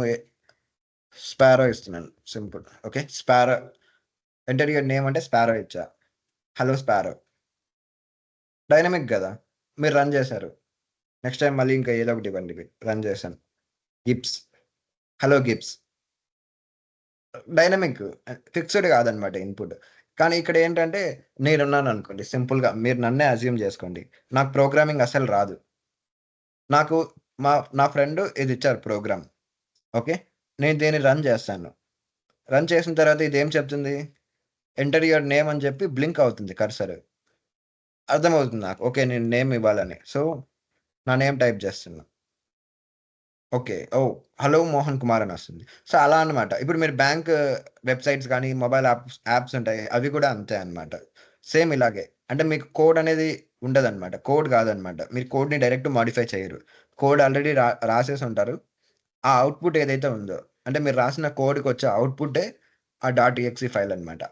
స్పారో ఇస్తున్నాను. Simple. Okay. Sparrow enter your name అంటే స్పారో ఇచ్చా. Hello sparrow. డైనమిక్ కదా. మీరు రన్ చేశారు. నెక్స్ట్ టైం మళ్ళీ ఇంకా ఏదో ఒకటి ఇవ్వండి. రన్ చేశాను. Gibbs. Hello Gibbs. Dynamic fixed కాదనమాట ఇన్పుట్. కానీ ఇక్కడ ఏంటంటే నేనున్నాను అనుకోండి, సింపుల్గా మీరు నన్నే అజ్యూమ్ చేసుకోండి. నాకు ప్రోగ్రామింగ్ అసలు రాదు. నాకు నా ఫ్రెండ్ ఇది ఇచ్చారు ప్రోగ్రామ్. ఓకే. నేను దీన్ని రన్ చేస్తాను. రన్ చేసిన తర్వాత ఇది ఏం చెప్తుంది, ఎంటర్ యువర్ నేమ్ అని చెప్పి బ్లింక్ అవుతుంది కర్సర్. అర్థమవుతుంది నాకు. ఓకే నేను నేమ్ ఇవ్వాలని. సో నా నేమ్ టైప్ చేస్తున్నా. ఓకే. హలో మోహన్ కుమార్ అని వస్తుంది. సో అలా అనమాట. ఇప్పుడు మీరు బ్యాంక్ వెబ్సైట్స్ కానీ మొబైల్ యాప్స్ ఉంటాయి. అవి కూడా అంతే అనమాట. సేమ్ ఇలాగే. అంటే మీకు కోడ్ అనేది ఉండదన్నమాట. కోడ్ కాదనమాట. మీరు కోడ్ని డైరెక్ట్ మాడిఫై చేయరు. కోడ్ ఆల్రెడీ రాసేసి ఉంటారు. ఆ అవుట్పుట్ ఏదైతే ఉందో, అంటే మీరు రాసిన కోడ్కి వచ్చే అవుట్పుట్టే ఆ .exe ఫైల్ అనమాట.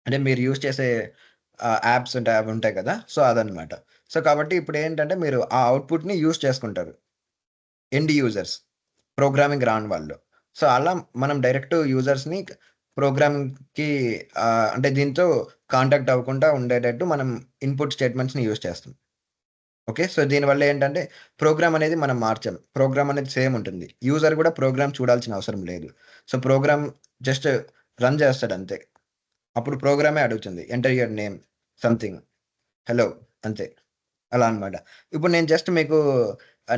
అంటే మీరు యూజ్ చేసే యాప్స్ ఉంటాయి, అవి ఉంటాయి కదా. సో అదనమాట. సో కాబట్టి ఇప్పుడు ఏంటంటే మీరు ఆ అవుట్పుట్ని యూజ్ చేసుకుంటారు ఎండ్ యూజర్స్, ప్రోగ్రామింగ్ రాని వాళ్ళు. సో అలా మనం డైరెక్ట్ యూజర్స్ని ప్రోగ్రామింగ్కి అంటే దీంతో కాంటాక్ట్ అవ్వకుండా ఉండేటట్టు మనం ఇన్పుట్ స్టేట్మెంట్స్ని యూజ్ చేస్తాం. ఓకే. సో దీనివల్ల ఏంటంటే ప్రోగ్రామ్ అనేది మనం మార్చాం. ప్రోగ్రామ్ అనేది సేమ్ ఉంటుంది. యూజర్ కూడా ప్రోగ్రామ్ చూడాల్సిన అవసరం లేదు. సో ప్రోగ్రామ్ జస్ట్ రన్ చేస్తాడు అంతే. అప్పుడు ప్రోగ్రామే అడుగుతుంది enter your name something hello అంతే. అలా అనమాట. ఇప్పుడు నేను జస్ట్ మీకు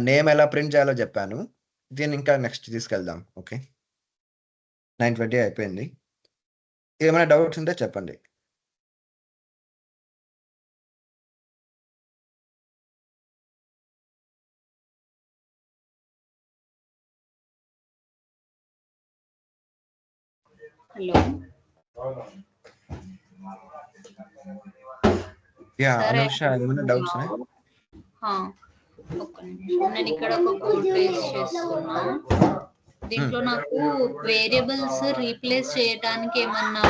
నేమ్ ఎలా ప్రింట్ చేయాలో చెప్పాను. దీన్ని ఇంకా నెక్స్ట్ తీసుకెళ్దాం. ఓకే. 9:20 అయిపోయింది. ఏమైనా డౌట్స్ ఉంటే చెప్పండి. హలో యా సరే. అనుష ఏమైనా డౌట్స్ ఉన్నాయా? ఒక్క నిమిషం. నేను ఇక్కడ ఒక కోడ్ పేస్ట్ చేస్తున్నా. దీంట్లో నాకు వేరియబుల్స్ రీప్లేస్ చేయడానికి ఏమన్నా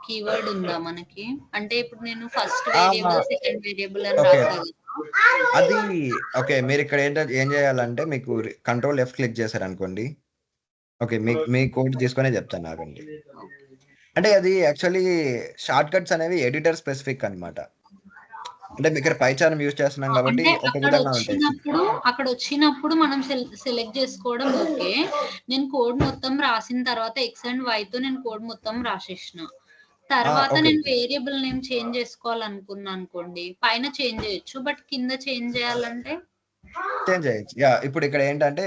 కీవర్డ్ ఉందా మనకి? అంటే ఇప్పుడు నేను ఫస్ట్ వేరియబుల్ సెకండ్ వేరియబుల్ అని ఓకే. రాసా కదా. అది ఓకే. మీరు ఇక్కడ ఏం చేయాలంటే మీకు కంట్రోల్ F క్లిక్ చేశారనుకోండి. ఓకే. మీ కోడ్ తీసుకునే చెప్తాను ఆగండి. అంటే అది యాక్చువల్లీ షార్ట్ కట్స్ అనేవి ఎడిటర్ స్పెసిఫిక్ అనమాట. అంటే మీ ఇక్కడ పైచార్మ్ యూజ్ చేస్తున్నాం కాబట్టి అంటే ఒక విధంగా ఉంటాయి. అక్కడ వచ్చినప్పుడు మనం సెలెక్ట్ చేసుకోవడం ఓకే. నేను కోడ్ మొత్తం రాసిన తర్వాత ఎక్స్ అండ్ వై తో నేను కోడ్ మొత్తం రాసేసిన తర్వాత ఓకే. నేను వేరియబుల్ నేమ్ చేంజ్ చేసుకోవాలనుకున్నా అనుకోండి, పైన చేంజ్ చేయొచ్చు. బట్ కింద చేంజ్ చేయాలంటే చేంజ్ చేయొచ్చు. యా ఇప్పుడు ఇక్కడ ఏంటంటే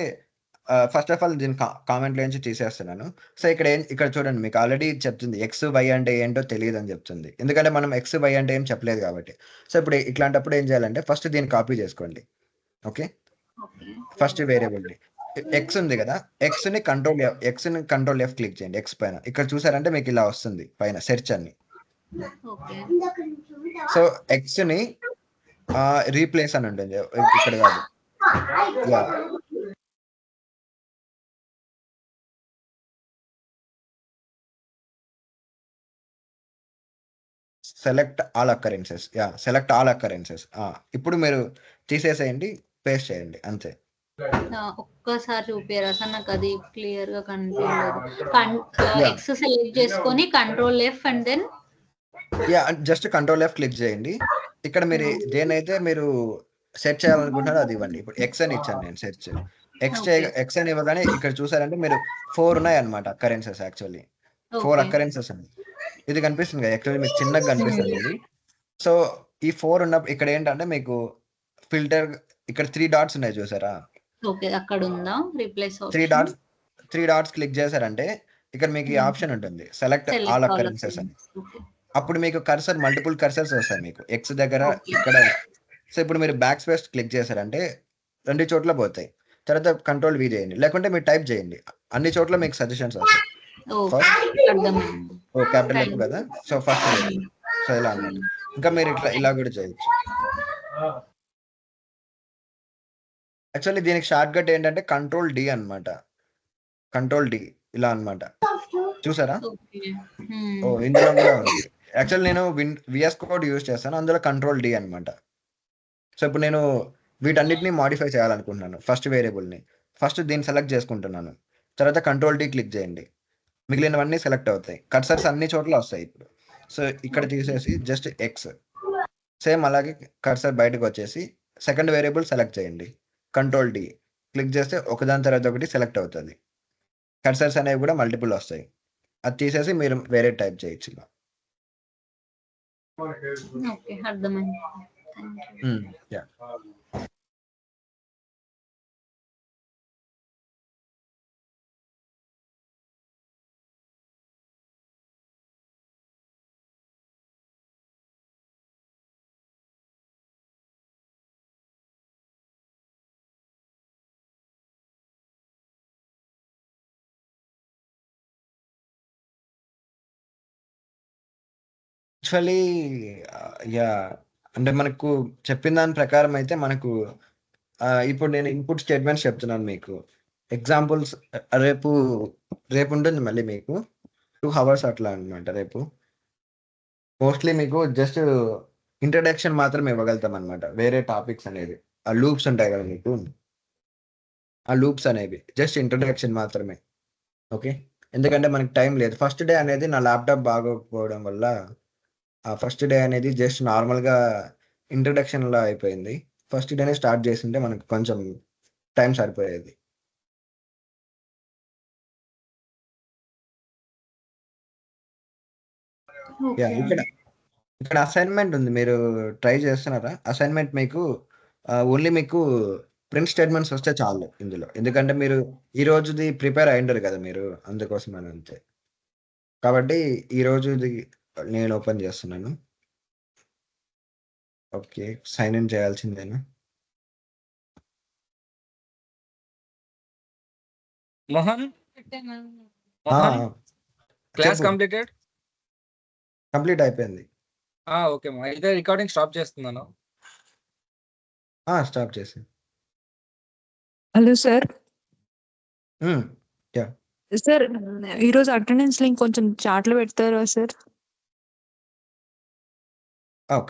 ఫస్ట్ ఆఫ్ ఆల్ దీని కామెంట్లో నుంచి తీసేస్తున్నాను. సో ఇక్కడ చూడండి మీకు ఆల్రెడీ చెప్తుంది ఎక్స్ వై అంటే ఏంటో తెలియదని చెప్తుంది. ఎందుకంటే మనం ఎక్స్ వై అంటే ఏం చెప్పలేదు కాబట్టి. సో ఇప్పుడు ఇట్లాంటప్పుడు ఏం చేయాలంటే ఫస్ట్ దీన్ని కాపీ చేసుకోండి. ఓకే. ఫస్ట్ వేరియబుల్ని ఎక్స్ ఉంది కదా, ఎక్స్ని కంట్రోల్ F క్లిక్ చేయండి. ఎక్స్ పైన ఇక్కడ చూసారంటే మీకు ఇలా వస్తుంది పైన సెర్చ్ అని. సో ఎక్స్ని రీప్లేస్ అని ఉంటుంది ఇక్కడ కాదు. Yeah select all occurrences. Select all occurrences. ఇప్పుడు మీరు తీసేసేయండి, పేస్ట్ చేయండి అంతే. ఒక్కసారి చూపియరా సార్, నాకు అది క్లియర్ గా కనిపించలేదు. ఎక్స్ సెలెక్ట్ చేసుకొని control F and then just control F click చేయండి. ఇక్కడ మీరు దేనైతే మీరు సెట్ చేయాలనుకుంటున్నారో అది ఇవ్వండి. ఇప్పుడు ఎక్స్ అని ఇచ్చాను నేను సెర్చ్. ఓకే. ఎక్స్ అని ఇవ్వగానే ఇక్కడ చూసారంటే మీరు 4 ఉన్నాయన్నమాట అక్కరెన్సెస్ యాక్చువల్లీ. 4 ఓకే. అక్కరెన్సెస్ ఉన్నాయి. ఇది కనిపిస్తుంది కదా! యాక్చువల్లీ మీకు చిన్నగా కనిపిస్తది ఇది. సో, ఈ 4 ఉన్నప్పుడు ఇక్కడ ఏంటంటే మీకు ఫిల్టర్ ఇక్కడ 3 డాట్స్ ఉన్నాయి చూసారా? ఓకే. అక్కడుందా రిప్లేస్ 3 ఆప్షన్? డాట్స్ క్లిక్ చేశారంటే ఇక్కడ మీకు ఈ ఆప్షన్ ఉంటుంది. Select all select all occurrences అని. అకరెన్సెస్. ఓకే. అప్పుడు మీకు మల్టిపుల్ కర్సర్స్ వస్తాయి మీకు. ఎక్స్ దగ్గర ఓకే. ఇక్కడ. సో, ఇప్పుడు మీరు బ్యాక్ స్పేస్ క్లిక్ చేశారంటే 2 చోట్ల పోతాయి. తర్వాత కంట్రోల్ V చేయండి. లేకుంటే మీరు టైప్ చేయండి. అన్ని చోట్ల మీకు సజెషన్స్ వస్తాయి. ఓకే. ఫస్ట్ అర్థమైంది. క్యాపిటల్ F థాంక్ కదా! సో, ఫస్ట్ హ్మ్. సో, ఇలా అన్నమాట. ఇంకా మీరు ఇలా కూడా చేయొచ్చు. యాక్చువల్లీ దీనికి షార్ట్ కట్ ఏంటంటే కంట్రోల్ D అన్నమాట. కంట్రోల్ D ఇలా అన్నమాట. చూసారా? ఓకే. హ్మ్. ఇందులో కూడా ఉంది. యాక్చువల్లీ నేను VS కోడ్ యూజ్ చేస్తాను. అందులో కంట్రోల్ D అన్నమాట. సో, ఇప్పుడు నేను వీటన్నిటిని మోడిఫై చేయాలనుకుంటున్నాను. ఫస్ట్ వేరియబుల్‌ని. ఫస్ట్ దీన్ని సెలెక్ట్ చేసుకుంటున్నాను. తర్వాత కంట్రోల్ D క్లిక్ చేయండి. మిగిలినవన్నీ సెలెక్ట్ అవుతాయి. కర్సర్స్ అన్ని చోట్ల వస్తాయి ఇప్పుడు. సో, ఇక్కడ తీసేసి జస్ట్ ఎక్స్. సేమ్ అలాగే కర్సర్ బయటకొచ్చేసి సెకండ్ వేరియబుల్ సెలెక్ట్ చేయండి. కంట్రోల్ D క్లిక్ చేస్తే ఒకదాని తర్వాత ఒకటి సెలెక్ట్ అవుతది. కర్సర్స్ అనేవి కూడా మల్టిపుల్ వస్తాయి. అది తీసేసి మీరు వేరే టైప్ చేయొచ్చు ఇలా. ఓకే. అర్థమైంది. Thank you. Yeah! Actually yeah! అంటే మనకు చెప్పిన దాని ప్రకారం అయితే మనకు ఇప్పుడు నేను ఇన్‌పుట్ స్టేట్మెంట్స్ చెప్తున్నాను మీకు. ఎగ్జాంపుల్స్ రేపు రేపుంటుంది మళ్ళీ మీకు 2 హవర్స్ అట్లా అన్నమాట రేపు. మోస్ట్‌లీ మీకు జస్ట్ ఇంట్రడక్షన్ మాత్రమే ఇవ్వగలుగుతామన్నమాట. వేరే టాపిక్స్ అనేవి. ఆ లూప్స్ ఉంటాయి కదా మీకు. ఆ లూప్స్ అనేవి. జస్ట్ ఇంట్రడక్షన్ మాత్రమే. ఓకే. ఎందుకంటే మనకు టైం లేదు. ఫస్ట్ డే అనేది నా ల్యాప్‌టాప్ బాగోకపోవడం వల్ల ఆ ఫస్ట్ డే అనేది జస్ట్ నార్మల్‌గా ఇంట్రడక్షన్‌లా అయిపోయింది. ఫస్ట్ డేనే స్టార్ట్ చేసుంటే మనకు కొంచెం టైం సరిపోయేది. యాహ్! ఓకే. ఇక్కడ అసైన్‌మెంట్ ఉంది. మీరు ట్రై చేస్తున్నారా? అసైన్‌మెంట్ మీకు ఓన్లీ మీకు ప్రింట్ స్టేట్మెంట్స్ వస్తే చాలు ఇందులో. ఎందుకంటే మీరు ఈ రోజుది ప్రిపేర్ అయ్యుండరు కదా మీరు. అందుకోసమని అంతే. కాబట్టి ఈ రోజుది నేను ఓపెన్ చేస్తున్నాను. ఓకే. సైన్ ఇన్ చేయాల్సిందేనా? మోహన్? ఆ! మోహన్? ఆ! క్లాస్ చెప్పు. కంప్లీటెడ్? కంప్లీట్ అయిపోయింది. ఓకే. అయితే రికార్డింగ్ స్టాప్ చేస్తున్నాను. స్టాప్ చేసేయి. Hello sir. యాహ్! సార్ ఈరోజు అటెండెన్స్ లింక్ కొంచెం చాట్‌లో పెడతారా సార్? ఓకే.